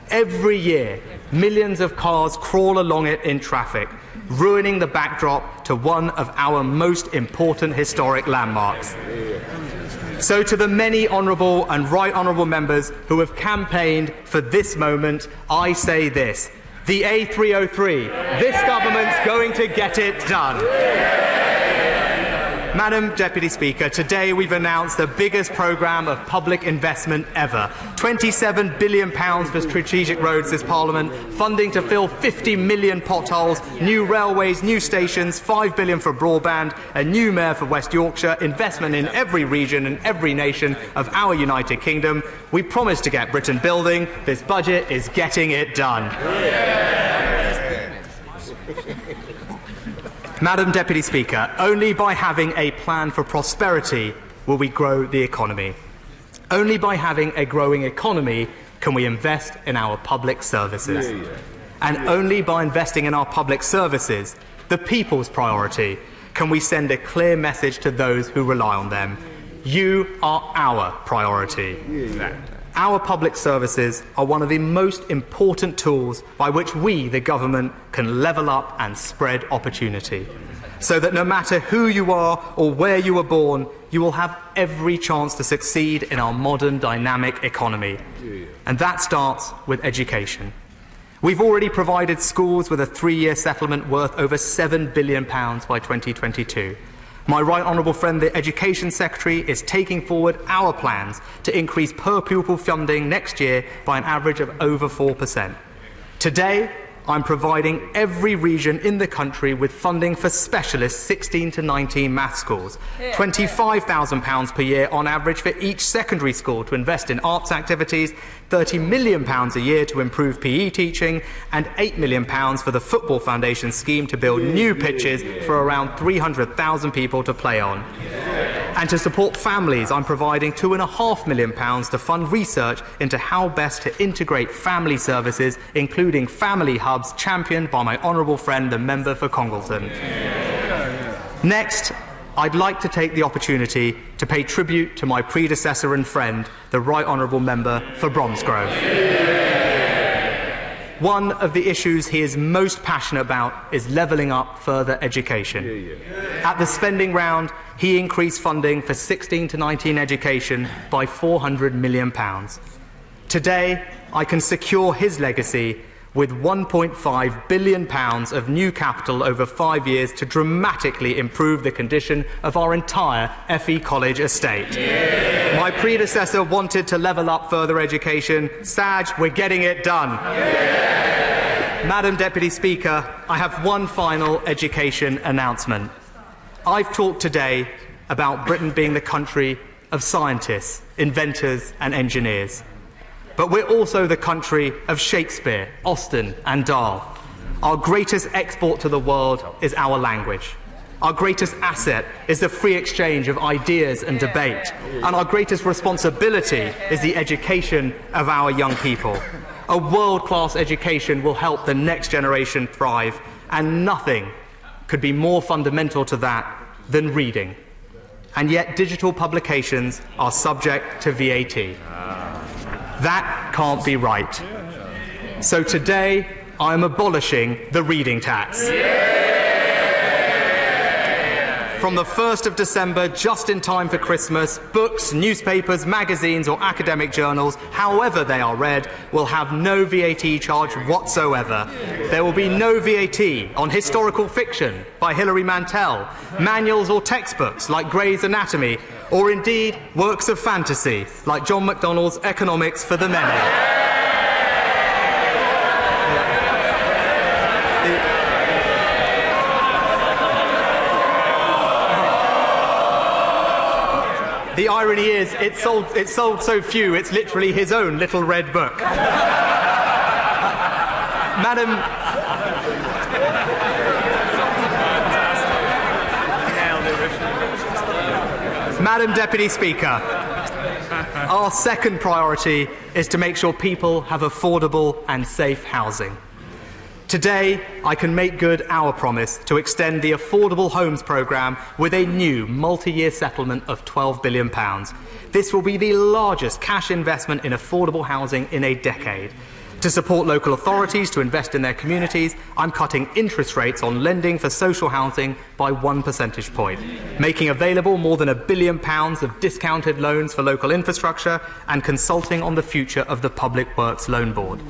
Every year, millions of cars crawl along it in traffic, ruining the backdrop to one of our most important historic landmarks. So to the many honourable and right honourable members who have campaigned for this moment, I say this: the A303, this government's going to get it done. Madam Deputy Speaker, today we've announced the biggest programme of public investment ever. £27 billion for strategic roads this Parliament, funding to fill 50 million potholes, new railways, new stations, £5 billion for broadband, a new mayor for West Yorkshire, investment in every region and every nation of our United Kingdom. We promised to get Britain building. This budget is getting it done. Madam Deputy Speaker, only by having a plan for prosperity will we grow the economy. Only by having a growing economy can we invest in our public services. And only by investing in our public services, the people's priority, can we send a clear message to those who rely on them. You are our priority. Our public services are one of the most important tools by which we, the government, can level up and spread opportunity, so that no matter who you are or where you were born, you will have every chance to succeed in our modern dynamic economy. And that starts with education. We've already provided schools with a 3-year settlement worth over £7 billion by 2022. My right honourable friend, the Education Secretary, is taking forward our plans to increase per-pupil funding next year by an average of over 4%. Today, I'm providing every region in the country with funding for specialist 16 to 19 maths schools, £25,000 per year on average for each secondary school to invest in arts activities, £30 million a year to improve PE teaching, and £8 million for the Football Foundation scheme to build new pitches for around 300,000 people to play on. And to support families, I'm providing £2.5 million to fund research into how best to integrate family services, including family hubs championed by my honourable friend, the member for Congleton. Next, I'd like to take the opportunity to pay tribute to my predecessor and friend, the right honourable member for Bromsgrove. One of the issues he is most passionate about is levelling up further education. At the spending round, he increased funding for 16 to 19 education by £400 million. Today, I can secure his legacy with £1.5 billion of new capital over 5 years to dramatically improve the condition of our entire FE College estate. My predecessor wanted to level up further education. Saj, we're getting it done. Madam Deputy Speaker, I have one final education announcement. I've talked today about Britain being the country of scientists, inventors and engineers. But we're also the country of Shakespeare, Austen and Dahl. Our greatest export to the world is our language. Our greatest asset is the free exchange of ideas and debate. And our greatest responsibility is the education of our young people. A world-class education will help the next generation thrive, and nothing could be more fundamental to that than reading. And yet digital publications are subject to VAT. That can't be right. So today, I am abolishing the reading tax. From the 1st of December, just in time for Christmas, books, newspapers, magazines or academic journals, however they are read, will have no VAT charge whatsoever. There will be no VAT on historical fiction by Hilary Mantel, manuals or textbooks like Gray's Anatomy, or indeed works of fantasy like John MacDonald's Economics for the Many. The irony is, it sold so few, it's literally his own little red book. Madam Deputy Speaker, our second priority is to make sure people have affordable and safe housing. Today, I can make good our promise to extend the Affordable Homes programme with a new multi-year settlement of £12 billion. This will be the largest cash investment in affordable housing in a decade. To support local authorities to invest in their communities, I'm cutting interest rates on lending for social housing by 1 percentage point, making available more than £1 billion of discounted loans for local infrastructure and consulting on the future of the Public Works Loan Board.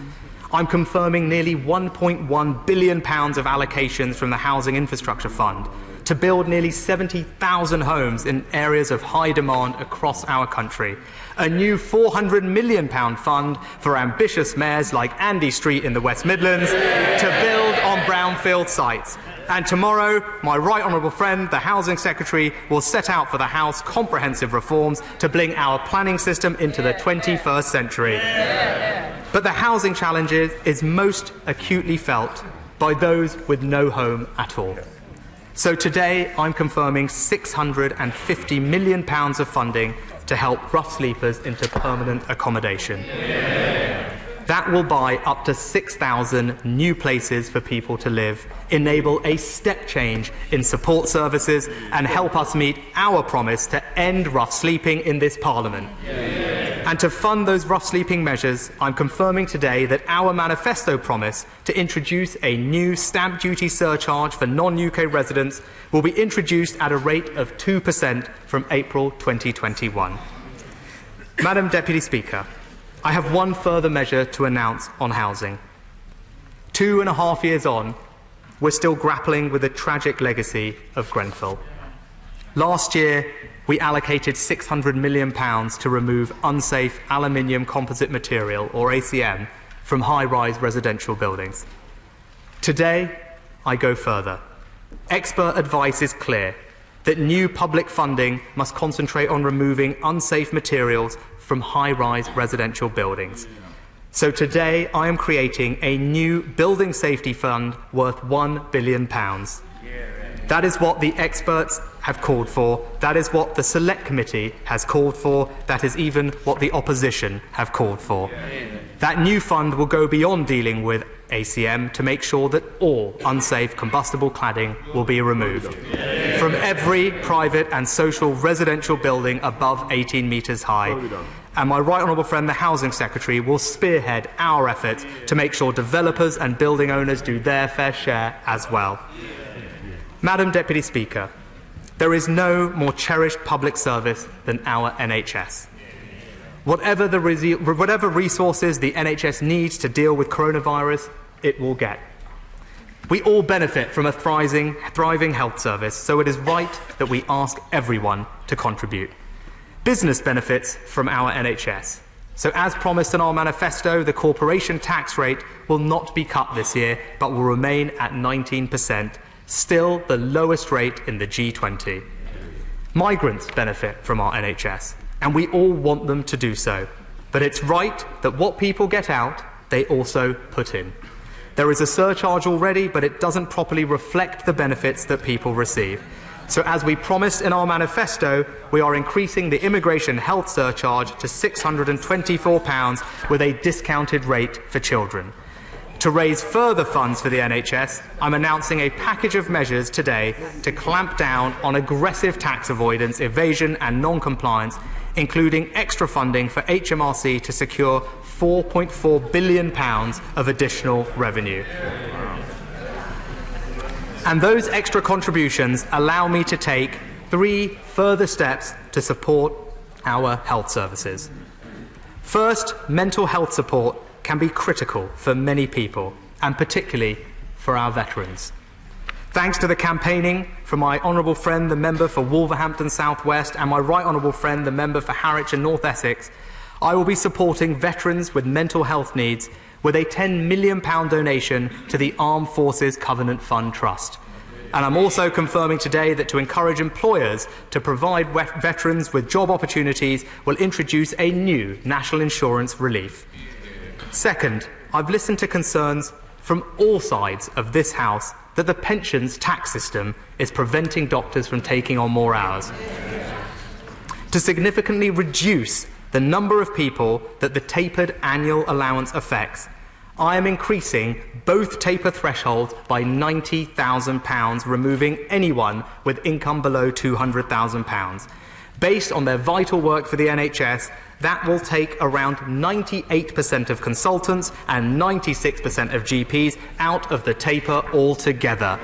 I'm confirming nearly £1.1 billion of allocations from the Housing Infrastructure Fund to build nearly 70,000 homes in areas of high demand across our country. A new £400 million fund for ambitious mayors like Andy Street in the West Midlands to build on brownfield sites. And tomorrow, my right honourable friend, the Housing Secretary, will set out for the House comprehensive reforms to bring our planning system into the 21st century. But the housing challenge is most acutely felt by those with no home at all. So today, I'm confirming £650 million of funding to help rough sleepers into permanent accommodation. That will buy up to 6,000 new places for people to live, enable a step change in support services, and help us meet our promise to end rough sleeping in this Parliament. And to fund those rough sleeping measures, I'm confirming today that our manifesto promise to introduce a new stamp duty surcharge for non-UK residents will be introduced at a rate of 2% from April 2021. Madam Deputy Speaker, I have one further measure to announce on housing. 2.5 years on, we're still grappling with the tragic legacy of Grenfell. Last year, we allocated £600 million to remove unsafe aluminium composite material, or ACM, from high-rise residential buildings. Today, I go further. Expert advice is clear that new public funding must concentrate on removing unsafe materials from high-rise residential buildings. So today, I am creating a new building safety fund worth £1 billion. That is what the experts have called for. That is what the Select Committee has called for. That is even what the opposition have called for. That new fund will go beyond dealing with ACM to make sure that all unsafe combustible cladding will be removed from every private and social residential building above 18 metres high. And my right honourable friend, the Housing Secretary, will spearhead our efforts to make sure developers and building owners do their fair share as well. Madam Deputy Speaker, there is no more cherished public service than our NHS. Whatever resources the NHS needs to deal with coronavirus, it will get. We all benefit from a thriving health service, so it is right that we ask everyone to contribute. Business benefits from our NHS. So as promised in our manifesto, the corporation tax rate will not be cut this year, but will remain at 19%, still the lowest rate in the G20. Migrants benefit from our NHS, and we all want them to do so. But it's right that what people get out, they also put in. There is a surcharge already, but it doesn't properly reflect the benefits that people receive. So as we promised in our manifesto, we are increasing the immigration health surcharge to £624 with a discounted rate for children. To raise further funds for the NHS, I'm announcing a package of measures today to clamp down on aggressive tax avoidance, evasion and non-compliance, including extra funding for HMRC to secure £4.4 billion of additional revenue. And those extra contributions allow me to take 3 further steps to support our health services. First, mental health support can be critical for many people, and particularly for our veterans. Thanks to the campaigning from my honourable friend, the member for Wolverhampton South West, and my right honourable friend, the member for Harwich and North Essex, I will be supporting veterans with mental health needs with a £10 million donation to the Armed Forces Covenant Fund Trust. And I'm also confirming today that to encourage employers to provide veterans with job opportunities will introduce a new national insurance relief. Second, I've listened to concerns from all sides of this House that the pensions tax system is preventing doctors from taking on more hours. To significantly reduce the number of people that the tapered annual allowance affects, I am increasing both taper thresholds by £90,000, removing anyone with income below £200,000. Based on their vital work for the NHS, that will take around 98% of consultants and 96% of GPs out of the taper altogether.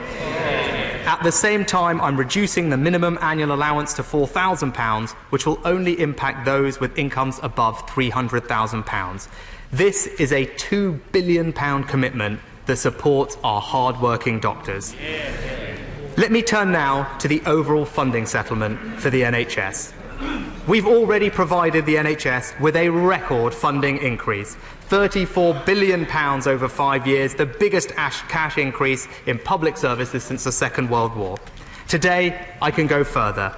At the same time, I'm reducing the minimum annual allowance to £4,000, which will only impact those with incomes above £300,000. This is a £2 billion commitment that supports our hard-working doctors. Let me turn now to the overall funding settlement for the NHS. We've already provided the NHS with a record funding increase, £34 billion over 5 years, the biggest cash increase in public services since the Second World War. Today, I can go further.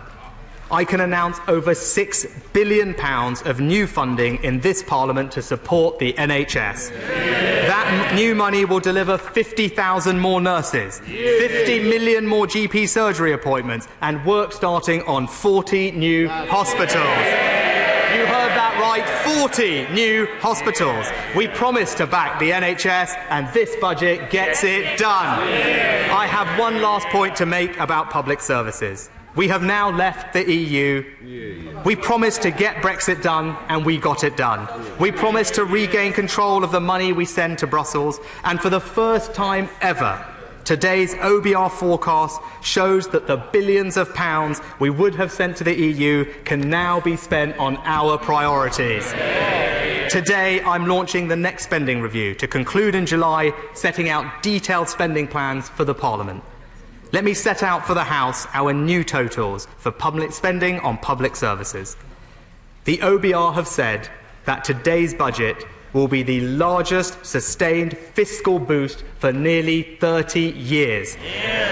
I can announce over £6 billion of new funding in this Parliament to support the NHS. That new money will deliver 50,000 more nurses, 50 million more GP surgery appointments, and work starting on 40 new hospitals. You heard that right, 40 new hospitals. We promised to back the NHS, and this budget gets it done. I have one last point to make about public services. We have now left the EU. We promised to get Brexit done, and we got it done. We promised to regain control of the money we send to Brussels, and for the first time ever, today's OBR forecast shows that the billions of pounds we would have sent to the EU can now be spent on our priorities. Today, I'm launching the next spending review to conclude in July, setting out detailed spending plans for the Parliament. Let me set out for the House our new totals for public spending on public services. The OBR have said that today's budget will be the largest sustained fiscal boost for nearly 30 years.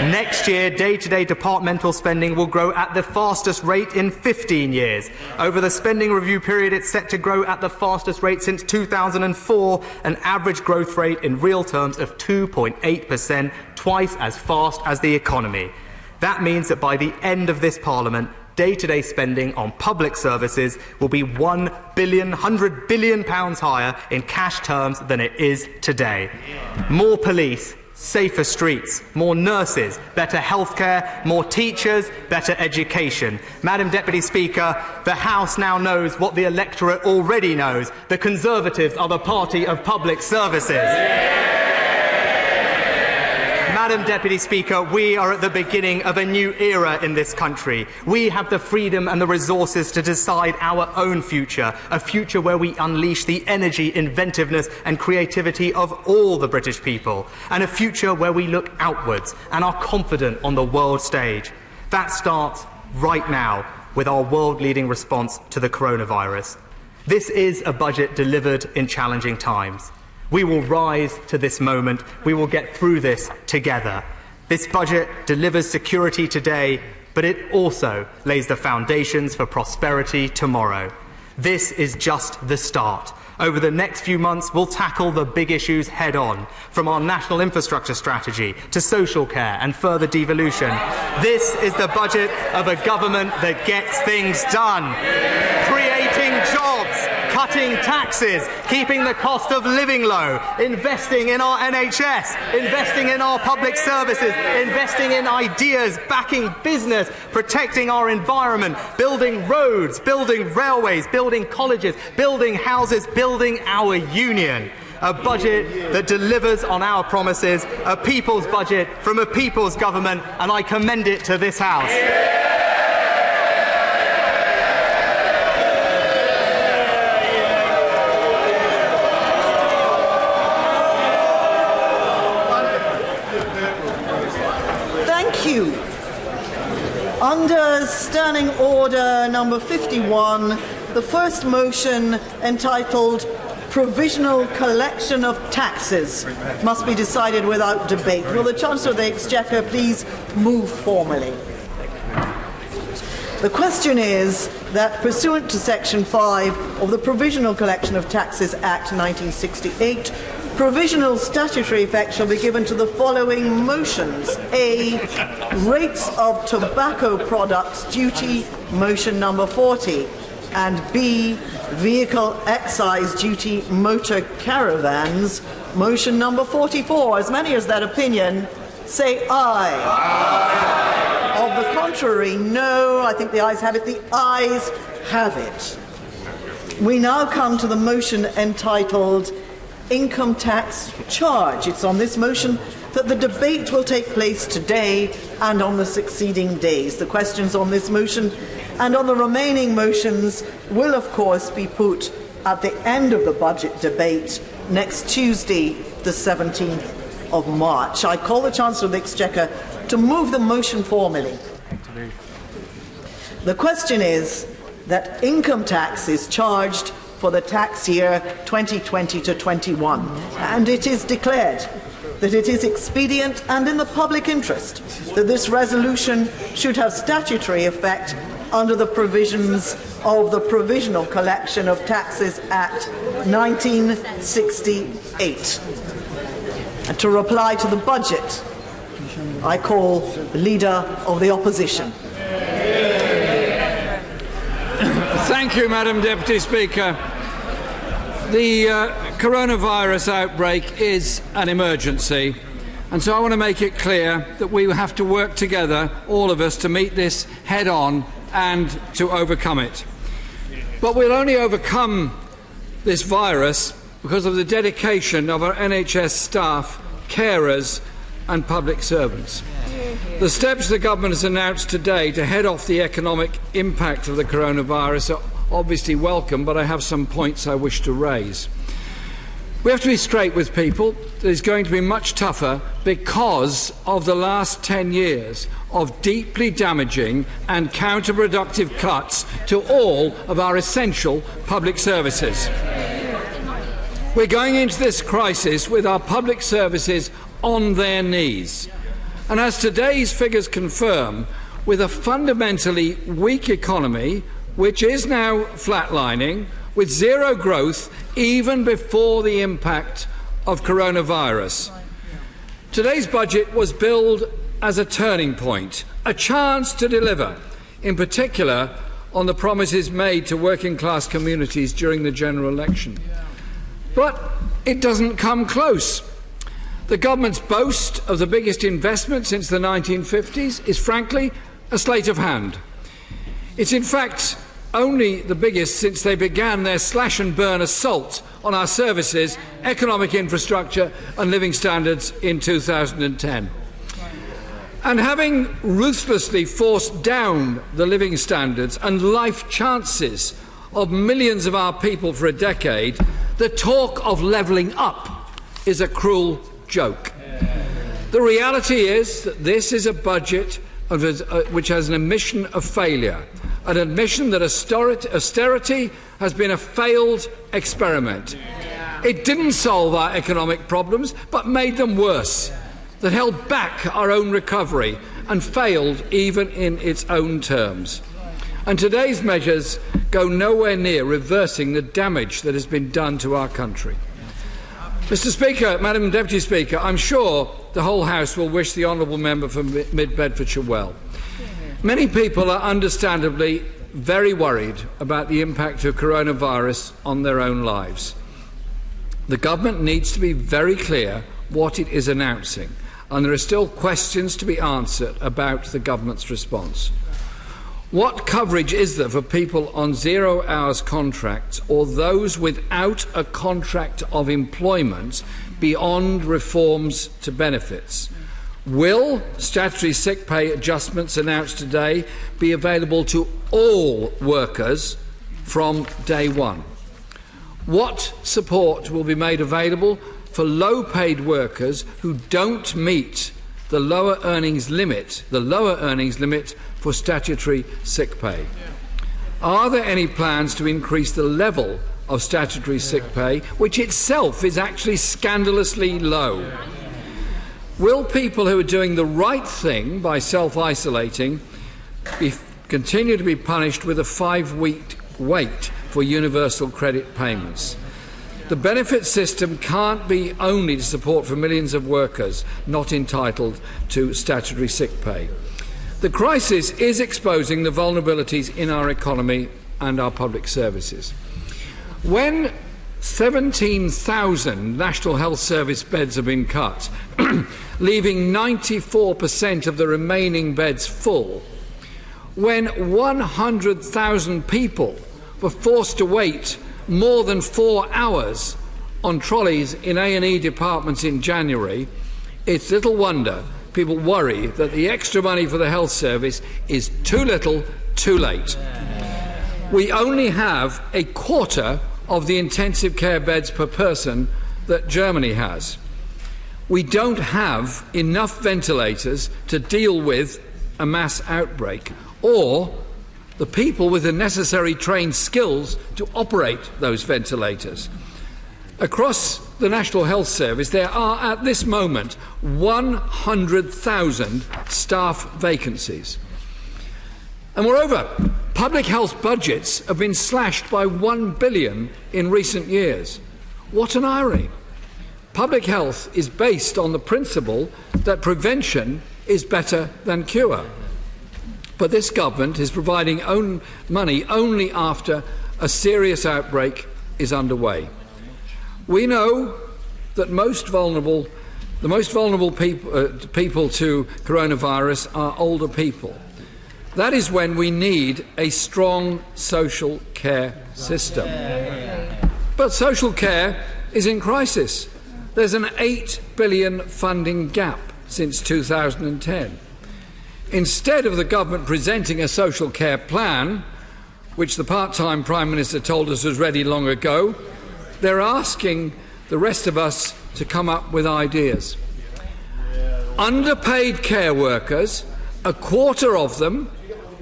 Next year, day-to-day departmental spending will grow at the fastest rate in 15 years. Over the spending review period, it's set to grow at the fastest rate since 2004, an average growth rate in real terms of 2.8%, twice as fast as the economy. That means that by the end of this Parliament, day-to-day spending on public services will be £1 billion higher in cash terms than it is today. More police, safer streets, more nurses, better healthcare, more teachers, better education. Madam Deputy Speaker, the House now knows what the electorate already knows. The Conservatives are the party of public services. Madam Deputy Speaker, we are at the beginning of a new era in this country. We have the freedom and the resources to decide our own future, a future where we unleash the energy, inventiveness and creativity of all the British people, and a future where we look outwards and are confident on the world stage. That starts right now with our world-leading response to the coronavirus. This is a budget delivered in challenging times. We will rise to this moment. We will get through this together. This budget delivers security today, but it also lays the foundations for prosperity tomorrow. This is just the start. Over the next few months, we'll tackle the big issues head-on, from our national infrastructure strategy to social care and further devolution. This is the budget of a government that gets things done. Creating jobs, cutting taxes, keeping the cost of living low, investing in our NHS, investing in our public services, investing in ideas, backing business, protecting our environment, building roads, building railways, building colleges, building houses, building our union. A budget that delivers on our promises, a people's budget from a people's government, and I commend it to this House. Under Standing Order number 51, the first motion entitled provisional collection of taxes must be decided without debate. Will the Chancellor of the Exchequer please move formally? The question is that, pursuant to Section 5 of the Provisional Collection of Taxes Act 1968, provisional statutory effect shall be given to the following motions. A. Rates of tobacco products duty, motion number 40. And B. Vehicle excise duty motor caravans, motion number 44. As many as that opinion, say aye. Aye. Of the contrary, no. I think the ayes have it. The ayes have it. We now come to the motion entitled Income Tax Charge. It's on this motion that the debate will take place today and on the succeeding days. The questions on this motion and on the remaining motions will, of course, be put at the end of the budget debate next Tuesday, the 17th of March. I call the Chancellor of the Exchequer to move the motion formally. The question is that income tax is charged for the tax year 2020 to 21, and it is declared that it is expedient and in the public interest that this resolution should have statutory effect under the provisions of the Provisional Collection of Taxes Act 1968. And to reply to the budget, I call the Leader of the Opposition. Thank you, Madam Deputy Speaker. The coronavirus outbreak is an emergency, and so I want to make it clear that we have to work together, all of us, to meet this head-on and to overcome it. But we'll only overcome this virus because of the dedication of our NHS staff, carers and public servants. The steps the government has announced today to head off the economic impact of the coronavirus are obviously welcome, but I have some points I wish to raise. We have to be straight with people. It is going to be much tougher because of the last 10 years of deeply damaging and counterproductive cuts to all of our essential public services. We're going into this crisis with our public services on their knees. And as today's figures confirm, with a fundamentally weak economy, which is now flatlining, with zero growth even before the impact of coronavirus. Today's budget was billed as a turning point, a chance to deliver, in particular on the promises made to working class communities during the general election. But it doesn't come close. The government's boast of the biggest investment since the 1950s is frankly a sleight of hand. It's in fact only the biggest since they began their slash and burn assault on our services, economic infrastructure and living standards in 2010. And having ruthlessly forced down the living standards and life chances of millions of our people for a decade, the talk of levelling up is a cruel joke. The reality is that this is a budget which has an admission of failure, an admission that austerity has been a failed experiment. It didn't solve our economic problems, but made them worse, that held back our own recovery and failed even in its own terms. And today's measures go nowhere near reversing the damage that has been done to our country. Mr. Speaker, Madam Deputy Speaker, I'm sure the whole House will wish the honourable member for Mid-Bedfordshire well. Many people are understandably very worried about the impact of coronavirus on their own lives. The government needs to be very clear what it is announcing, and there are still questions to be answered about the government's response. What coverage is there for people on 0 hours contracts or those without a contract of employment beyond reforms to benefits? Will statutory sick pay adjustments announced today be available to all workers from day one? What support will be made available for low-paid workers who don't meet the lower earnings limit for statutory sick pay? Are there any plans to increase the level of statutory sick pay, which itself is actually scandalously low. Will people who are doing the right thing by self-isolating continue to be punished with a 5-week wait for universal credit payments? The benefit system can't be only to support for millions of workers not entitled to statutory sick pay. The crisis is exposing the vulnerabilities in our economy and our public services. When 17,000 National Health Service beds have been cut, leaving 94% of the remaining beds full, when 100,000 people were forced to wait more than 4 hours on trolleys in A&E departments in January, it's little wonder people worry that the extra money for the health service is too little, too late. We only have a quarter of the intensive care beds per person that Germany has. We don't have enough ventilators to deal with a mass outbreak, or the people with the necessary trained skills to operate those ventilators. Across the National Health Service, there are at this moment 100,000 staff vacancies. And moreover, public health budgets have been slashed by £1 billion in recent years. What an irony. Public health is based on the principle that prevention is better than cure. But this government is providing money only after a serious outbreak is underway. We know that the most vulnerable people to coronavirus are older people. That is when we need a strong social care system. But social care is in crisis. There's an £8 billion funding gap since 2010. Instead of the government presenting a social care plan, which the part-time Prime Minister told us was ready long ago, they're asking the rest of us to come up with ideas. Underpaid care workers, a quarter of them,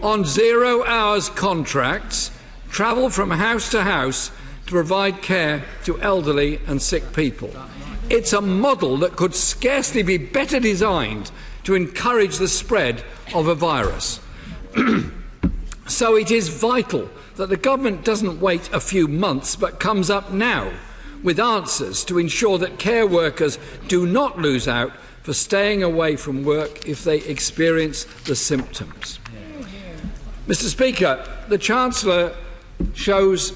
on 0 hours contracts, travel from house to house to provide care to elderly and sick people. It's a model that could scarcely be better designed to encourage the spread of a virus. So it is vital that the government doesn't wait a few months but comes up now with answers to ensure that care workers do not lose out for staying away from work if they experience the symptoms. Mr. Speaker, the Chancellor shows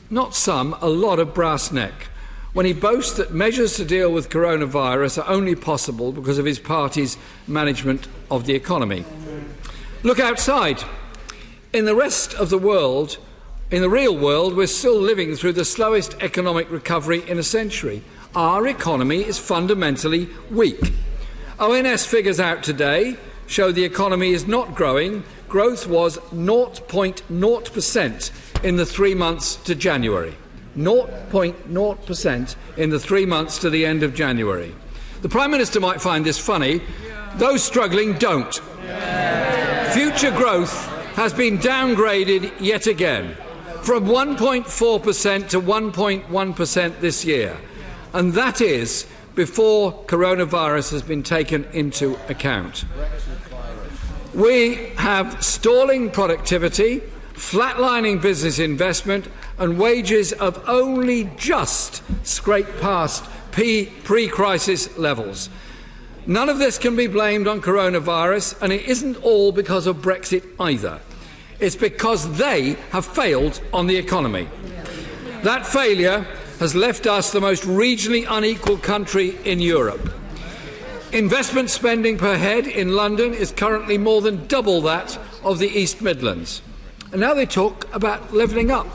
a lot of brass neck when he boasts that measures to deal with coronavirus are only possible because of his party's management of the economy. Look outside. In the rest of the world, in the real world, we're still living through the slowest economic recovery in a century. Our economy is fundamentally weak. ONS figures out today show the economy is not growing. Growth was 0.0% in the 3 months to January. 0.0% in the 3 months to the end of January. The Prime Minister might find this funny. Those struggling don't. Future growth has been downgraded yet again, from 1.4% to 1.1% this year, and that is before coronavirus has been taken into account. We have stalling productivity, flatlining business investment, and wages of only just scraped past pre-crisis levels. None of this can be blamed on coronavirus, and it isn't all because of Brexit either. It's because they have failed on the economy. That failure has left us the most regionally unequal country in Europe. Investment spending per head in London is currently more than double that of the East Midlands. And now they talk about levelling up.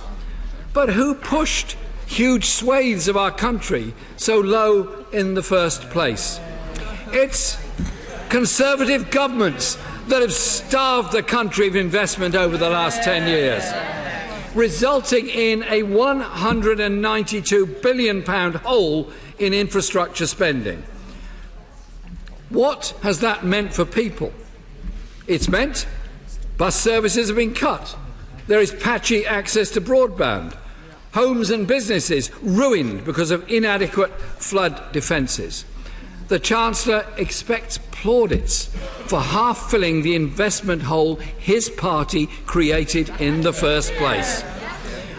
But who pushed huge swathes of our country so low in the first place? It's Conservative governments that have starved the country of investment over the last 10 years, resulting in a £192 billion hole in infrastructure spending. What has that meant for people? It's meant bus services have been cut. There is patchy access to broadband. Homes and businesses ruined because of inadequate flood defences. The Chancellor expects plaudits for half-filling the investment hole his party created in the first place.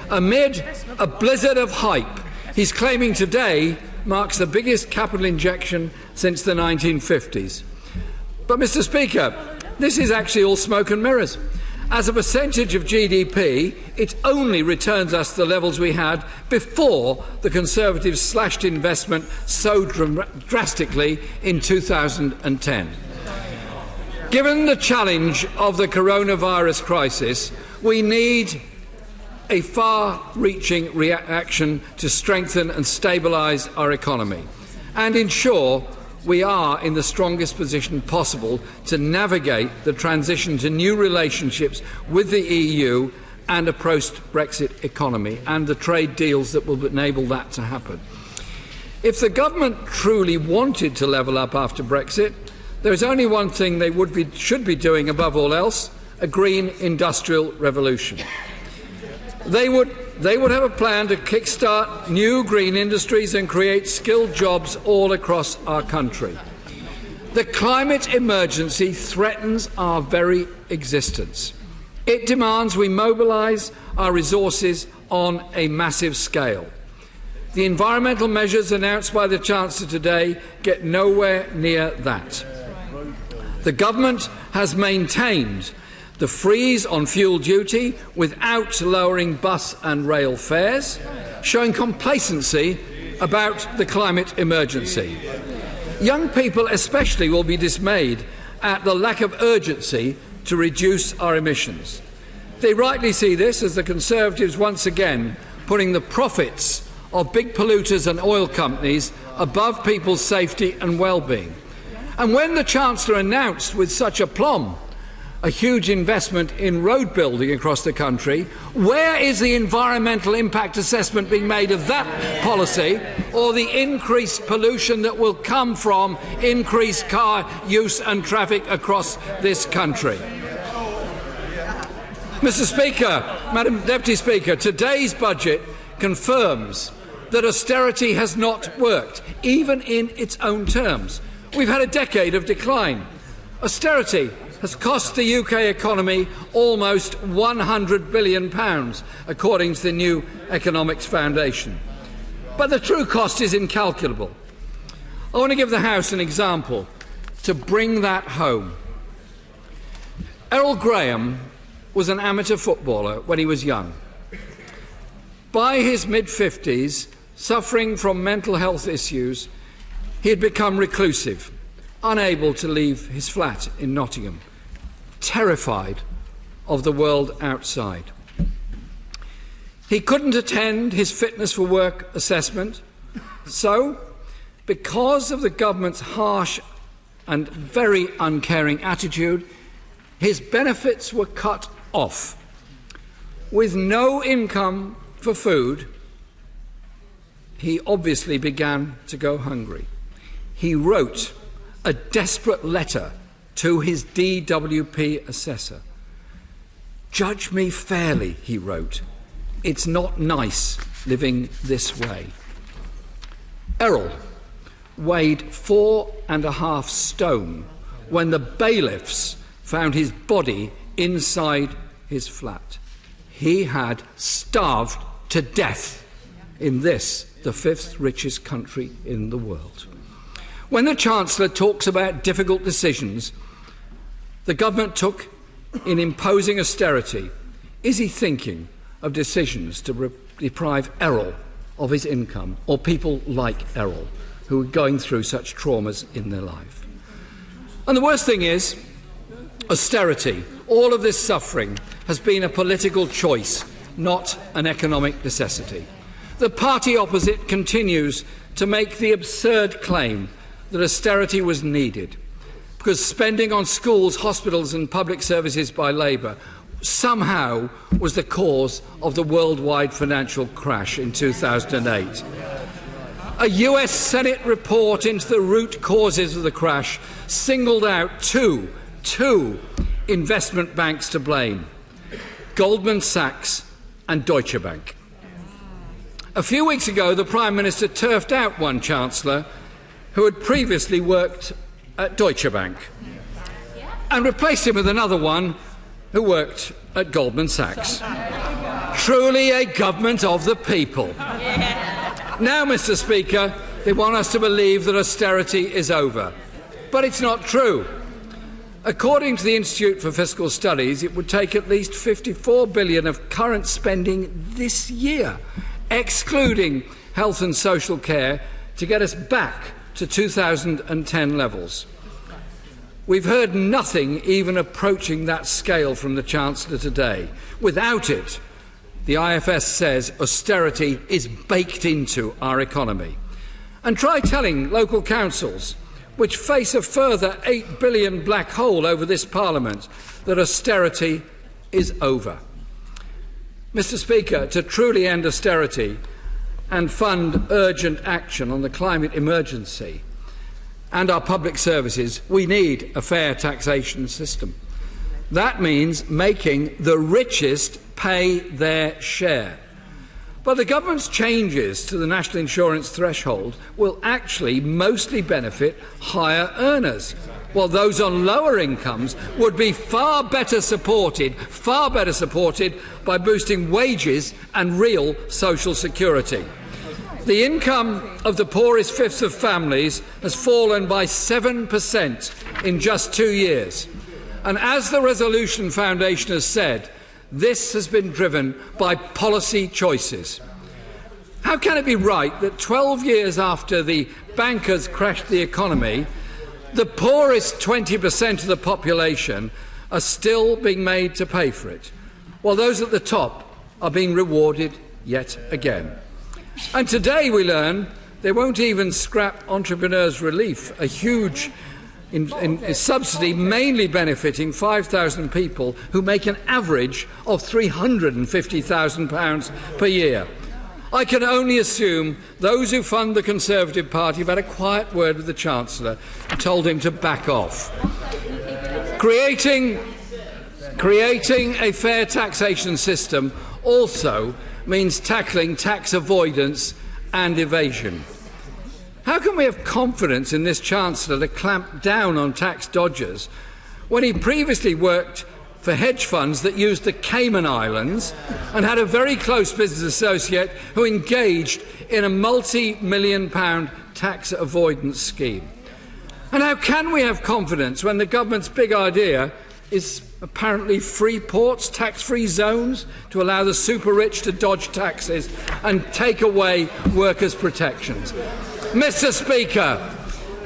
Amid a blizzard of hype, he's claiming today marks the biggest capital injection since the 1950s. But, Mr. Speaker, this is actually all smoke and mirrors. As a percentage of GDP, it only returns us to the levels we had before the Conservatives slashed investment so drastically in 2010. Given the challenge of the coronavirus crisis, we need a far-reaching reaction to strengthen and stabilise our economy and ensure we are in the strongest position possible to navigate the transition to new relationships with the EU and a post-Brexit economy and the trade deals that will enable that to happen. If the government truly wanted to level up after Brexit, there is only one thing they should be doing above all else: a green industrial revolution. They would have a plan to kickstart new green industries and create skilled jobs all across our country. The climate emergency threatens our very existence. It demands we mobilise our resources on a massive scale. The environmental measures announced by the Chancellor today get nowhere near that. The government has maintained the freeze on fuel duty without lowering bus and rail fares, showing complacency about the climate emergency. Young people especially will be dismayed at the lack of urgency to reduce our emissions. They rightly see this as the Conservatives once again putting the profits of big polluters and oil companies above people's safety and well-being. And when the Chancellor announced with such aplomb a huge investment in road building across the country, where is the environmental impact assessment being made of that policy, or the increased pollution that will come from increased car use and traffic across this country? Mr. Speaker, Madam Deputy Speaker, today's budget confirms that austerity has not worked, even in its own terms. We've had a decade of decline. Austerity has cost the UK economy almost £100 billion, according to the new Economics Foundation. But the true cost is incalculable. I want to give the House an example to bring that home. Errol Graham was an amateur footballer when he was young. By his mid-50s, suffering from mental health issues, he had become reclusive, unable to leave his flat in Nottingham, terrified of the world outside. He couldn't attend his fitness for work assessment, so, because of the government's harsh and very uncaring attitude, his benefits were cut off. With no income for food, he obviously began to go hungry. He wrote a desperate letter to his DWP assessor. "Judge me fairly," he wrote. "It's not nice living this way." Errol weighed 4.5 stone when the bailiffs found his body inside his flat. He had starved to death in this, the 5th richest country in the world. When the Chancellor talks about difficult decisions the government took in imposing austerity, is he thinking of decisions to deprive Errol of his income, or people like Errol who are going through such traumas in their life? And the worst thing is, austerity, all of this suffering, has been a political choice, not an economic necessity. The party opposite continues to make the absurd claim that austerity was needed because spending on schools, hospitals and public services by Labour somehow was the cause of the worldwide financial crash in 2008. A US Senate report into the root causes of the crash singled out two investment banks to blame: Goldman Sachs and Deutsche Bank. A few weeks ago, the Prime Minister turfed out one Chancellor who had previously worked at Deutsche Bank and replaced him with another one who worked at Goldman Sachs. Truly a government of the people. Now, Mr. Speaker, they want us to believe that austerity is over. But it's not true. According to the Institute for Fiscal Studies, it would take at least $54 billion of current spending this year, excluding health and social care, to get us back to 2010 levels. We've heard nothing even approaching that scale from the Chancellor today. Without it, the IFS says austerity is baked into our economy. And try telling local councils, which face a further $8 billion black hole over this Parliament, that austerity is over. Mr. Speaker, to truly end austerity and fund urgent action on the climate emergency and our public services, we need a fair taxation system. That means making the richest pay their share. But the government's changes to the national insurance threshold will actually mostly benefit higher earners, while those on lower incomes would be far better supported by boosting wages and real social security. The income of the poorest fifth of families has fallen by 7% in just 2 years. And as the Resolution Foundation has said, this has been driven by policy choices. How can it be right that 12 years after the bankers crashed the economy, the poorest 20% of the population are still being made to pay for it, while those at the top are being rewarded yet again? And today we learn they won't even scrap Entrepreneurs' Relief, a huge subsidy mainly benefiting 5,000 people who make an average of £350,000 per year. I can only assume those who fund the Conservative Party have had a quiet word with the Chancellor and told him to back off. Creating a fair taxation system also means tackling tax avoidance and evasion. How can we have confidence in this Chancellor to clamp down on tax dodgers when he previously worked for hedge funds that used the Cayman Islands and had a very close business associate who engaged in a multi-million-pound tax avoidance scheme? And how can we have confidence when the government's big idea is apparently free ports, tax-free zones to allow the super-rich to dodge taxes and take away workers' protections? Mr. Speaker,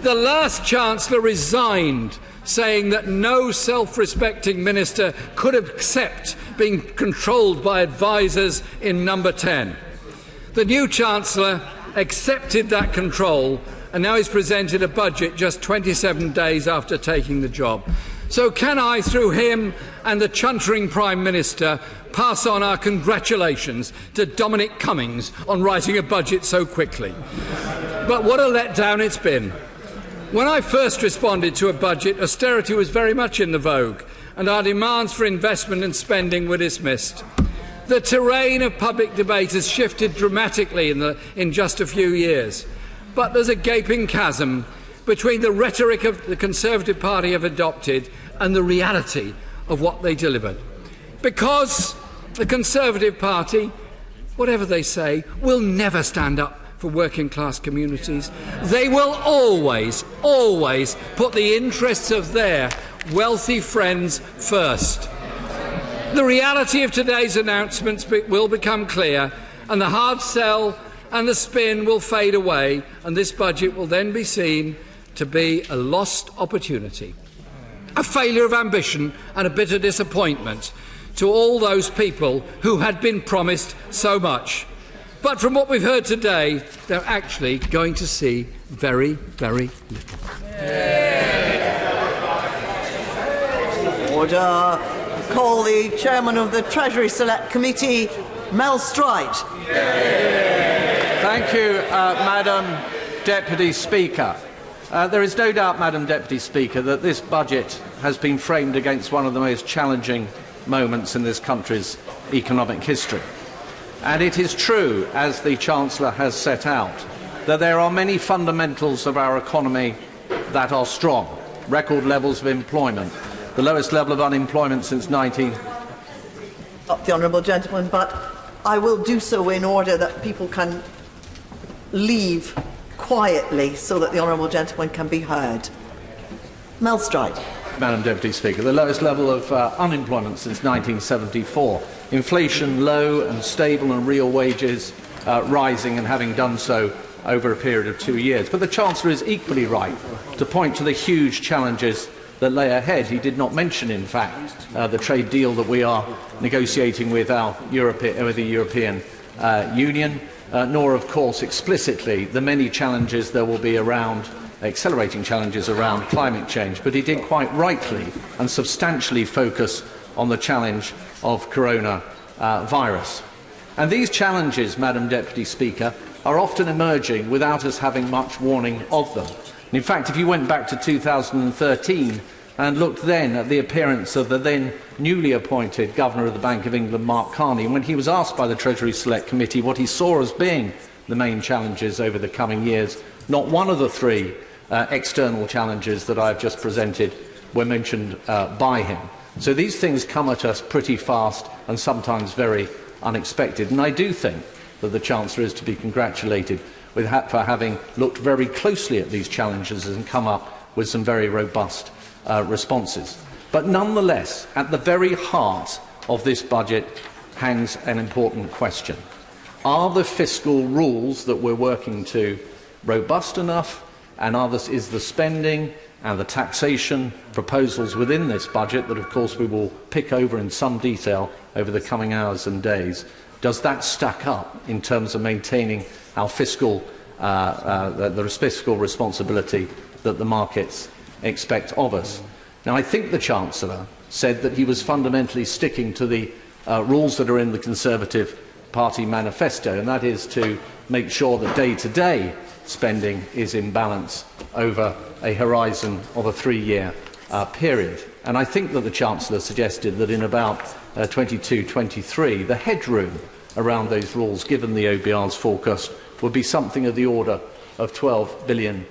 the last Chancellor resigned, saying that no self-respecting minister could accept being controlled by advisers in Number 10. The new Chancellor accepted that control, and now he's presented a budget just 27 days after taking the job. So can I, through him and the chuntering Prime Minister, pass on our congratulations to Dominic Cummings on writing a budget so quickly? But what a letdown it's been. When I first responded to a budget, austerity was very much in the vogue, and our demands for investment and spending were dismissed. The terrain of public debate has shifted dramatically in just a few years, but there's a gaping chasm between the rhetoric of the Conservative Party have adopted and the reality of what they delivered. Because the Conservative Party, whatever they say, will never stand up for working class communities. They will always put the interests of their wealthy friends first. The reality of today's announcements will become clear, and the hard sell and the spin will fade away, and this budget will then be seen to be a lost opportunity, a failure of ambition and a bitter disappointment to all those people who had been promised so much. But from what we've heard today, they're actually going to see very, very little. Order. Call the Chairman of the Treasury Select Committee, Mel Strite. Thank you, Madam Deputy Speaker. There is no doubt, Madam Deputy Speaker, that this budget has been framed against one of the most challenging moments in this country's economic history. And it is true, as the Chancellor has set out, that there are many fundamentals of our economy that are strong. Record levels of employment, the lowest level of unemployment since 19... Stop the honourable gentleman, but I will do so in order that people can leave quietly so that the honourable gentleman can be heard. Mel Stride. Madam Deputy Speaker, the lowest level of unemployment since 1974. Inflation low and stable, and real wages rising, and having done so over a period of 2 years. But the Chancellor is equally right to point to the huge challenges that lay ahead. He did not mention, in fact, the trade deal that we are negotiating with the European Union, nor, of course, explicitly the many challenges there will be around accelerating challenges around climate change. But he did quite rightly and substantially focus on the challenge of coronavirus. And these challenges, Madam Deputy Speaker, are often emerging without us having much warning of them. And in fact, if you went back to 2013 and looked then at the appearance of the then newly appointed Governor of the Bank of England, Mark Carney, when he was asked by the Treasury Select Committee what he saw as being the main challenges over the coming years, not one of the three external challenges that I have just presented were mentioned by him. So these things come at us pretty fast and sometimes very unexpected. And I do think that the Chancellor is to be congratulated for having looked very closely at these challenges and come up with some very robust responses. But nonetheless, at the very heart of this budget hangs an important question. Are the fiscal rules that we're working to robust enough, and is the spending and the taxation proposals within this budget that, of course, we will pick over in some detail over the coming hours and days, does that stack up in terms of maintaining our fiscal responsibility that the markets expect of us? Now, I think the Chancellor said that he was fundamentally sticking to the rules that are in the Conservative Party manifesto, and that is to make sure that day-to-day spending is in balance over a horizon of a 3-year period. And I think that the Chancellor suggested that in about 22-23, the headroom around those rules, given the OBR's forecast, would be something of the order of £12 billion.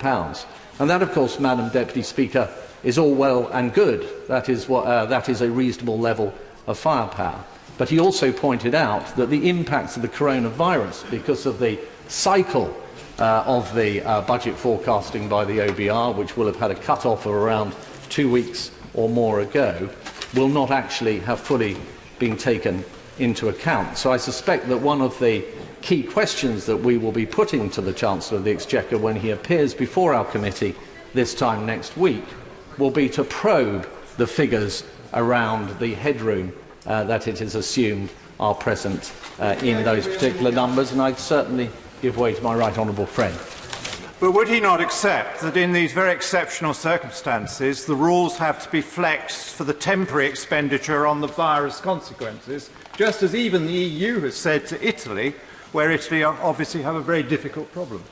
And that, of course, Madam Deputy Speaker, is all well and good. That is a reasonable level of firepower. But he also pointed out that the impacts of the coronavirus, because of the cycle of the budget forecasting by the OBR, which will have had a cut-off of around 2 weeks or more ago, will not actually have fully been taken into account. So I suspect that one of the key questions that we will be putting to the Chancellor of the Exchequer when he appears before our committee this time next week will be to probe the figures around the headroom that it is assumed are present in those particular numbers, and I'd certainly give way to my right honourable friend. But would he not accept that in these very exceptional circumstances the rules have to be flexed for the temporary expenditure on the virus consequences, just as even the EU has said to Italy, where Italy obviously have a very difficult problem?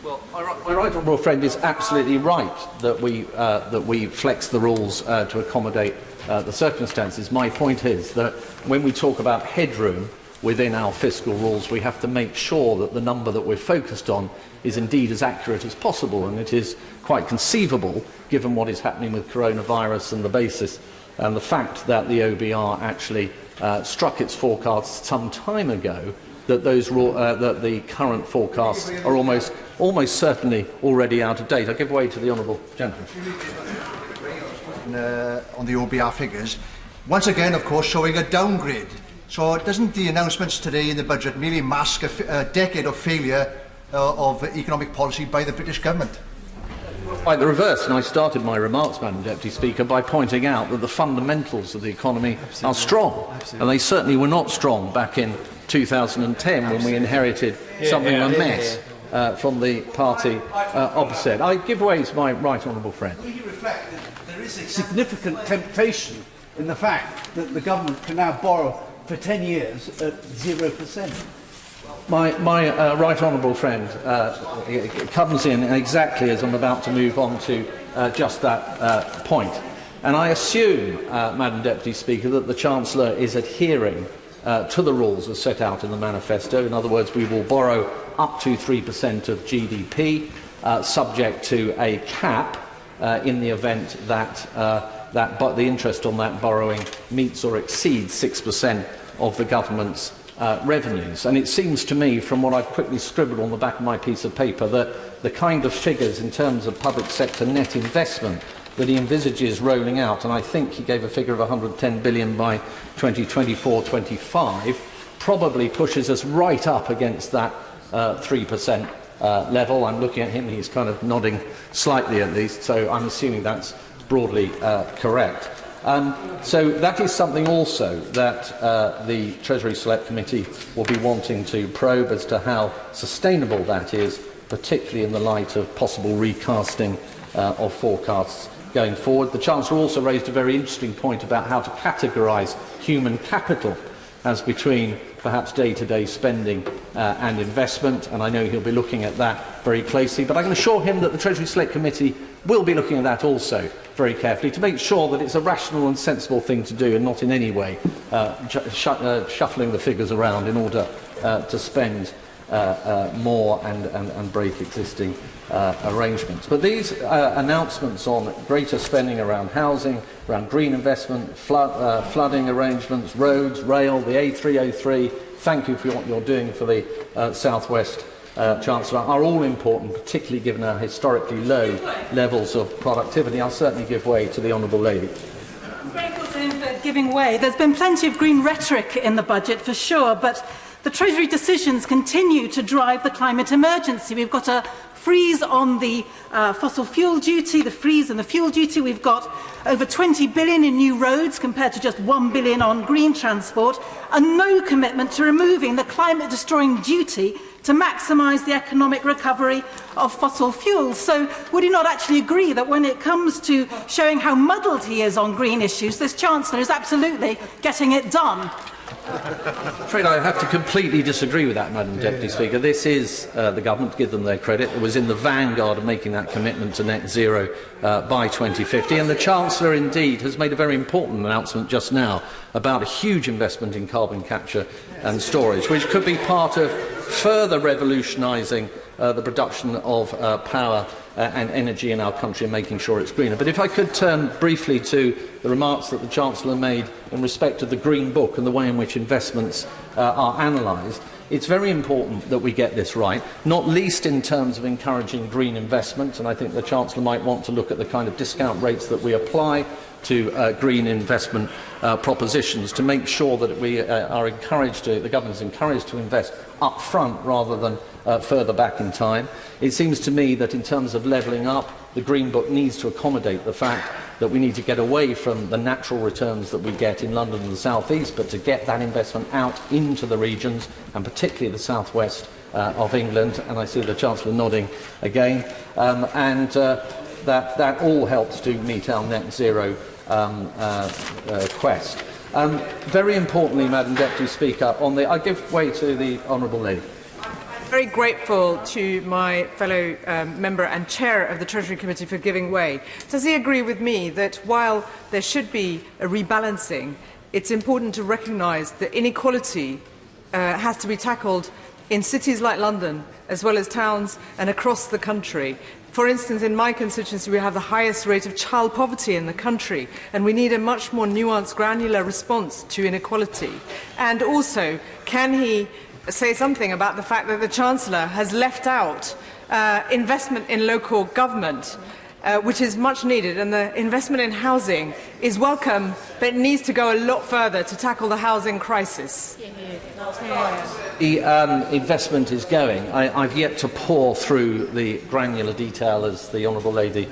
Well, my right honourable friend is absolutely right that we flex the rules to accommodate the circumstances. My point is that when we talk about headroom within our fiscal rules, we have to make sure that the number that we're focused on is indeed as accurate as possible, and it is quite conceivable, given what is happening with coronavirus and the basis and the fact that the OBR actually struck its forecasts some time ago, that that the current forecasts are almost certainly already out of date. I give way to the honourable gentleman. On the OBR figures, once again, of course, showing a downgrade. So doesn't the announcements today in the budget merely mask a decade of failure of economic policy by the British government? Quite the reverse, and I started my remarks, Madam Deputy Speaker, by pointing out that the fundamentals of the economy are strong, and they certainly were not strong back in 2010 when we inherited something of a mess from the party opposite. I give way to my right honourable friend. Will you reflect that there is a significant temptation in the fact that the government can now borrow for 10 years at 0%? My right honourable friend comes in exactly as I'm about to move on to just that point. And I assume, Madam Deputy Speaker, that the Chancellor is adhering to the rules as set out in the manifesto. In other words, we will borrow up to 3% of GDP, subject to a cap in the event that, the interest on that borrowing meets or exceeds 6% of the government's revenues. And it seems to me, from what I've quickly scribbled on the back of my piece of paper, that the kind of figures in terms of public sector net investment that he envisages rolling out, and I think he gave a figure of 110 billion by 2024-25, probably pushes us right up against that 3% level. I'm looking at him, he's kind of nodding slightly at least, so I'm assuming that's broadly correct. So that is something also that the Treasury Select Committee will be wanting to probe as to how sustainable that is, particularly in the light of possible recasting of forecasts going forward. The Chancellor also raised a very interesting point about how to categorise human capital as between perhaps day-to-day spending and investment, and I know he'll be looking at that very closely. But I can assure him that the Treasury Select Committee will be looking at that also very carefully to make sure that it's a rational and sensible thing to do and not in any way shuffling the figures around in order to spend more and break existing arrangements. But these announcements on greater spending around housing, around green investment, flooding arrangements, roads, rail, the A303, thank you for what you're doing for the South West, Chancellor, are all important, particularly given our historically low levels of productivity. I'll certainly give way to the Honourable Lady. Grateful to him for giving way. There's been plenty of green rhetoric in the budget, for sure, but the Treasury decisions continue to drive the climate emergency. We've got a freeze on the fossil fuel duty, the freeze and the fuel duty. We've got over 20 billion in new roads compared to just 1 billion on green transport, and no commitment to removing the climate-destroying duty to maximise the economic recovery of fossil fuels. So would he not actually agree that when it comes to showing how muddled he is on green issues, this Chancellor is absolutely getting it done? I'm afraid I have to completely disagree with that, Madam Deputy Speaker. This is the government, to give them their credit. It was in the vanguard of making that commitment to net zero by 2050. And the Chancellor, indeed, has made a very important announcement just now about a huge investment in carbon capture and storage, which could be part of further revolutionising the production of power and energy in our country and making sure it's greener. But if I could turn briefly to the remarks that the Chancellor made in respect of the Green Book and the way in which investments are analysed, it's very important that we get this right, not least in terms of encouraging green investment, and I think the Chancellor might want to look at the kind of discount rates that we apply to green investment propositions to make sure that we are encouraged to, the government is encouraged to invest up front rather than further back in time. It seems to me that in terms of levelling up, the Green Book needs to accommodate the fact that we need to get away from the natural returns that we get in London and the South East, but to get that investment out into the regions, and particularly the South West of England, and I see the Chancellor nodding again, and that all helps to meet our net zero quest. Very importantly, Madam Deputy Speaker, I give way to the Honourable Lady. Very grateful to my fellow member and chair of the Treasury Committee for giving way. Does he agree with me that while there should be a rebalancing, it's important to recognise that inequality has to be tackled in cities like London, as well as towns and across the country? For instance, in my constituency, we have the highest rate of child poverty in the country, and we need a much more nuanced, granular response to inequality. And also, can he say something about the fact that the Chancellor has left out investment in local government, which is much needed, and the investment in housing is welcome, but it needs to go a lot further to tackle the housing crisis? The investment is going. I've yet to pore through the granular detail, as the Honourable Lady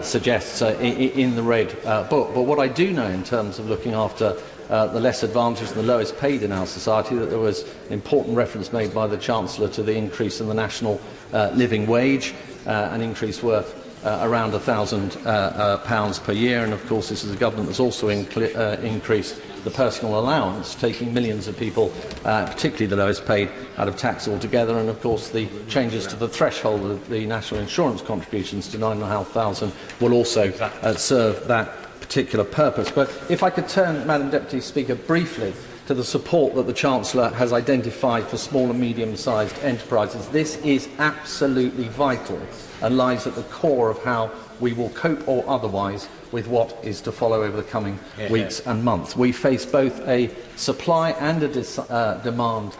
suggests, in the Red Book. But what I do know in terms of looking after the less advantaged and the lowest paid in our society, that there was important reference made by the Chancellor to the increase in the national living wage, an increase worth around £1,000 per year, and of course this is a government that's also increased the personal allowance, taking millions of people, particularly the lowest paid, out of tax altogether, and of course the changes to the threshold of the national insurance contributions to £9,500 will also serve that particular purpose. But if I could turn, Madam Deputy Speaker, briefly to the support that the Chancellor has identified for small and medium-sized enterprises. This is absolutely vital and lies at the core of how we will cope or otherwise with what is to follow over the coming weeks and months. We face both a supply and a demand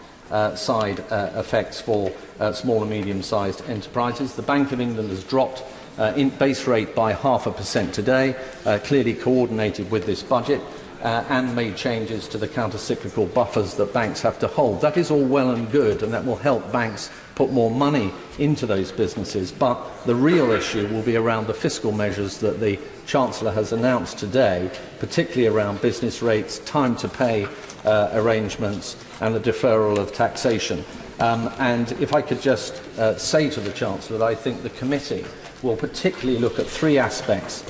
side effects for small and medium-sized enterprises. The Bank of England has dropped in base rate by 0.5% today, clearly coordinated with this budget, and made changes to the counter-cyclical buffers that banks have to hold. That is all well and good, and that will help banks put more money into those businesses. But the real issue will be around the fiscal measures that the Chancellor has announced today, particularly around business rates, time to pay arrangements, and the deferral of taxation. And if I could just say to the Chancellor that I think the committee will particularly look at three aspects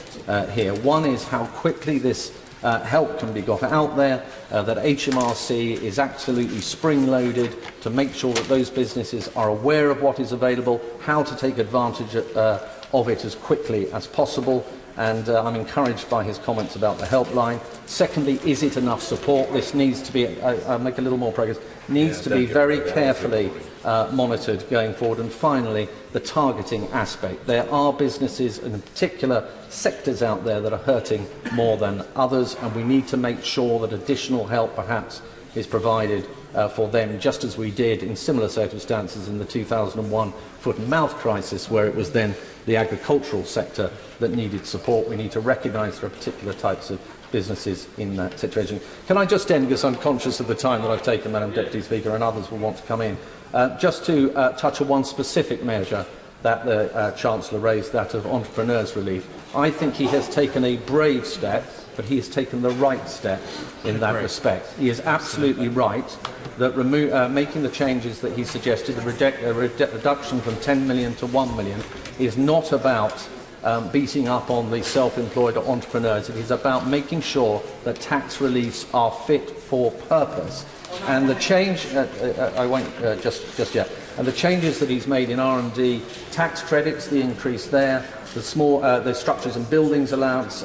here. One is how quickly this help can be got out there, that HMRC is absolutely spring-loaded to make sure that those businesses are aware of what is available, how to take advantage of it as quickly as possible, and I'm encouraged by his comments about the helpline. Secondly, is it enough support? This needs to be, I'll make a little more progress, needs to be very carefully monitored going forward. And finally, the targeting aspect. There are businesses and in particular sectors out there that are hurting more than others, and we need to make sure that additional help perhaps is provided for them, just as we did in similar circumstances in the 2001 foot and mouth crisis, where it was then the agricultural sector that needed support. We need to recognise there are particular types of businesses in that situation. Can I just end, because I'm conscious of the time that I've taken, Madam Deputy Speaker, and others will want to come in, just to touch on one specific measure that the Chancellor raised, that of entrepreneurs' relief. I think he has taken a brave step, but he has taken the right step in that respect. He is absolutely right that making the changes that he suggested, the reduction from 10 million to 1 million, is not about beating up on the self-employed or entrepreneurs. It is about making sure that tax reliefs are fit for purpose. And the change, I won't just yet, and the changes that he's made in R&D, tax credits, the increase there, the structures and buildings allowance,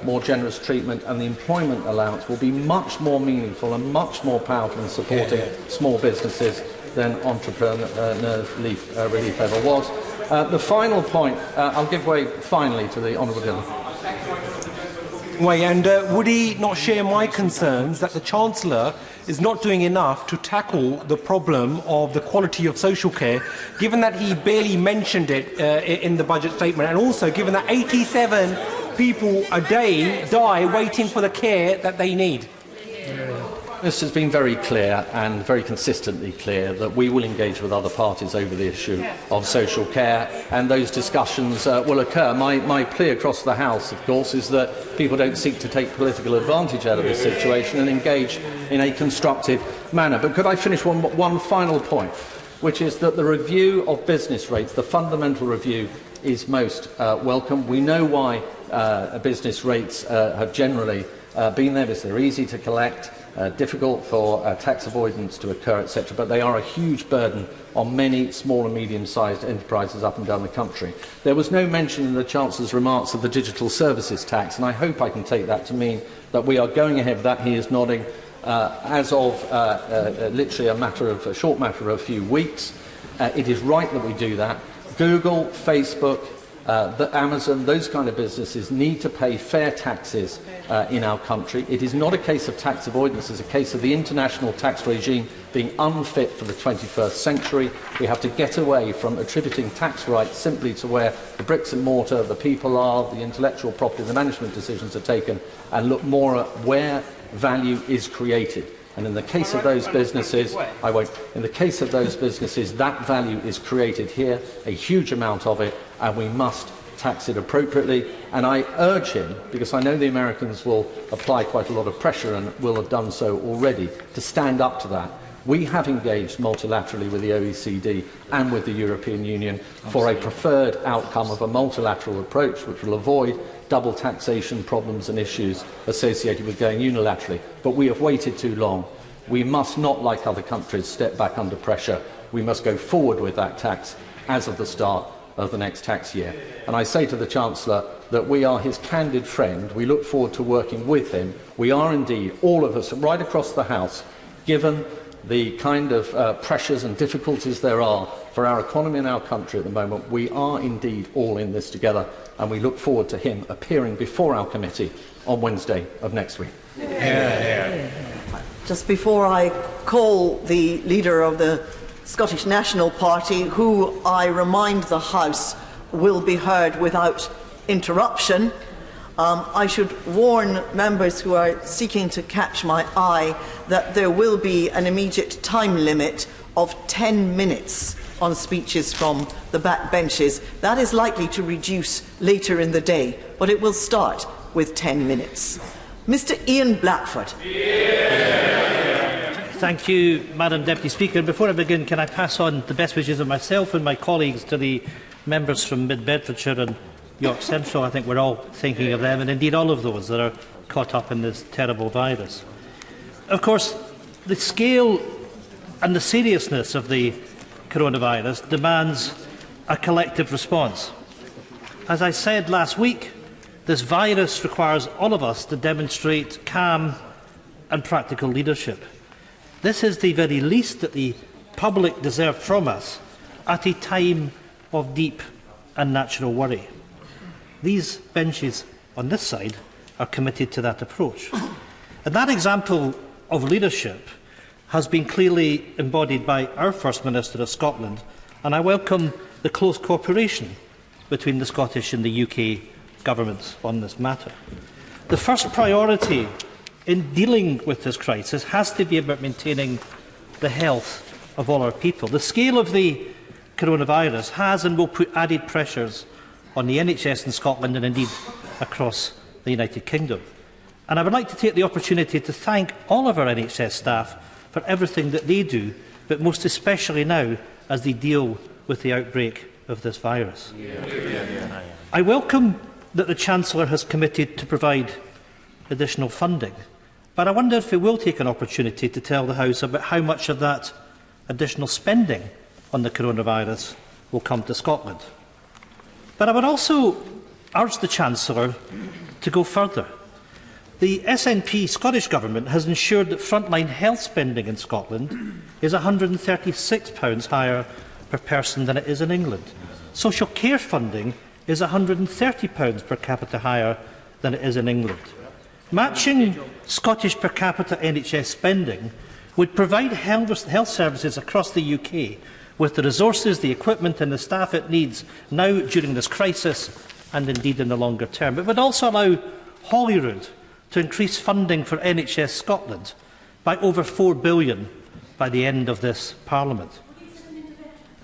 more generous treatment, and the employment allowance will be much more meaningful and much more powerful in supporting small businesses than entrepreneur relief ever was. The final point, I'll give way finally to the Honourable Gentleman. And would he not share my concerns that the Chancellor is not doing enough to tackle the problem of the quality of social care, given that he barely mentioned it in the budget statement, and also given that 87 people a day die waiting for the care that they need? This has been very clear and very consistently clear that we will engage with other parties over the issue of social care, and those discussions will occur. My plea across the House, of course, is that people don't seek to take political advantage out of this situation and engage in a constructive manner. But could I finish one final point, which is that the review of business rates, the fundamental review, is most welcome. We know why business rates have generally been there, because they're easy to collect, difficult for tax avoidance to occur, etc., but they are a huge burden on many small and medium-sized enterprises up and down the country. There was no mention in the Chancellor's remarks of the digital services tax, and I hope I can take that to mean that we are going ahead with that. He is nodding. As of literally a short matter of a few weeks, it is right that we do that. Google, Facebook, Amazon, those kind of businesses need to pay fair taxes in our country. It is not a case of tax avoidance, it's a case of the international tax regime being unfit for the 21st century. We have to get away from attributing tax rights simply to where the bricks and mortar, the people are, the intellectual property, the management decisions are taken, and look more at where value is created. And in the case of those businesses, in the case of those businesses, that value is created here, a huge amount of it, and we must tax it appropriately. And I urge him, because I know the Americans will apply quite a lot of pressure and will have done so already, to stand up to that. We have engaged multilaterally with the OECD and with the European Union for a preferred outcome of a multilateral approach which will avoid double taxation problems and issues associated with going unilaterally. But we have waited too long. We must not, like other countries, step back under pressure. We must go forward with that tax as of the start of the next tax year. And I say to the Chancellor that we are his candid friend. We look forward to working with him. We are indeed, all of us, right across the House, Given the kind of pressures and difficulties there are for our economy and our country at the moment, we are indeed all in this together, and we look forward to him appearing before our committee on Wednesday of next week. Just before I call the leader of the Scottish National Party, who I remind the House will be heard without interruption, I should warn members who are seeking to catch my eye that there will be an immediate time limit of 10 minutes on speeches from the back benches. That is likely to reduce later in the day, but it will start with 10 minutes. Mr. Ian Blackford. Thank you, Madam Deputy Speaker. Before I begin, can I pass on the best wishes of myself and my colleagues to the members from Mid-Bedfordshire and York Central? I think we're all thinking of them, and indeed all of those that are caught up in this terrible virus. Of course, the scale and the seriousness of the coronavirus demands a collective response. As I said last week, this virus requires all of us to demonstrate calm and practical leadership. This is the very least that the public deserve from us at a time of deep and natural worry. These benches on this side are committed to that approach. And that example of leadership has been clearly embodied by our First Minister of Scotland, and I welcome the close cooperation between the Scottish and the UK governments on this matter. The first priority in dealing with this crisis has to be about maintaining the health of all our people. The scale of the coronavirus has and will put added pressures on the NHS in Scotland and indeed across the United Kingdom. And I would like to take the opportunity to thank all of our NHS staff for everything that they do, but most especially now as they deal with the outbreak of this virus. I welcome that the Chancellor has committed to provide additional funding, but I wonder if he will take an opportunity to tell the House about how much of that additional spending on the coronavirus will come to Scotland. But I would also urge the Chancellor to go further. The SNP Scottish Government has ensured that frontline health spending in Scotland is £136 higher per person than it is in England. Social care funding is £130 per capita higher than it is in England. Matching Scottish per capita NHS spending would provide health services across the UK with the resources, the equipment and the staff it needs now during this crisis and indeed in the longer term. It would also allow Holyrood to increase funding for NHS Scotland by over £4 billion by the end of this Parliament.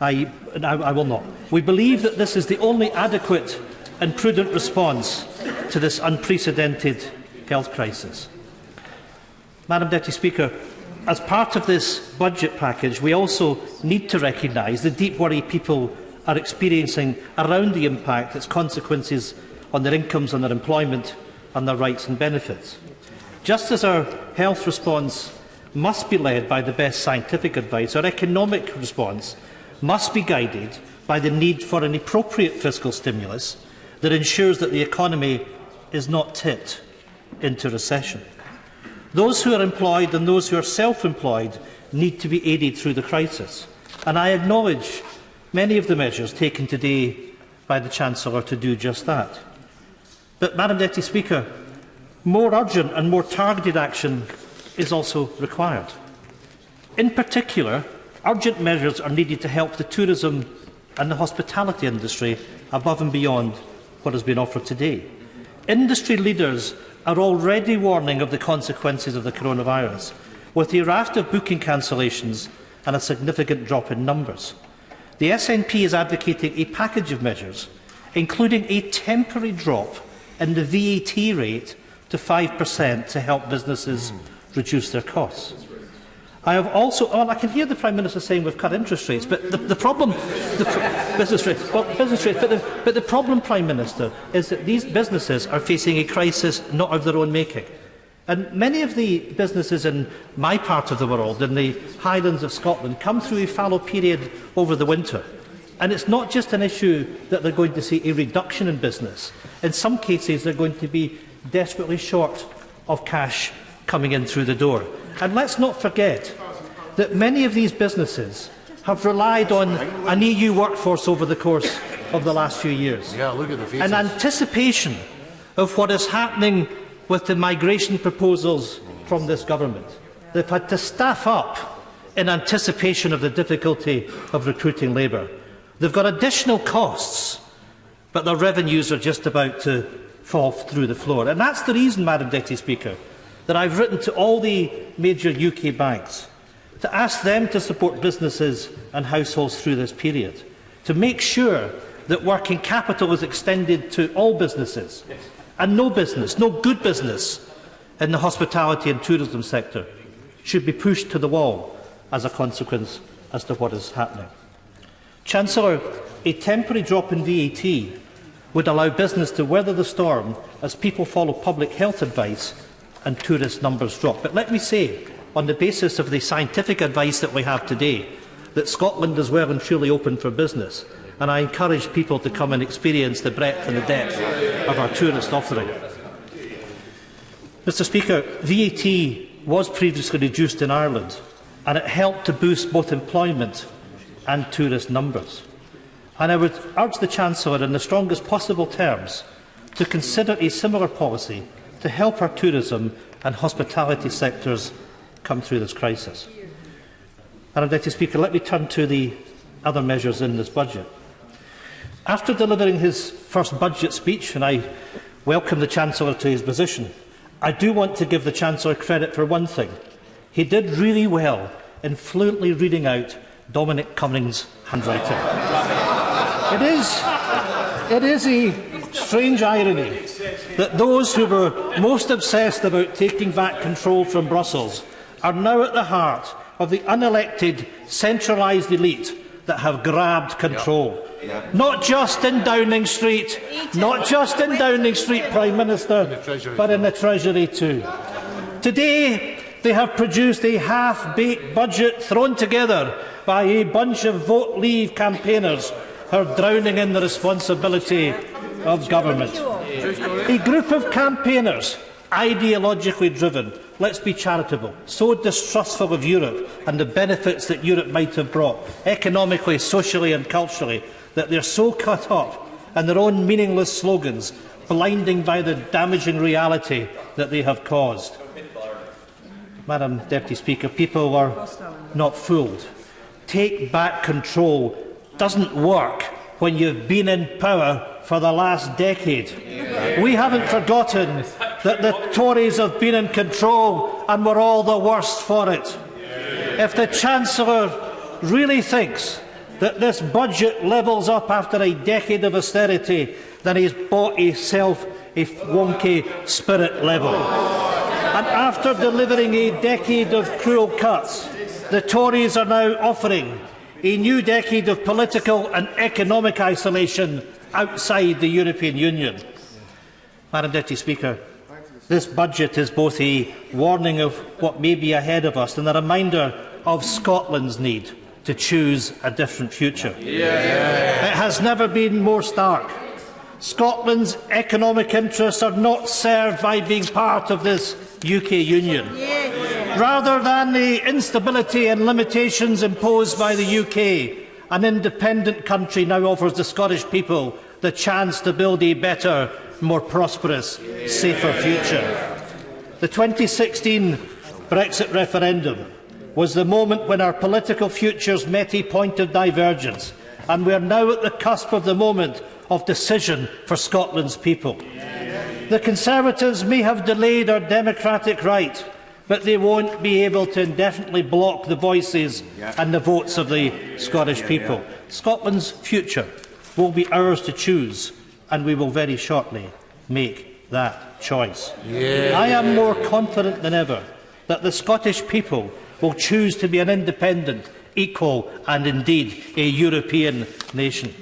I will not. We believe that this is the only adequate and prudent response to this unprecedented health crisis. Madam Deputy Speaker, as part of this budget package, we also need to recognise the deep worry people are experiencing around the impact, its consequences on their incomes, on their employment and their rights and benefits. Just as our health response must be led by the best scientific advice, our economic response must be guided by the need for an appropriate fiscal stimulus that ensures that the economy is not tipped into recession. Those who are employed and those who are self-employed need to be aided through the crisis, and I acknowledge many of the measures taken today by the Chancellor to do just that. But, Madam Deputy Speaker, more urgent and more targeted action is also required. In particular, urgent measures are needed to help the tourism and the hospitality industry above and beyond what has been offered today. Industry leaders are already warning of the consequences of the coronavirus, with a raft of booking cancellations and a significant drop in numbers. The SNP is advocating a package of measures, including a temporary drop in the VAT rate to 5% to help businesses reduce their costs. I have also, I can hear the Prime Minister saying we've cut interest rates, but the problem, business rates, but the problem, Prime Minister, is that these businesses are facing a crisis not of their own making. And many of the businesses in my part of the world, in the Highlands of Scotland, come through a fallow period over the winter. And it's not just an issue that they're going to see a reduction in business. In some cases, they're going to be desperately short of cash coming in through the door. And let's not forget that many of these businesses have relied on an EU workforce over the course of the last few years. Yeah, look at the faces. In anticipation of what is happening with the migration proposals from this government, they've had to staff up in anticipation of the difficulty of recruiting labour. They've got additional costs, but their revenues are just about to fall through the floor. And that's the reason, Madam Deputy Speaker, that I've written to all the major UK banks to ask them to support businesses and households through this period, to make sure that working capital is extended to all businesses, and no good business in the hospitality and tourism sector should be pushed to the wall as a consequence as to what is happening. Chancellor, a temporary drop in VAT would allow business to weather the storm as people follow public health advice and tourist numbers drop. But let me say, on the basis of the scientific advice that we have today, that Scotland is well and truly open for business, and I encourage people to come and experience the breadth and the depth of our tourist offering. Mr. Speaker, VAT was previously reduced in Ireland, and it helped to boost both employment and tourist numbers. And I would urge the Chancellor in the strongest possible terms to consider a similar policy to help our tourism and hospitality sectors come through this crisis. Madam Deputy Speaker, let me turn to the other measures in this budget. After delivering his first budget speech, and I welcome the Chancellor to his position, I do want to give the Chancellor credit for one thing. He did really well in fluently reading out Dominic Cummings' handwriting. It is a strange irony that those who were most obsessed about taking back control from Brussels are now at the heart of the unelected, centralised elite that have grabbed control. Not just in Downing Street, Prime Minister, but in the Treasury too. Today, they have produced a half-baked budget thrown together by a bunch of Vote Leave campaigners who are drowning in the responsibility of government. A group of campaigners, ideologically driven, let's be charitable, so distrustful of Europe and the benefits that Europe might have brought, economically, socially and culturally, that they are so cut up in their own meaningless slogans, blinding by the damaging reality that they have caused. Madam Deputy Speaker, people are not fooled. Take back control doesn't work when you've been in power for the last decade. We haven't forgotten that the Tories have been in control and were all the worse for it. If the Chancellor really thinks that this budget levels up after a decade of austerity, then he's bought himself a wonky spirit level. And after delivering a decade of cruel cuts, the Tories are now offering a new decade of political and economic isolation outside the European Union. Madam Deputy Speaker, this budget is both a warning of what may be ahead of us and a reminder of Scotland's need to choose a different future. It has never been more stark. Scotland's economic interests are not served by being part of this UK Union. Rather than the instability and limitations imposed by the UK, an independent country now offers the Scottish people the chance to build a better, more prosperous, safer future. The 2016 Brexit referendum was the moment when our political futures met a point of divergence, and we are now at the cusp of the moment of decision for Scotland's people. The Conservatives may have delayed our democratic right, but they won't be able to indefinitely block the voices and the votes of the Scottish people. Scotland's future will be ours to choose, and we will very shortly make that choice. I am more confident than ever that the Scottish people will choose to be an independent, equal and indeed a European nation.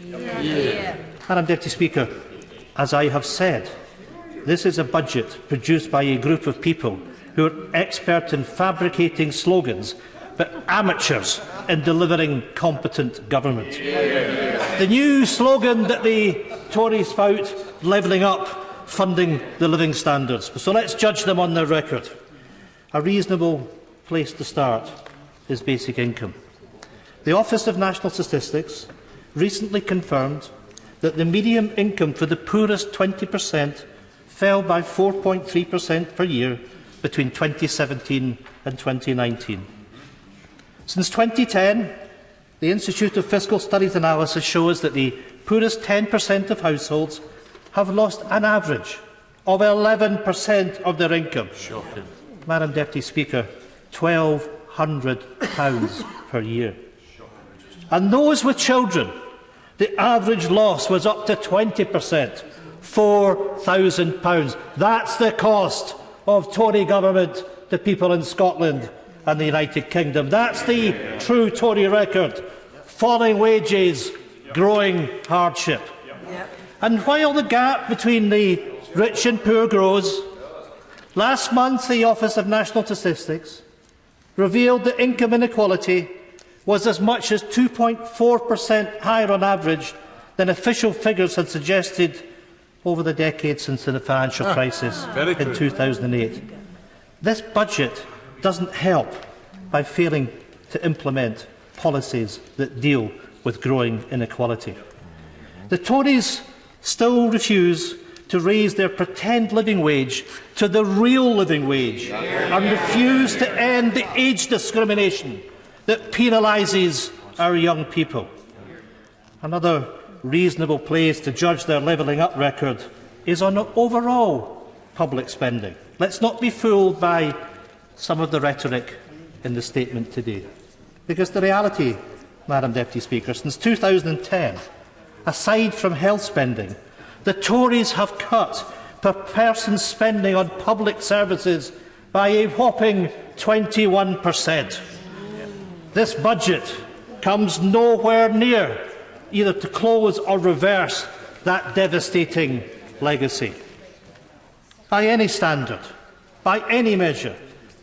Madam Deputy Speaker, as I have said, this is a budget produced by a group of people who are expert in fabricating slogans, but amateurs in delivering competent government. The new slogan that the Tories spout, levelling up, funding the living standards. So let's judge them on their record. A reasonable place to start is basic income. The Office of National Statistics recently confirmed that the median income for the poorest 20% fell by 4.3% per year between 2017 and 2019. Since 2010, the Institute of Fiscal Studies analysis shows that the poorest 10% of households have lost an average of 11% of their income. Shocking. Madam Deputy Speaker, £1,200 per year. And those with children, the average loss was up to 20%, £4,000. That's the cost of Tory government to people in Scotland and the United Kingdom. That's the true Tory record. Falling wages, growing hardship. And while the gap between the rich and poor grows, last month the Office of National Statistics revealed that income inequality was as much as 2.4% higher on average than official figures had suggested over the decade since the financial crisis in 2008. This budget doesn't help by failing to implement policies that deal with growing inequality. The Tories still refuse to raise their pretend living wage to the real living wage and refuse to end the age discrimination that penalises our young people. Another reasonable place to judge their levelling up record is on overall public spending. Let's not be fooled by some of the rhetoric in the statement today. Because the reality, Madam Deputy Speaker, since 2010, aside from health spending, the Tories have cut per person spending on public services by a whopping 21%. This budget comes nowhere near either to close or reverse that devastating legacy. By any standard, by any measure,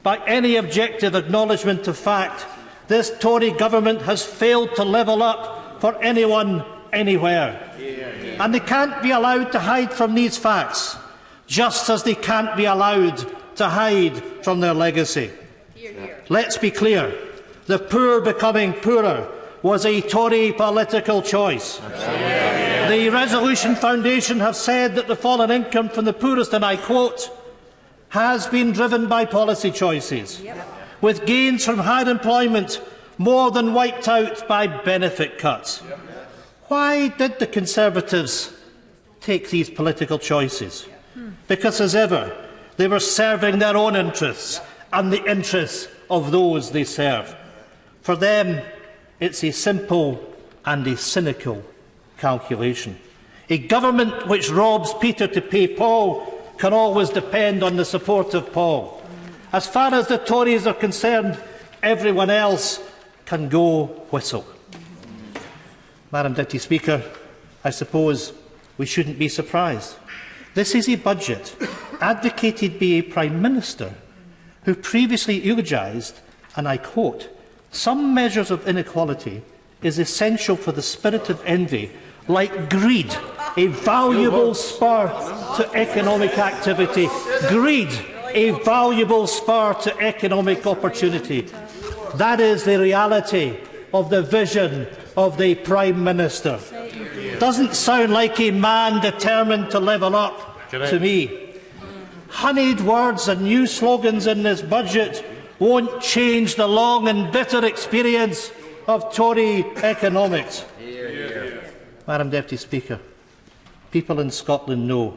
by any objective acknowledgement of fact, this Tory government has failed to level up for anyone, anywhere. And they can't be allowed to hide from these facts, just as they can't be allowed to hide from their legacy. Let's be clear, the poor becoming poorer was a Tory political choice. The Resolution Foundation have said that the fall in income from the poorest, and I quote, has been driven by policy choices, with gains from higher employment more than wiped out by benefit cuts. Why did the Conservatives take these political choices? Because, as ever, they were serving their own interests and the interests of those they serve. For them, it's a simple and a cynical calculation. A government which robs Peter to pay Paul can always depend on the support of Paul. As far as the Tories are concerned, everyone else can go whistle. Madam Deputy Speaker, I suppose we shouldn't be surprised. This is a budget advocated by a Prime Minister who previously eulogised, and I quote, "Some measures of inequality is essential for the spirit of envy, like greed, a valuable spur to economic activity." Greed, a valuable spur to economic opportunity. That is the reality of the vision of the Prime Minister. Doesn't sound like a man determined to level up to me. Honeyed words and new slogans in this budget won't change the long and bitter experience of Tory economics. Madam Deputy Speaker, people in Scotland know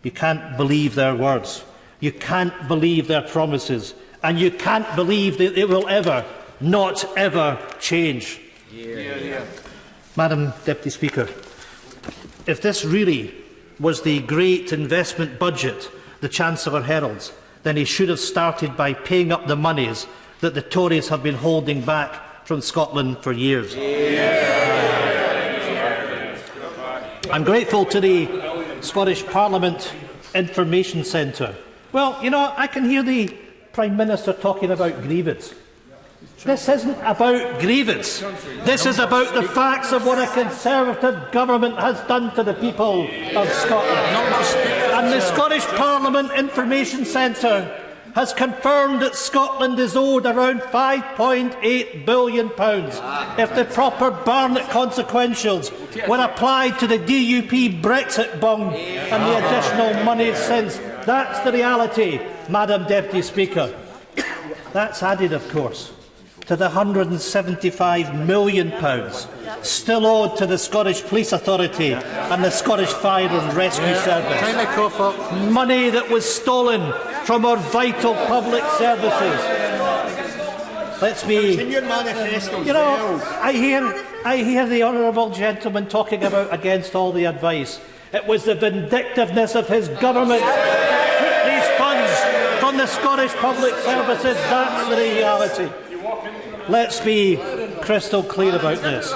you can't believe their words, you can't believe their promises, and you can't believe that it will ever, not ever, change. Madam Deputy Speaker, if this really was the great investment budget the Chancellor heralds, then he should have started by paying up the monies that the Tories have been holding back from Scotland for years. I'm grateful to the Scottish Parliament Information Centre. Well, you know, I can hear the Prime Minister talking about grievance. This isn't about grievance. This is about the facts of what a Conservative government has done to the people of Scotland. And the Scottish Parliament Information Centre has confirmed that Scotland is owed around £5.8 billion if the proper Barnett consequentials were applied to the DUP Brexit bung and the additional money since. That's the reality, Madam Deputy Speaker. That's added, of course, to the £175 million still owed to the Scottish Police Authority and the Scottish Fire and Rescue Service. Money that was stolen from our vital public services. Let's be... You know, I hear the honourable gentleman talking about against all the advice. It was the vindictiveness of his government that took these funds from the Scottish public services. That's the reality. Let's be crystal clear about this.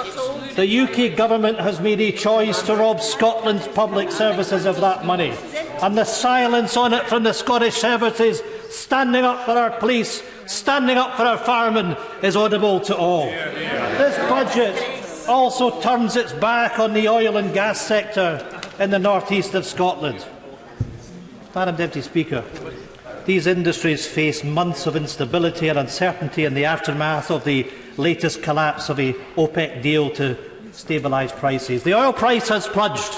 The UK government has made a choice to rob Scotland's public services of that money, and the silence on it from the Scottish services standing up for our police, standing up for our firemen, is audible to all. This budget also turns its back on the oil and gas sector in the north east of Scotland. Madam Deputy Speaker, these industries face months of instability and uncertainty in the aftermath of the latest collapse of a OPEC deal to stabilise prices. The oil price has plunged.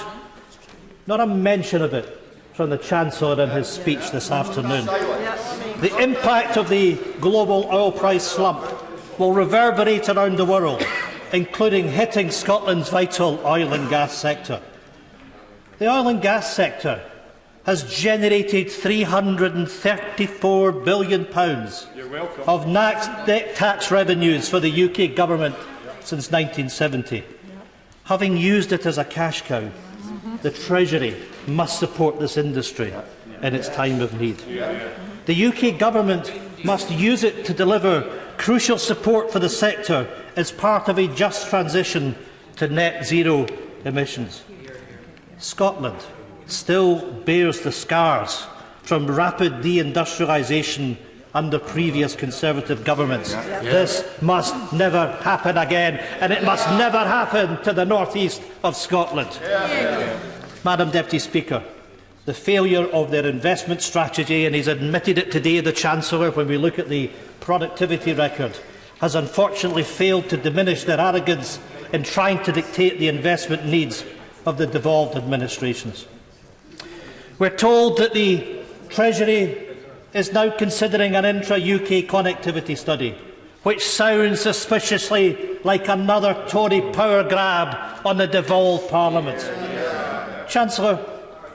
Not a mention of it from the Chancellor in his speech this afternoon. The impact of the global oil price slump will reverberate around the world, including hitting Scotland's vital oil and gas sector. The oil and gas sector has generated £334 billion of net tax revenues for the UK government since 1970. Having used it as a cash cow, the Treasury must support this industry in its time of need. The UK government must use it to deliver crucial support for the sector as part of a just transition to net zero emissions. Scotland still bears the scars from rapid deindustrialisation under previous Conservative governments. This must never happen again, and it must never happen to the north east of Scotland. Madam Deputy Speaker, the failure of their investment strategy, and he's admitted it today, the Chancellor, when we look at the productivity record, has unfortunately failed to diminish their arrogance in trying to dictate the investment needs of the devolved administrations. We're told that the Treasury is now considering an intra-UK connectivity study, which sounds suspiciously like another Tory power grab on the devolved Parliament. Chancellor,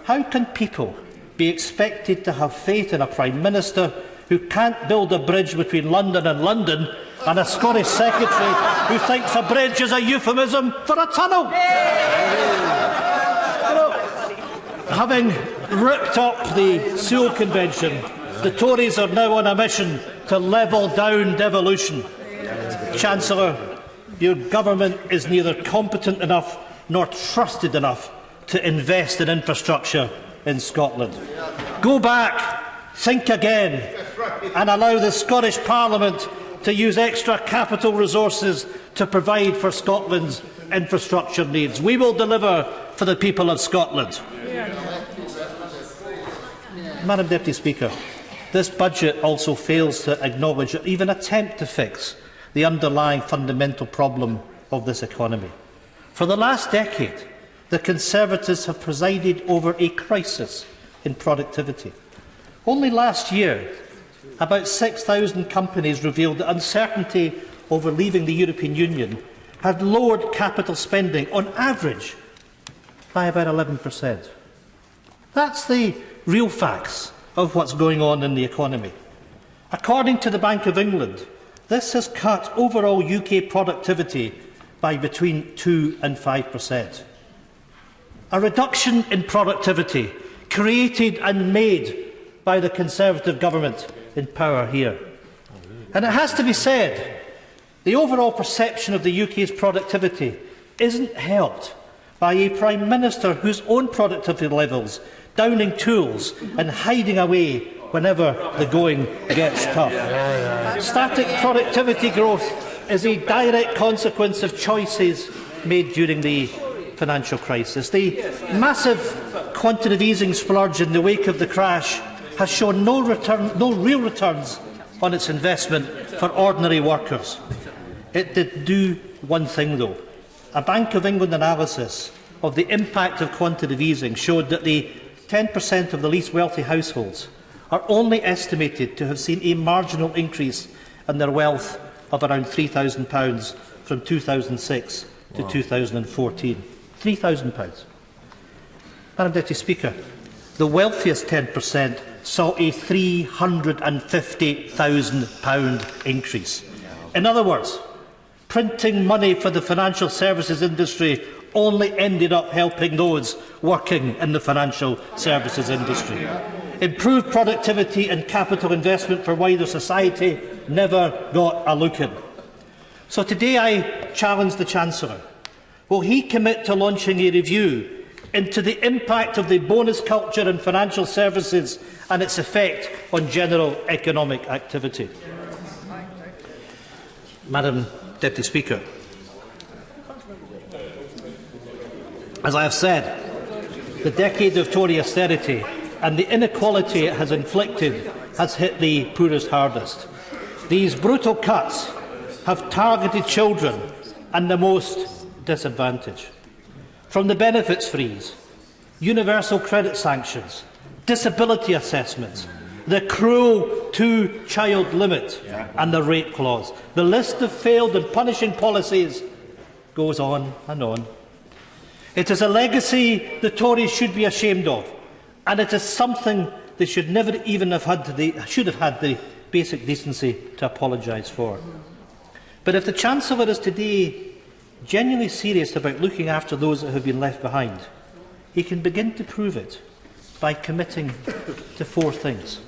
how can people be expected to have faith in a Prime Minister who can't build a bridge between London and London, and a Scottish Secretary who thinks a bridge is a euphemism for a tunnel? Having ripped up the Sewell Convention, the Tories are now on a mission to level down devolution. Chancellor, your government is neither competent enough nor trusted enough to invest in infrastructure in Scotland. Go back, think again, and allow the Scottish Parliament to use extra capital resources to provide for Scotland's infrastructure needs. We will deliver for the people of Scotland. Madam Deputy Speaker, this budget also fails to acknowledge or even attempt to fix the underlying fundamental problem of this economy. For the last decade, the Conservatives have presided over a crisis in productivity. Only last year, about 6,000 companies revealed that uncertainty over leaving the European Union had lowered capital spending on average by about 11%. That's the real facts of what's going on in the economy. According to the Bank of England, this has cut overall UK productivity by between 2 and 5%. A reduction in productivity created and made by the Conservative government in power here. And it has to be said, the overall perception of the UK's productivity isn't helped by a Prime Minister whose own productivity levels downing tools and hiding away whenever the going gets tough. Static productivity growth is a direct consequence of choices made during the financial crisis. The massive quantitative easing splurge in the wake of the crash has shown no real returns on its investment for ordinary workers. It did do one thing, though. A Bank of England analysis of the impact of quantitative easing showed that the 10% of the least wealthy households are only estimated to have seen a marginal increase in their wealth of around £3,000 from 2006 to 2014. £3,000. Madam Deputy Speaker, the wealthiest 10% saw a £350,000 increase. In other words, printing money for the financial services industry only ended up helping those working in the financial services industry. Improved productivity and capital investment for wider society never got a look in. So today I challenge the Chancellor. Will he commit to launching a review into the impact of the bonus culture in financial services and its effect on general economic activity? Madam Deputy Speaker, as I have said, the decade of Tory austerity and the inequality it has inflicted has hit the poorest hardest. These brutal cuts have targeted children and the most disadvantaged. From the benefits freeze, universal credit sanctions, disability assessments, the cruel two-child limit and the rape clause. The list of failed and punishing policies goes on and on. It is a legacy the Tories should be ashamed of, and it is something they should never even have had the basic decency to apologise for. But if the Chancellor is today genuinely serious about looking after those that have been left behind, he can begin to prove it by committing to four things.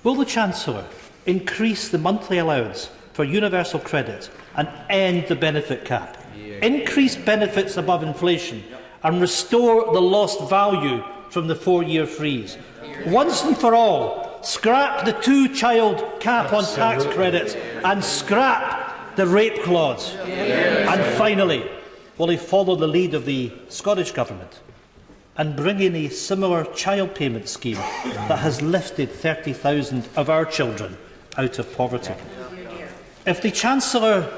Will the Chancellor increase the monthly allowance for universal credit and end the benefit cap, increase benefits above inflation and restore the lost value from the 4-year freeze? Once and for all, scrap the two-child cap on tax credits and scrap the rape clause. And finally, will he follow the lead of the Scottish Government and bring in a similar child payment scheme that has lifted 30,000 of our children out of poverty? If the Chancellor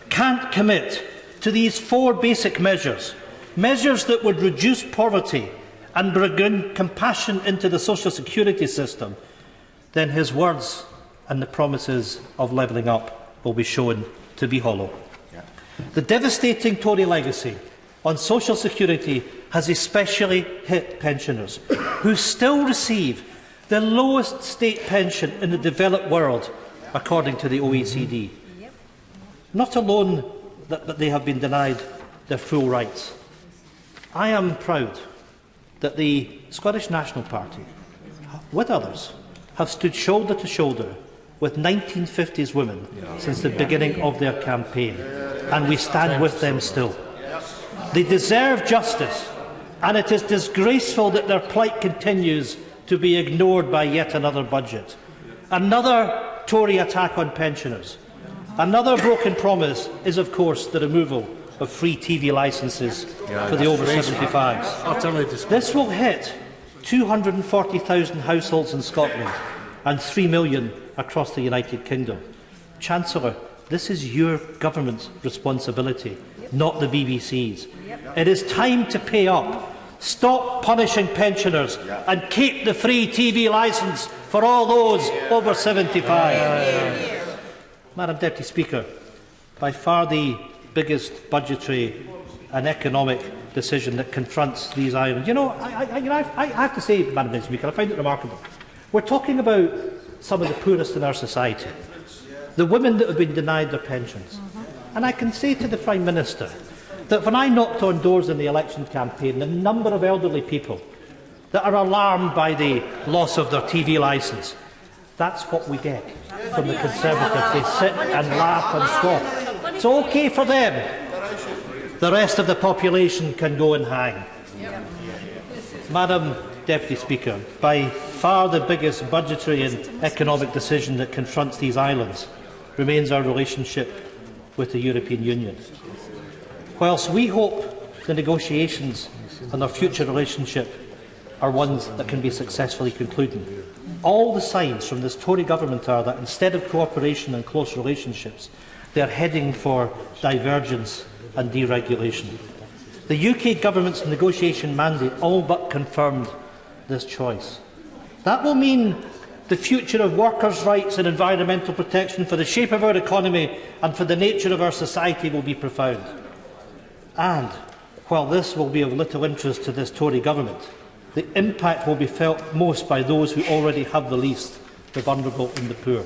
can't commit to these four basic measures, measures that would reduce poverty and bring compassion into the social security system, then his words and the promises of levelling up will be shown to be hollow. The devastating Tory legacy on social security has especially hit pensioners, who still receive the lowest state pension in the developed world, according to the OECD. Not alone that they have been denied their full rights. I am proud that the Scottish National Party, with others, have stood shoulder to shoulder with 1950s women since the beginning of their campaign, and we stand with them still. They deserve justice, and it is disgraceful that their plight continues to be ignored by yet another budget. Another Tory attack on pensioners. Another broken promise is, of course, the removal of free TV licences for the over 75s. This will hit 240,000 households in Scotland and 3 million across the United Kingdom. Chancellor, this is your government's responsibility, not the BBC's. It is time to pay up. Stop punishing pensioners and keep the free TV licence for all those over 75. Madam Deputy Speaker, by far the biggest budgetary and economic decision that confronts these islands. I have to say, Madam Deputy Speaker, I find it remarkable. We're talking about some of the poorest in our society, the women that have been denied their pensions. And I can say to the Prime Minister that when I knocked on doors in the election campaign, the number of elderly people that are alarmed by the loss of their TV licence, that's what we get from the Conservatives. They sit and laugh and scoff. It's okay for them. The rest of the population can go and hang. Madam Deputy Speaker, by far the biggest budgetary and economic decision that confronts these islands remains our relationship with the European Union. Whilst we hope the negotiations on our future relationship are ones that can be successfully concluded. All the signs from this Tory government are that instead of cooperation and close relationships, they are heading for divergence and deregulation. The UK government's negotiation mandate all but confirmed this choice. That will mean the future of workers' rights and environmental protection for the shape of our economy and for the nature of our society will be profound. And while this will be of little interest to this Tory government, the impact will be felt most by those who already have the least, the vulnerable and the poor.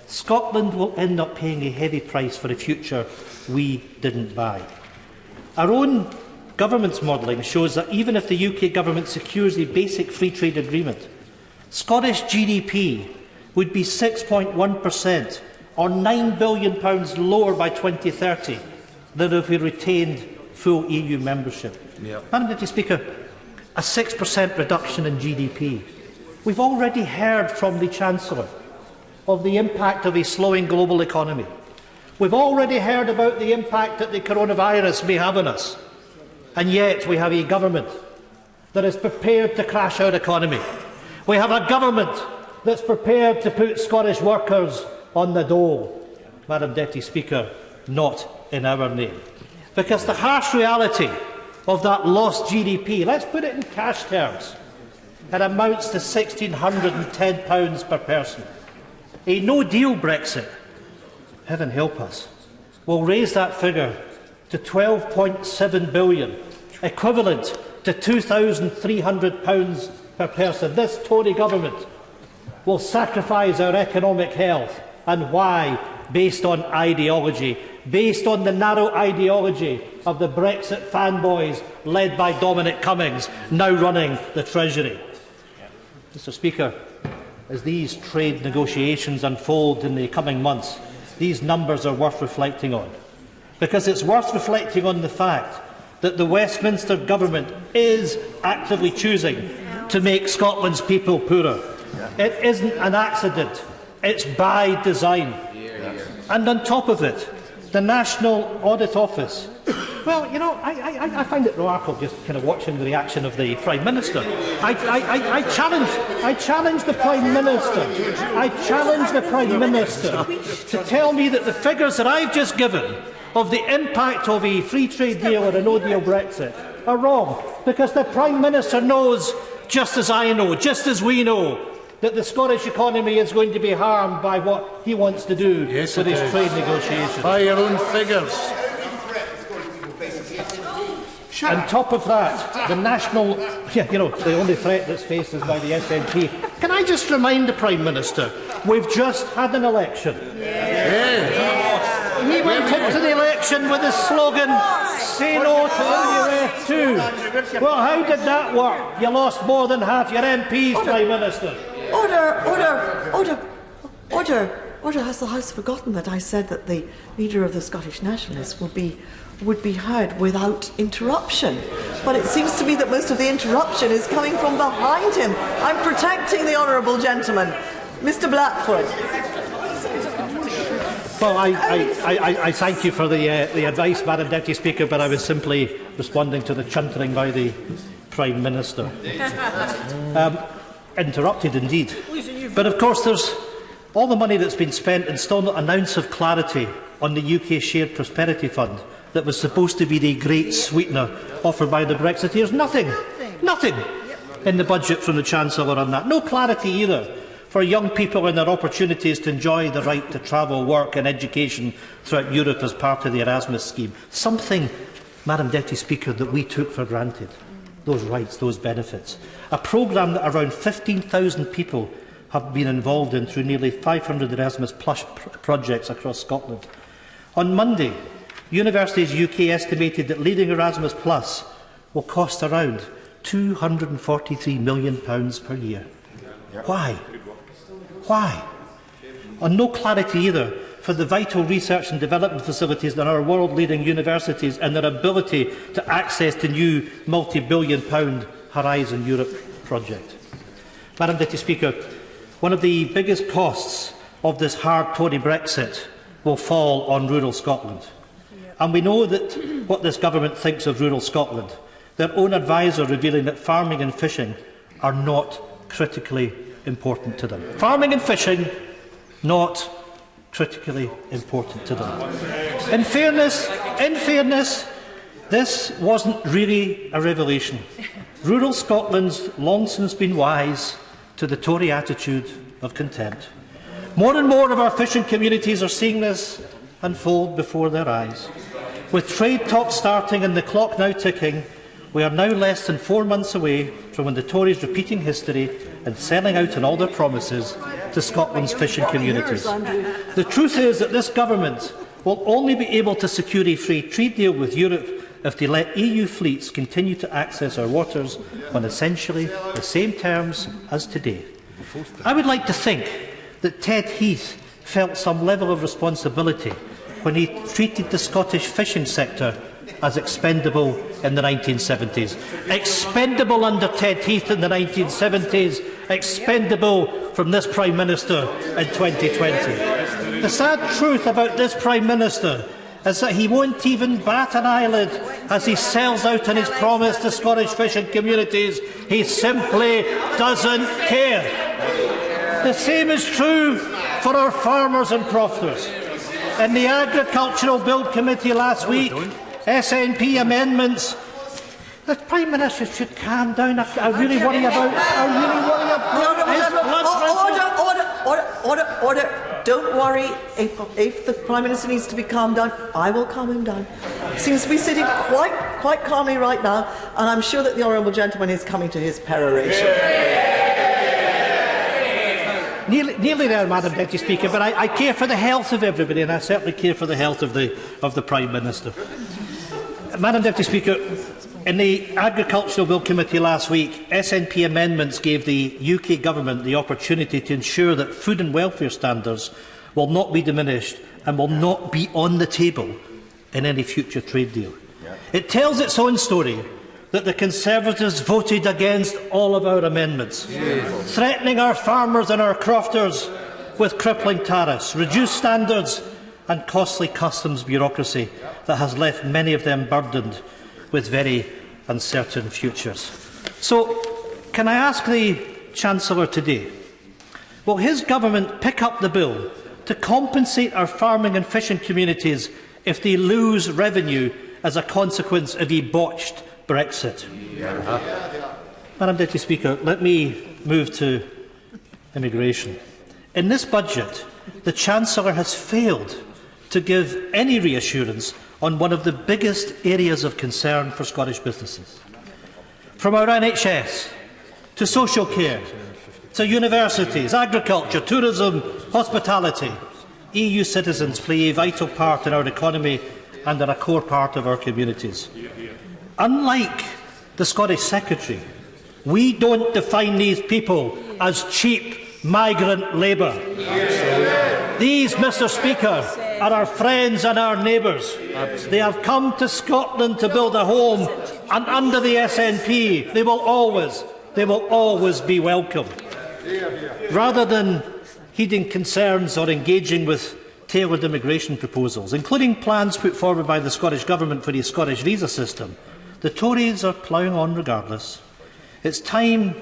Scotland will end up paying a heavy price for a future we didn't buy. Our own government's modelling shows that even if the UK government secures a basic free trade agreement, Scottish GDP would be 6.1%, or £9 billion lower by 2030 than if we retained full EU membership. Madam Deputy Speaker, a 6% reduction in GDP. We've already heard from the Chancellor of the impact of a slowing global economy. We've already heard about the impact that the coronavirus may have on us. And yet we have a government that is prepared to crash our economy. We have a government that's prepared to put Scottish workers on the dole. Madam Deputy Speaker, not in our name. Because the harsh reality of that lost GDP, let's put it in cash terms, it amounts to £1,610 per person. A no-deal Brexit, heaven help us, will raise that figure to £12.7 billion, equivalent to £2,300 per person. This Tory government will sacrifice our economic health. And why? Based on ideology, based on the narrow ideology of the Brexit fanboys led by Dominic Cummings, now running the Treasury. Mr. Speaker, as these trade negotiations unfold in the coming months, these numbers are worth reflecting on. Because it's worth reflecting on the fact that the Westminster government is actively choosing to make Scotland's people poorer. It isn't an accident, it's by design. And on top of it, the National Audit Office. Well, you know, I find it remarkable just kind of watching the reaction of the Prime Minister. I challenge the Prime Minister. I challenge the Prime Minister to tell me that the figures that I've just given of the impact of a free trade deal or a no-deal Brexit are wrong, because the Prime Minister knows, just as I know, just as we know, that the Scottish economy is going to be harmed by what he wants to do with his trade negotiations. By your own figures. On top of that, the national, the only threat that's faced is by the SNP. Can I just remind the Prime Minister, we've just had an election. He went into the election with the slogan, "Say no to WF2." Well, how did that work? You lost more than half your MPs, Prime Minister. Order. Has the House forgotten that I said that the leader of the Scottish Nationalists would be heard without interruption? But it seems to me that most of the interruption is coming from behind him. I'm protecting the honourable gentleman. Mr. Blackford. Well, I thank you for the advice, Madam Deputy Speaker, but I was simply responding to the chuntering by the Prime Minister. Interrupted indeed. But of course there's all the money that's been spent and still not an ounce of clarity on the UK Shared Prosperity Fund that was supposed to be the great sweetener offered by the Brexiteers. Nothing in the budget from the Chancellor on that. No clarity either for young people and their opportunities to enjoy the right to travel, work and education throughout Europe as part of the Erasmus scheme. Something, Madam Deputy Speaker, that we took for granted. Those rights, those benefits. A programme that around 15,000 people have been involved in through nearly 500 Erasmus Plus projects across Scotland. On Monday, Universities UK estimated that leading Erasmus Plus will cost around £243 million per year. Why? And no clarity either for the vital research and development facilities in our world-leading universities and their ability to access the new multi-billion-pound Horizon Europe project. Madam Deputy Speaker, one of the biggest costs of this hard Tory Brexit will fall on rural Scotland. And we know that what this government thinks of rural Scotland. Their own adviser revealing that farming and fishing are not critically important to them. Farming and fishing, not critically important to them. In fairness, this wasn't really a revelation. Rural Scotland's long since been wise to the Tory attitude of contempt. More and more of our fishing communities are seeing this unfold before their eyes. With trade talks starting and the clock now ticking, we are now less than 4 months away from when the Tories repeating history and selling out on all their promises to Scotland's fishing communities. The truth is that this government will only be able to secure a free trade deal with Europe if they let EU fleets continue to access our waters on essentially the same terms as today. I would like to think that Ted Heath felt some level of responsibility when he treated the Scottish fishing sector as expendable in the 1970s. Expendable under Ted Heath in the 1970s, expendable from this Prime Minister in 2020. The sad truth about this Prime Minister is that he won't even bat an eyelid as he sells out on his promise to Scottish fishing communities. He simply doesn't care. The same is true for our farmers and crofters. In the Agricultural Bill Committee last week, SNP amendments. The Prime Minister should calm down. I really worry about Order. Don't worry. If the Prime Minister needs to be calmed down, I will calm him down. He seems to be sitting quite calmly right now, and I'm sure that the honourable gentleman is coming to his peroration. Nearly there, Madam Deputy Speaker, but I care for the health of everybody, and I certainly care for the health of the Prime Minister. Madam Deputy Speaker, in the Agricultural Bill Committee last week, SNP amendments gave the UK Government the opportunity to ensure that food and welfare standards will not be diminished and will not be on the table in any future trade deal. It tells its own story that the Conservatives voted against all of our amendments, threatening our farmers and our crofters with crippling tariffs, reduced standards and costly customs bureaucracy that has left many of them burdened with very uncertain futures. So, can I ask the Chancellor today, will his government pick up the bill to compensate our farming and fishing communities if they lose revenue as a consequence of a botched Brexit? Madam Deputy Speaker, let me move to immigration. In this budget, the Chancellor has failed to give any reassurance on one of the biggest areas of concern for Scottish businesses. From our NHS, to social care, to universities, agriculture, tourism, hospitality, EU citizens play a vital part in our economy and are a core part of our communities. Unlike the Scottish Secretary, we don't define these people as cheap migrant labour. These, Mr. Speaker, are our friends and our neighbours. They have come to Scotland to build a home, and under the SNP, they will always be welcome. Rather than heeding concerns or engaging with tailored immigration proposals, including plans put forward by the Scottish Government for a Scottish visa system, the Tories are ploughing on regardless. It's time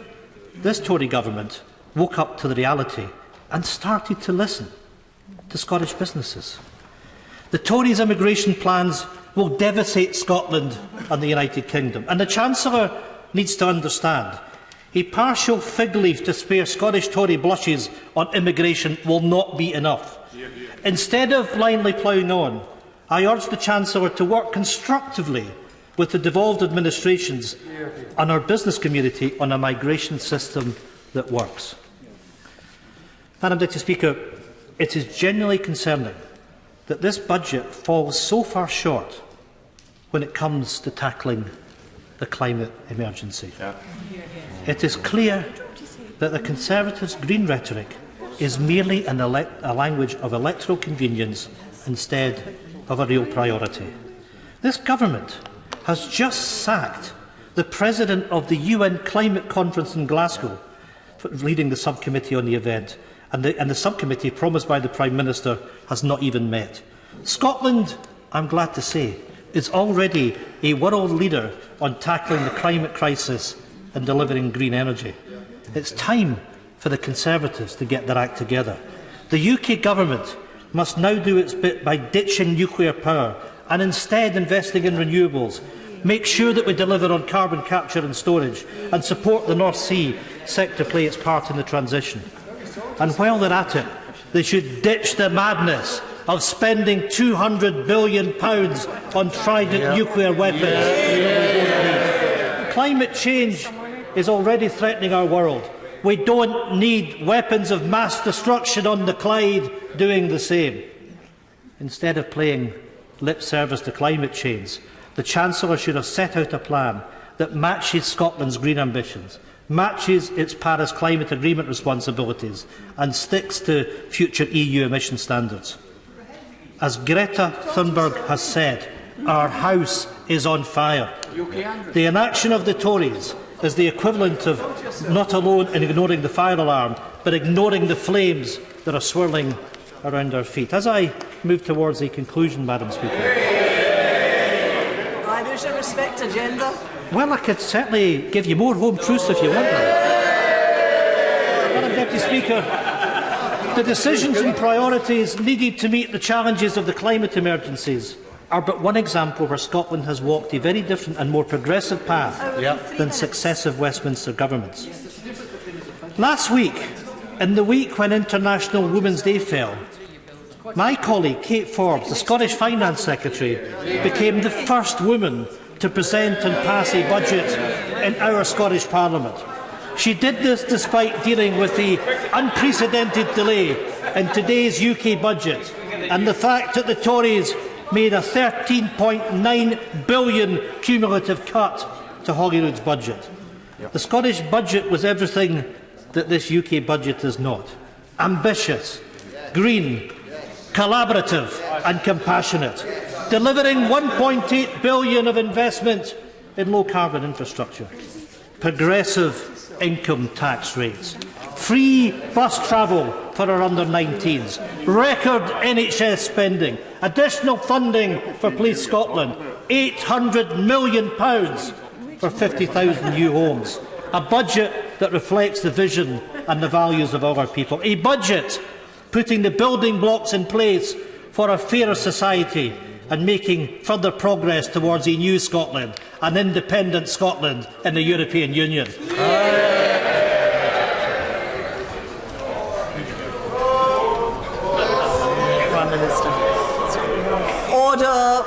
this Tory Government woke up to the reality and started to listen to Scottish businesses. The Tories' immigration plans will devastate Scotland and the United Kingdom, and the Chancellor needs to understand a partial fig leaf to spare Scottish Tory blushes on immigration will not be enough. Instead of blindly ploughing on, I urge the Chancellor to work constructively with the devolved administrations and our business community on a migration system that works. Madam Deputy Speaker, it is genuinely concerning that this budget falls so far short when it comes to tackling the climate emergency. It is clear that the Conservatives' green rhetoric is merely a language of electoral convenience instead of a real priority. This government has just sacked the President of the UN Climate Conference in Glasgow for leading the subcommittee on the event, and the subcommittee promised by the Prime Minister has not even met. Scotland, I'm glad to say, is already a world leader on tackling the climate crisis and delivering green energy. It's time for the Conservatives to get their act together. The UK Government must now do its bit by ditching nuclear power and instead investing in renewables, make sure that we deliver on carbon capture and storage, and support the North Sea sector play its part in the transition. And while they're at it, they should ditch the madness of spending £200 billion on Trident nuclear weapons. Climate change is already threatening our world. We don't need weapons of mass destruction on the Clyde doing the same. Instead of playing lip service to climate change, the Chancellor should have set out a plan that matches Scotland's green ambitions, matches its Paris Climate Agreement responsibilities, and sticks to future EU emission standards. As Greta Thunberg has said, our house is on fire. The inaction of the Tories is the equivalent of not alone in ignoring the fire alarm, but ignoring the flames that are swirling around our feet. As I move towards a conclusion, Madam Speaker. There's a respect agenda. Well, I could certainly give you more home truths if you want them. Madam Deputy Speaker, the decisions and priorities needed to meet the challenges of the climate emergencies are but one example where Scotland has walked a very different and more progressive path than successive Westminster governments. Last week, in the week when International Women's Day fell, my colleague Kate Forbes, the Scottish Finance Secretary, became the first woman to present and pass a budget in our Scottish Parliament. She did this despite dealing with the unprecedented delay in today's UK budget and the fact that the Tories made a £13.9 billion cumulative cut to Holyrood's budget. The Scottish budget was everything that this UK budget is not: ambitious, green, collaborative and compassionate, delivering £1.8 billion of investment in low-carbon infrastructure, progressive income tax rates, free bus travel for our under-19s, record NHS spending, additional funding for Police Scotland, £800 million for 50,000 new homes, a budget that reflects the vision and the values of our people, a budget putting the building blocks in place for a fairer society and making further progress towards a new Scotland, an independent Scotland in the European Union. Prime Minister. Order.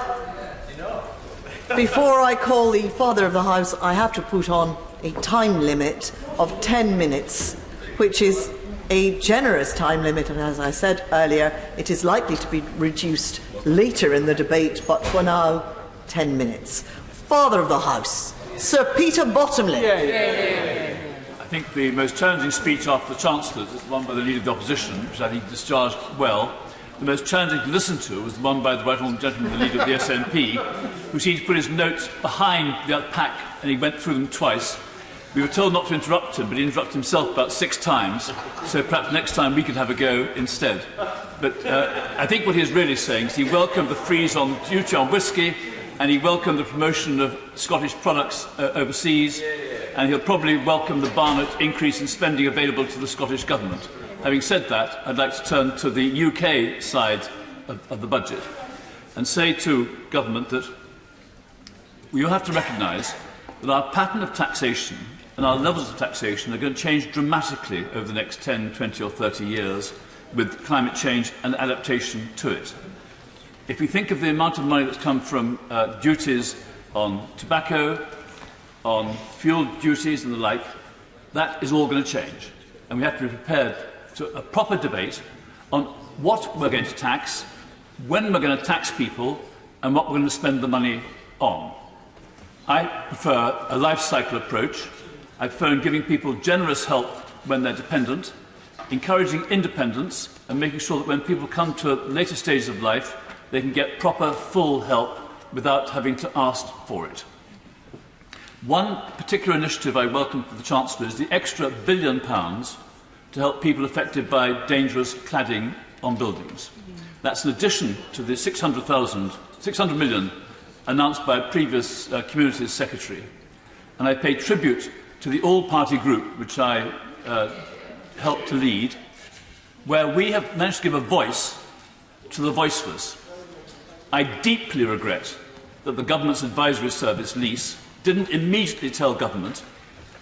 Before I call the Father of the House, I have to put on a time limit of 10 minutes, which is a generous time limit, and as I said earlier, it is likely to be reduced later in the debate, but for now, 10 minutes. Father of the House, Sir Peter Bottomley. I think the most challenging speech after the Chancellor is the one by the Leader of the Opposition, which I think discharged well. The most challenging to listen to was the one by the Right Honourable Gentleman, the Leader of the SNP, who seemed to put his notes behind the pack and he went through them twice. We were told not to interrupt him, but he interrupted himself about 6 times, so perhaps next time we could have a go instead. But I think what he is really saying is he welcomed the freeze on duty on whisky, and he welcomed the promotion of Scottish products overseas, and he'll probably welcome the Barnett increase in spending available to the Scottish Government. Having said that, I'd like to turn to the UK side of the budget and say to Government that we will have to recognise that our pattern of taxation and our levels of taxation are going to change dramatically over the next 10, 20 or 30 years with climate change and adaptation to it. If we think of the amount of money that's come from duties on tobacco, on fuel duties and the like, that is all going to change. And we have to be prepared to a proper debate on what we're going to tax, when we're going to tax people, and what we're going to spend the money on. I prefer a life cycle approach. I prefer giving people generous help when they're dependent, encouraging independence and making sure that when people come to later stages of life, they can get proper, full help without having to ask for it. One particular initiative I welcome from the Chancellor is the extra £1 billion to help people affected by dangerous cladding on buildings. That's in addition to the 600 million announced by a previous Communities Secretary. And I pay tribute to the all-party group, which I helped to lead, where we have managed to give a voice to the voiceless. I deeply regret that the government's advisory service, lease, didn't immediately tell government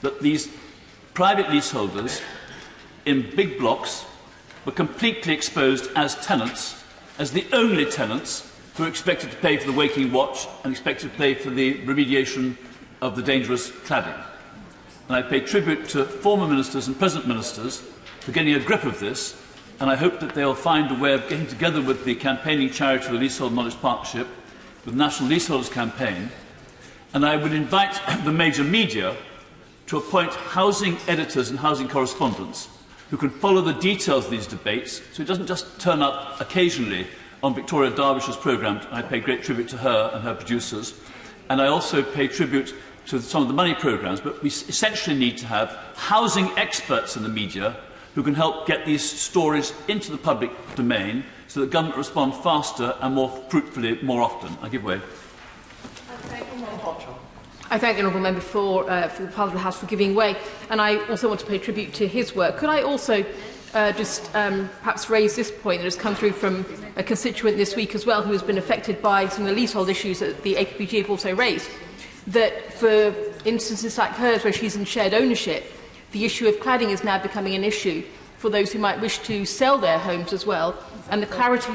that these private leaseholders in big blocks were completely exposed as tenants, as the only tenants who are expected to pay for the waking watch and expected to pay for the remediation of the dangerous cladding. And I pay tribute to former ministers and present ministers for getting a grip of this, and I hope that they will find a way of getting together with the campaigning charity of the Leasehold Knowledge Partnership, with the National Leaseholders Campaign, and I would invite the major media to appoint housing editors and housing correspondents who can follow the details of these debates, so it doesn't just turn up occasionally on Victoria Derbyshire programme. I pay great tribute to her and her producers, and I also pay tribute to some of the money programmes, but we essentially need to have housing experts in the media who can help get these stories into the public domain so that government respond faster and more fruitfully more often. I give way. I thank the honourable member for the part of the House for giving way, and I also want to pay tribute to his work. Could I also perhaps raise this point that has come through from a constituent this week as well, who has been affected by some of the leasehold issues that the APPG have also raised, that for instances like hers where she's in shared ownership, the issue of cladding is now becoming an issue for those who might wish to sell their homes as well, and the clarity